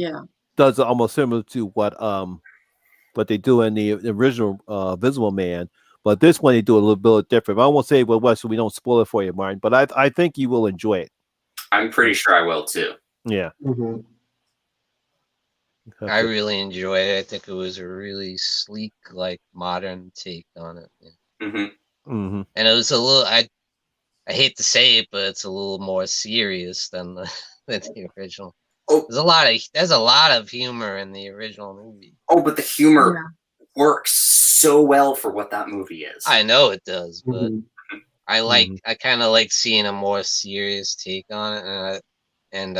Speaker 1: does almost similar to what they do in the original Visible Man. But this one they do a little bit different. I won't say what was so we don't spoil it for you, Martin. But I think you will enjoy it.
Speaker 3: I'm pretty sure I will too.
Speaker 1: Yeah.
Speaker 4: I really enjoyed it. I think it was a really sleek, like modern take on it. Yeah. And it was a little. I hate to say it, but it's a little more serious than the original. There's a lot of humor in the original movie.
Speaker 3: Oh, but the humor works so well for what that movie is.
Speaker 4: I know it does, but I kind of like seeing a more serious take on it, and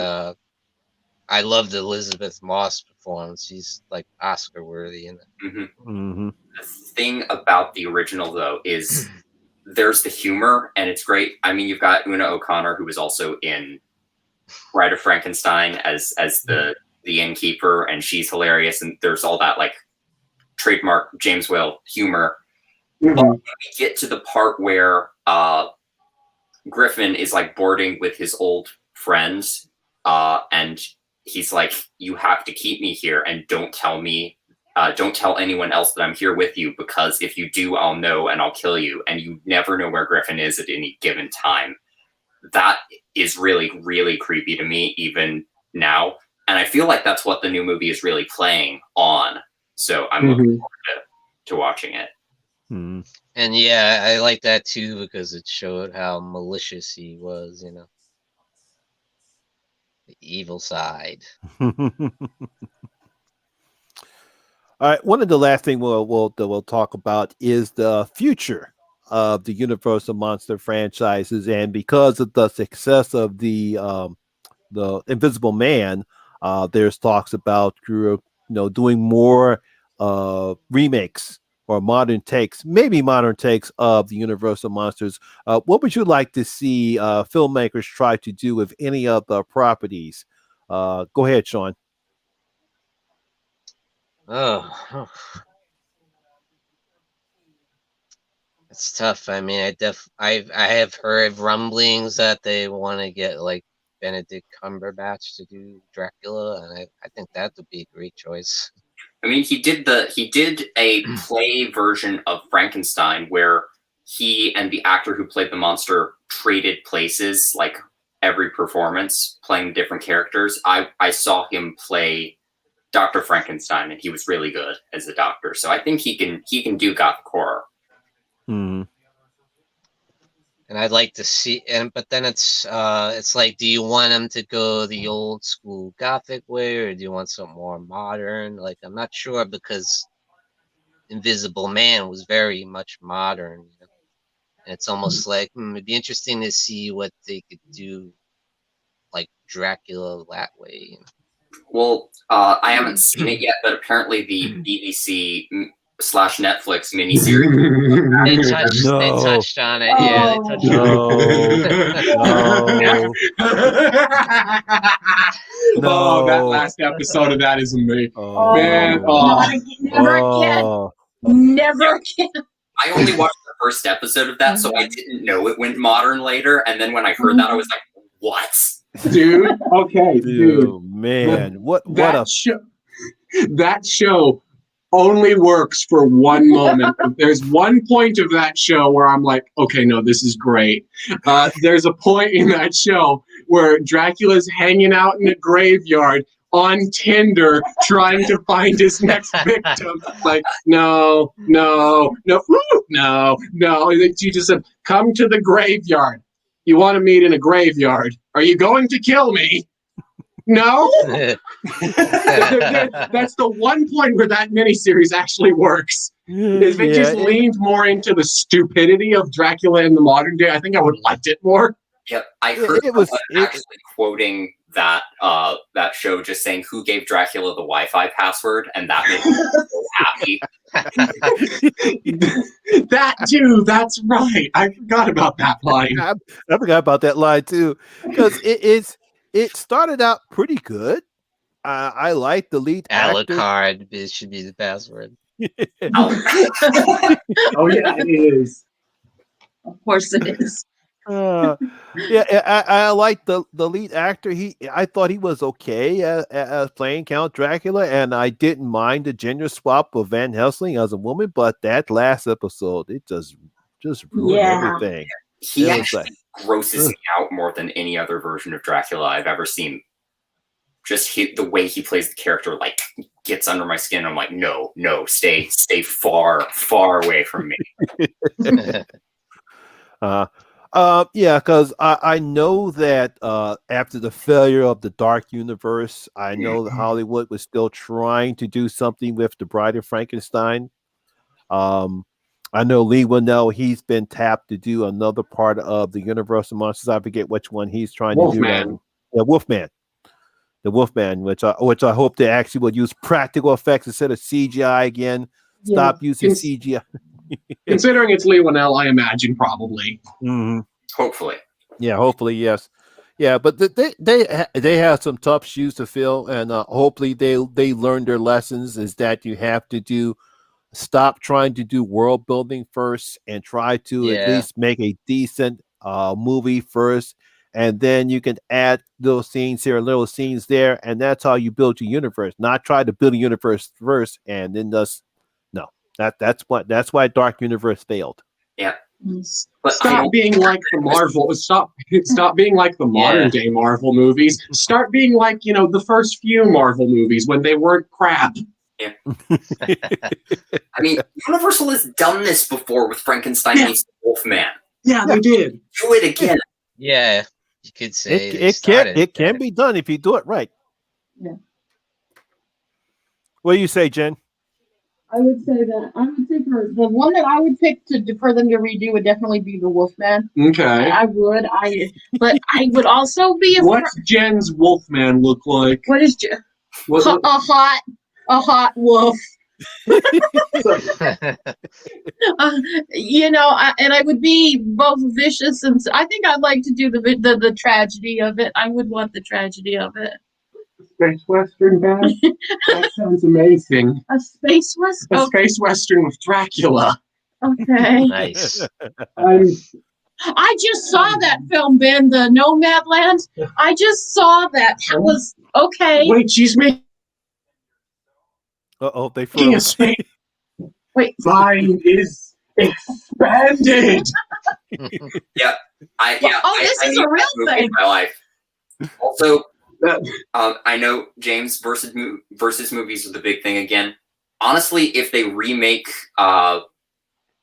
Speaker 4: I loved Elizabeth Moss' performance. She's like Oscar worthy in it.
Speaker 3: The thing about the original, though, is there's the humor, and it's great. I mean, you've got Una O'Connor, who was also in Bride of Frankenstein as the innkeeper, and she's hilarious. And there's all that like trademark James Whale humor. But when we get to the part where Griffin is like boarding with his old friends, and he's like, "You have to keep me here, and don't tell anyone else that I'm here with you, because if you do, I'll know and I'll kill you, and you never know where Griffin is at any given time." That is really, really creepy to me even now. And I feel like that's what the new movie is really playing on. So I'm looking forward to watching it.
Speaker 4: And yeah, I like that too, because it showed how malicious he was, you know. The evil side.
Speaker 1: All right. One of the last thing we'll talk about is the future of the Universal Monster franchises, and because of the success of the Invisible Man, there's talks about doing more remakes or maybe modern takes of the Universal Monsters. What would you like to see filmmakers try to do with any of the properties? Go ahead, Sean.
Speaker 4: Oh, it's tough. I mean, I have heard rumblings that they want to get like Benedict Cumberbatch to do Dracula, and I think that would be a great choice.
Speaker 3: I mean, he did a play version of Frankenstein where he and the actor who played the monster traded places, like every performance, playing different characters. I saw him play Dr. Frankenstein, and he was really good as a doctor. So I think he can do gothic horror.
Speaker 4: And I'd like to see, but then it's like, do you want him to go the old school Gothic way, or do you want something more modern? Like, I'm not sure, because Invisible Man was very much modern, you know? And it's almost like it'd be interesting to see what they could do, like Dracula that way. You know?
Speaker 3: Well, I haven't seen it yet, but apparently the BBC slash Netflix miniseries.
Speaker 4: They touched.
Speaker 1: No.
Speaker 4: They touched on it. Yeah, they touched on
Speaker 1: No. No.
Speaker 2: Oh, that last episode of that is amazing.
Speaker 1: Oh,
Speaker 2: Man,
Speaker 5: Not again, never again.
Speaker 1: Oh.
Speaker 5: Never again.
Speaker 3: I only watched the first episode of that, so I didn't know it went modern later. And then when I heard that, I was like, "What,
Speaker 2: dude? Okay, dude.
Speaker 1: Dude, man, what
Speaker 2: That show only works for one moment. There's one point of that show where I'm like, okay, no, this is great. There's a point in that show where Dracula's hanging out in a graveyard on Tinder trying to find his next victim. Like, no. She just said, come to the graveyard. You want to meet in a graveyard. Are you going to kill me? No? That's the one point where that miniseries actually works. If it just leaned more into the stupidity of Dracula in the modern day, I think I would have liked it more.
Speaker 3: Yep, I heard actually quoting that that show, just saying who gave Dracula the Wi-Fi password, and that made me so happy.
Speaker 2: That too, that's right. I forgot about that line.
Speaker 1: I forgot about that line too, because it started out pretty good. I like the lead actor.
Speaker 4: Alucard should be the password.
Speaker 2: Oh yeah, it is.
Speaker 5: Of course it is.
Speaker 1: I like the lead actor. I thought he was okay as playing Count Dracula, and I didn't mind the gender swap of Van Helsing as a woman. But that last episode, it just ruined everything.
Speaker 3: He actually grosses me out more than any other version of Dracula I've ever seen. Just the way he plays the character, like, gets under my skin. I'm like, no, stay far away from me.
Speaker 1: Because I know that after the failure of the Dark Universe, I know that Hollywood was still trying to do something with The Bride of Frankenstein. I know Lee Winnell, he's been tapped to do another part of the Universal Monsters. I forget which one he's trying to do. Wolfman. The Wolfman, which I hope they actually will use practical effects instead of CGI again. Stop using CGI.
Speaker 2: Considering it's Lee Winnell, I imagine probably.
Speaker 1: Mm-hmm.
Speaker 3: Hopefully.
Speaker 1: Yeah, hopefully, yes. Yeah, but they have some tough shoes to fill, and hopefully they learn their lessons. Is that you have to stop trying to do world building first and try to at least make a decent movie first, and then you can add little scenes here, little scenes there, and that's how you build your universe. Not try to build a universe first and then just no. That's why Dark Universe failed.
Speaker 3: Yeah.
Speaker 2: But stop being like the Marvel. Stop being like the modern day Marvel movies. Start being like, the first few Marvel movies when they weren't crap.
Speaker 3: Yeah. I mean, Universal has done this before with Frankenstein meets the Wolfman.
Speaker 2: Yeah, they did.
Speaker 3: Do it again.
Speaker 4: Yeah, you could say
Speaker 1: it can be done if you do it right.
Speaker 5: Yeah.
Speaker 1: What do you say, Jen?
Speaker 5: I would say for the one that I would pick for them to redo would definitely be the Wolfman.
Speaker 2: Okay.
Speaker 5: But I would also be.
Speaker 2: What's Jen's Wolfman look like?
Speaker 5: What is Jen? A hot wolf. And I would be both vicious and I think I'd like to do the tragedy of it. I would want the tragedy of it.
Speaker 2: Space Western band? That sounds amazing.
Speaker 5: A space Western?
Speaker 2: A space Western with Dracula.
Speaker 5: Okay.
Speaker 4: Nice.
Speaker 5: I just saw that film, Ben, the Nomadland. I just saw that. That was okay.
Speaker 2: Wait, she's making
Speaker 1: they froze.
Speaker 5: Wait.
Speaker 2: Mine is expanded.
Speaker 5: This is a real thing.
Speaker 3: In my life. Also, I know James versus movies is the big thing again. Honestly, if they remake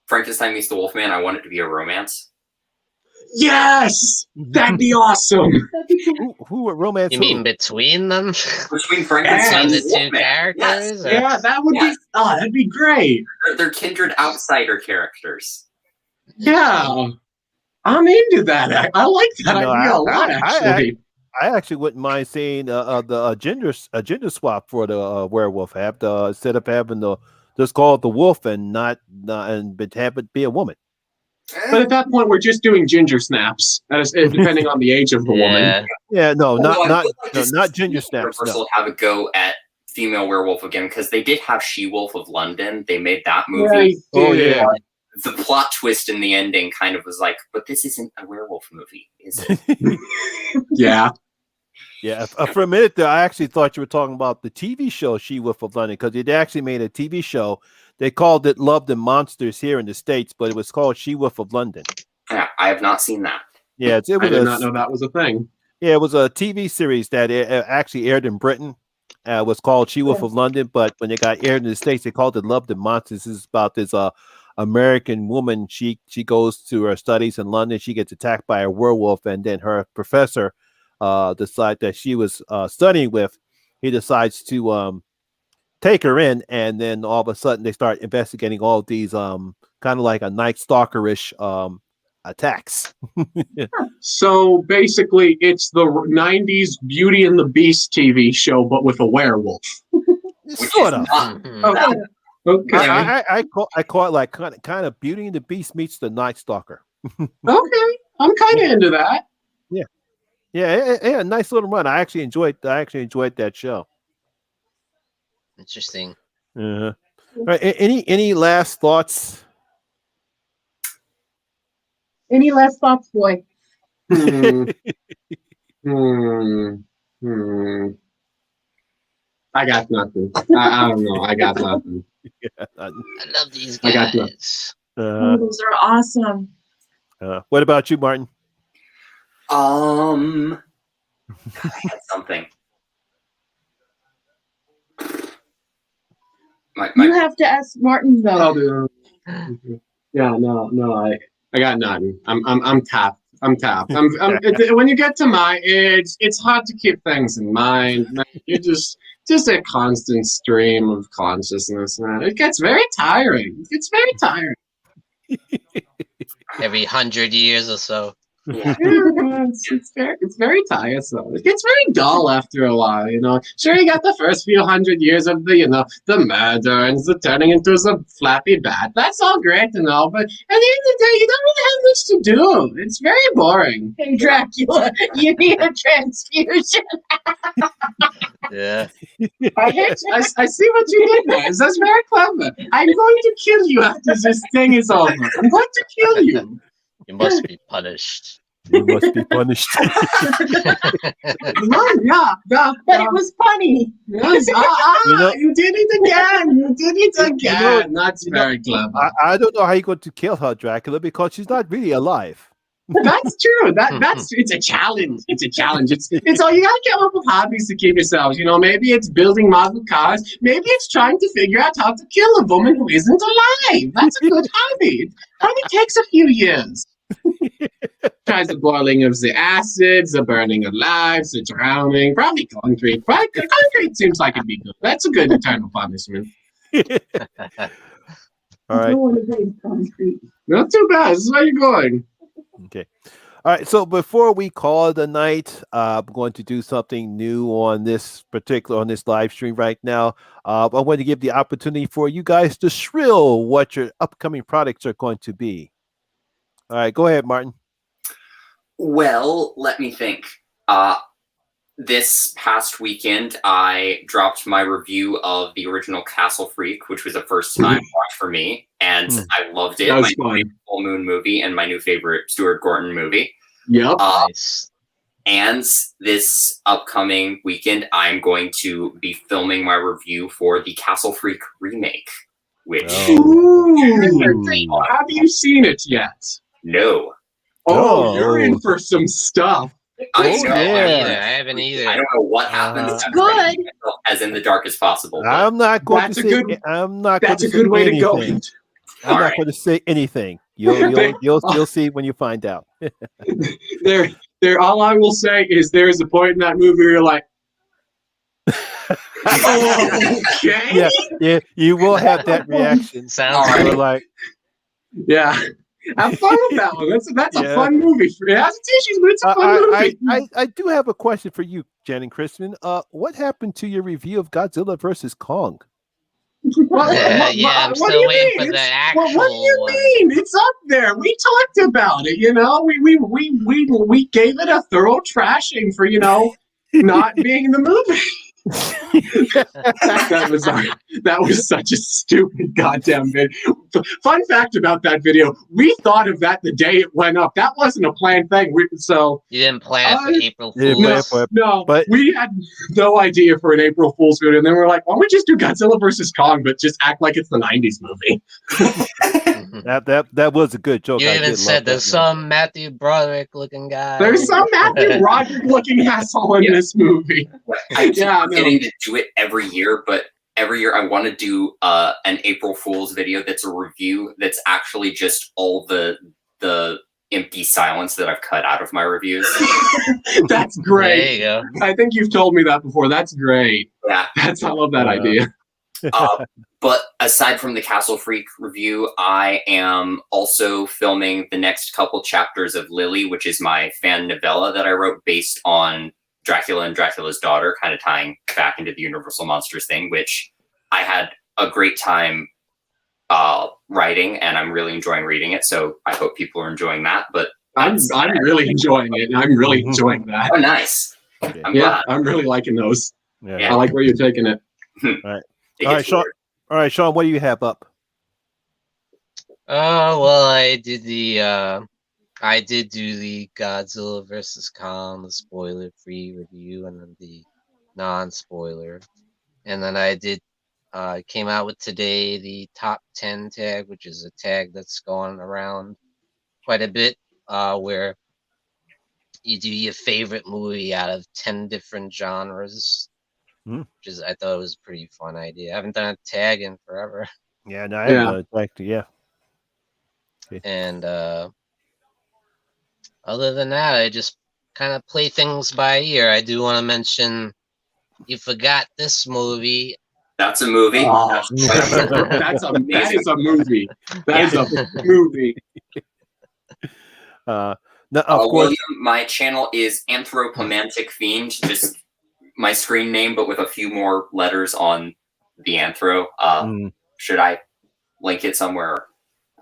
Speaker 3: Frankenstein meets the Wolfman, I want it to be a romance.
Speaker 2: Yes, that'd be awesome.
Speaker 1: Who would romance?
Speaker 4: You mean between them?
Speaker 3: Between Frankenstein and
Speaker 4: the two characters?
Speaker 2: Yes. Yeah, that would be. Oh, that'd be great.
Speaker 3: They're kindred outsider characters.
Speaker 2: Yeah, I'm into that. I like that idea a lot. Actually,
Speaker 1: I actually wouldn't mind seeing the gender swap for the werewolf. Instead of having the just call it the wolf and but have it be a woman.
Speaker 2: But at that point, we're just doing ginger snaps, depending on the age of the woman.
Speaker 4: Yeah.
Speaker 1: Yeah, no,
Speaker 3: Although I
Speaker 1: not
Speaker 3: would like to
Speaker 1: not
Speaker 3: see
Speaker 1: ginger snaps.
Speaker 3: Universal
Speaker 1: No.
Speaker 3: have a go at female werewolf again, because they did have She-Wolf of London. They made that movie.
Speaker 1: Oh, yeah.
Speaker 3: The plot twist in the ending kind of was like, but this isn't a werewolf movie, is it?
Speaker 2: Yeah.
Speaker 1: Yeah, for a minute there, I actually thought you were talking about the TV show She-Wolf of London, because it actually made a TV show. They called it Love and Monsters here in the States, but it was called She-Wolf of London.
Speaker 3: Yeah, I have not seen that.
Speaker 1: Yeah, it was
Speaker 2: I did not know that was a thing.
Speaker 1: Yeah, it was a TV series that actually aired in Britain. It was called She-Wolf of London, but when it got aired in the States, they called it Love and Monsters. This is about this American woman. She goes to her studies in London. She gets attacked by a werewolf, and then her professor decide that she was studying with, he decides to take her in, and then all of a sudden they start investigating all of these kind of like a Night Stalker-ish attacks.
Speaker 2: So basically, it's the 90s Beauty and the Beast TV show, but with a werewolf.
Speaker 1: Sort of.
Speaker 2: Okay. Okay.
Speaker 1: I call it like kind of Beauty and the Beast meets the Night Stalker.
Speaker 2: Okay. I'm kind of into that.
Speaker 1: Yeah, a nice little run. I actually enjoyed that show.
Speaker 4: Interesting.
Speaker 1: All right, any last thoughts?
Speaker 5: Any last thoughts, boy?
Speaker 2: Hmm. I got nothing. I don't know. I got nothing.
Speaker 4: I love these
Speaker 2: I got
Speaker 4: guys.
Speaker 5: Oh, those are awesome.
Speaker 1: What about you, Martin?
Speaker 3: I had something.
Speaker 5: You have to ask Martin though.
Speaker 2: Yeah, no, I got nothing. I'm tapped. When you get to my age, it's hard to keep things in mind. Man. You're just a constant stream of consciousness, man. It gets very tiring.
Speaker 4: Every 100 years or so.
Speaker 3: Yeah.
Speaker 2: It's very tiresome. It gets very dull after a while, you know. Sure, you got the first few 100 years of the murder and the turning into some flappy bat. That's all great and all, but at the end of the day, you don't really have much to do. It's very boring.
Speaker 5: Hey, Dracula, you need a transfusion.
Speaker 4: Yeah.
Speaker 2: I see what you did there. That's very clever. I'm going to kill you after this thing is over. I'm going to kill you.
Speaker 4: You must be punished.
Speaker 1: You must be punished.
Speaker 2: Yeah.
Speaker 5: But it was funny.
Speaker 2: Yes, you did it again. That's very clever.
Speaker 1: I don't know how you're going to kill her, Dracula, because she's not really alive.
Speaker 2: That's true. It's a challenge. It's all you gotta come up with hobbies to keep yourselves. You know, maybe it's building model cars. Maybe it's trying to figure out how to kill a woman who isn't alive. That's a good hobby. It only takes a few years. Tries the boiling of the acids, the burning of lives, the drowning, probably concrete. Right? Concrete seems like it'd be good. That's a good eternal punishment.
Speaker 1: All right.
Speaker 2: Not too bad. This is where you're going.
Speaker 1: Okay. All right. So before we call it a night, I'm going to do something new on this live stream right now. I want to give the opportunity for you guys to shrill what your upcoming products are going to be. All right. Go ahead, Martin.
Speaker 3: Well, let me think. This past weekend, I dropped my review of the original Castle Freak, which was a first time watch for me, and I loved it.
Speaker 2: That was
Speaker 3: my
Speaker 2: fun.
Speaker 3: Full Moon movie and my new favorite Stuart Gordon movie.
Speaker 2: Yep.
Speaker 4: Nice.
Speaker 3: And this upcoming weekend, I'm going to be filming my review for the Castle Freak remake, which
Speaker 2: Ooh. Have you seen it yet?
Speaker 3: no.
Speaker 2: Oh, you're in for some stuff.
Speaker 3: I
Speaker 1: Oh,
Speaker 3: know.
Speaker 1: yeah.
Speaker 4: I haven't either.
Speaker 3: I don't know what happens.
Speaker 1: It's
Speaker 3: I'm trying to
Speaker 5: good.
Speaker 3: keep myself as in the dark as possible. but-
Speaker 1: I'm not going
Speaker 2: That's
Speaker 1: to
Speaker 2: a
Speaker 1: say.
Speaker 2: good-
Speaker 1: I'm not.
Speaker 2: That's
Speaker 1: going
Speaker 2: a
Speaker 1: to
Speaker 2: good
Speaker 1: say
Speaker 2: way to go.
Speaker 1: anything. I'm
Speaker 3: All
Speaker 1: not
Speaker 3: right.
Speaker 1: going to say anything. You'll see when you find out.
Speaker 2: There. All I will say is there is a point in that movie where you're like, okay,
Speaker 1: Yeah, you will have that reaction.
Speaker 4: Sounds
Speaker 3: All right.
Speaker 1: You're like,
Speaker 2: yeah. Have fun with that one. That's a
Speaker 1: Yeah.
Speaker 2: fun movie. It has its issues, but it's a fun movie.
Speaker 1: I do have a question for you, Jen and Crispin. What happened to your review of Godzilla versus Kong?
Speaker 4: Yeah, I'm
Speaker 2: what do
Speaker 4: still
Speaker 2: you
Speaker 4: waiting
Speaker 2: mean?
Speaker 4: for the
Speaker 2: What do
Speaker 4: actual
Speaker 2: you
Speaker 4: one.
Speaker 2: mean? It's up there. We talked about it. We gave it a thorough trashing for not being in the movie. That was such a stupid goddamn video. Fun fact about that video: we thought of that the day it went up. That wasn't a planned thing.
Speaker 4: You didn't plan it for April
Speaker 1: Yeah,
Speaker 4: Fools.
Speaker 2: No,
Speaker 1: but
Speaker 2: we had no idea for an April Fool's video, and then we're like, why don't we just do Godzilla versus Kong, but just act like it's the '90s movie?
Speaker 1: that was a good joke.
Speaker 4: You
Speaker 1: I
Speaker 4: even
Speaker 1: did
Speaker 4: said
Speaker 1: love
Speaker 4: there's
Speaker 1: that one.
Speaker 4: some Matthew Broderick looking guy.
Speaker 2: There's some Matthew Broderick looking asshole in this movie.
Speaker 3: I keep
Speaker 2: Yeah, no.
Speaker 3: forgetting to do it every year, but every year I want to do an April Fool's video that's a review that's actually just all the empty silence that I've cut out of my reviews.
Speaker 2: That's
Speaker 4: There
Speaker 2: great.
Speaker 4: you go.
Speaker 2: I think you've told me that before. That's great.
Speaker 3: Yeah.
Speaker 2: I love that idea.
Speaker 3: But aside from the Castle Freak review, I am also filming the next couple chapters of Lily, which is my fan novella that I wrote based on Dracula and Dracula's daughter, kind of tying back into the Universal Monsters thing, which I had a great time writing, and I'm really enjoying reading it. So I hope people are enjoying that. But
Speaker 2: I'm really enjoying it. And I'm really enjoying that.
Speaker 3: oh, nice! I'm
Speaker 2: Yeah,
Speaker 3: glad.
Speaker 2: I'm really liking those.
Speaker 1: Yeah.
Speaker 2: I like where you're taking it.
Speaker 3: It
Speaker 1: All right,
Speaker 3: gets
Speaker 1: Sean.
Speaker 3: weird.
Speaker 1: All right, Sean. What do you have up?
Speaker 4: Oh well, I did do the Godzilla vs. Kong, the spoiler-free review, and then the non-spoiler, and then I did came out with today the top 10 tag, which is a tag that's going around quite a bit, where you do your favorite movie out of 10 different genres. Which is, I thought it was a pretty fun idea. I haven't done a tag in forever.
Speaker 1: Yeah, no, I haven't yeah. Okay.
Speaker 4: And other than that, I just kind of play things by ear. I do want to mention you forgot this movie.
Speaker 3: That's a movie.
Speaker 2: Oh,
Speaker 3: That's
Speaker 2: that is a movie. That is a movie.
Speaker 1: No, of course.
Speaker 3: William, my channel is Anthropomantic Fiend, just my screen name, but with a few more letters on the anthro. Should I link it somewhere?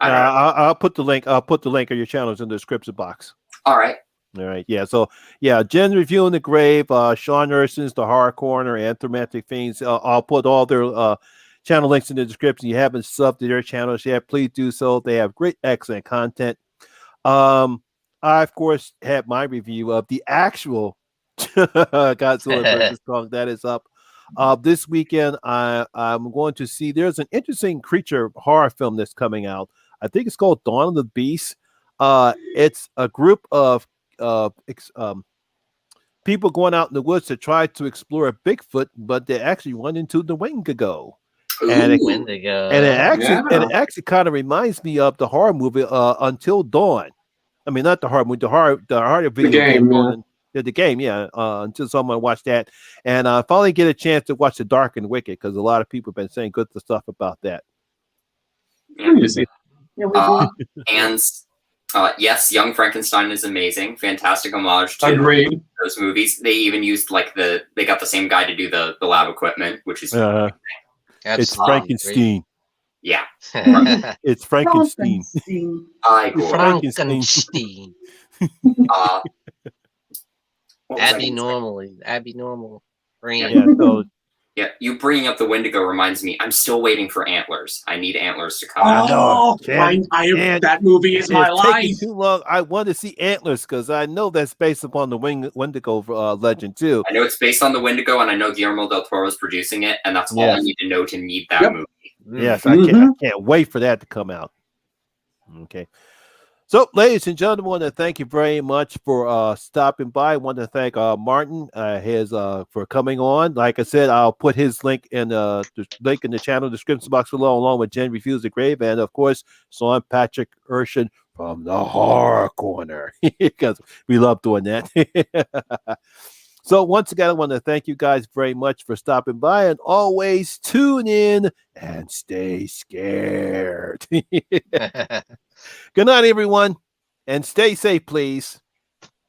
Speaker 3: I don't know.
Speaker 1: I'll put the link. I'll put the link of your channels in the description box.
Speaker 3: All right.
Speaker 1: All right. Yeah. So yeah, Jen reviewing the grave. Sean Urson's the Horror Corner, Anthropomantic Fiends. I'll put all their channel links in the description. You haven't subbed to their channels yet, please do so. They have great, excellent content. I of course had my review of the actual Godzilla vs. Kong that is up this weekend. I'm going to see. There's an interesting creature horror film that's coming out. I think it's called Dawn of the Beast. It's a group of people going out in the woods to try to explore a Bigfoot, but they actually run into the Wendigo. And it actually kind of reminds me of the horror movie Until Dawn. I mean, not the horror movie, the horror video game. The game, yeah. Until someone watched that, and I finally get a chance to watch The Dark and Wicked because a lot of people have been saying good stuff about that.
Speaker 3: And yes, Young Frankenstein is amazing. Fantastic homage to those movies. They even used they got the same guy to do the lab equipment, which is
Speaker 1: it's Frankenstein.
Speaker 3: Yeah.
Speaker 1: It's Frankenstein.
Speaker 4: Frankenstein. Abby normal.
Speaker 3: Yeah, you bringing up the Wendigo reminds me. I'm still waiting for antlers. I need antlers to come out.
Speaker 2: Oh, that movie is my life.
Speaker 1: Too long. I want to see antlers because I know that's based upon the Wendigo legend too.
Speaker 3: I know it's based on the Wendigo, and I know Guillermo del Toro is producing it, and that's all I need to know to need that movie.
Speaker 1: Yes, I can't wait for that to come out. Okay. So, ladies and gentlemen, I want to thank you very much for stopping by. I want to thank Martin for coming on. Like I said, I'll put his link in the channel description box below, along with Jen Reviews the Grave, and of course, Sean Patrick Urshan from the Horror Corner, because we love doing that. So once again, I want to thank you guys very much for stopping by, and always tune in and stay scared. Good night, everyone, and stay safe, please.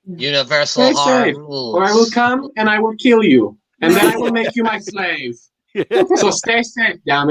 Speaker 4: Universal horror rules.
Speaker 2: Or I will come and I will kill you, and then I will make you my slave. So stay safe, damn it.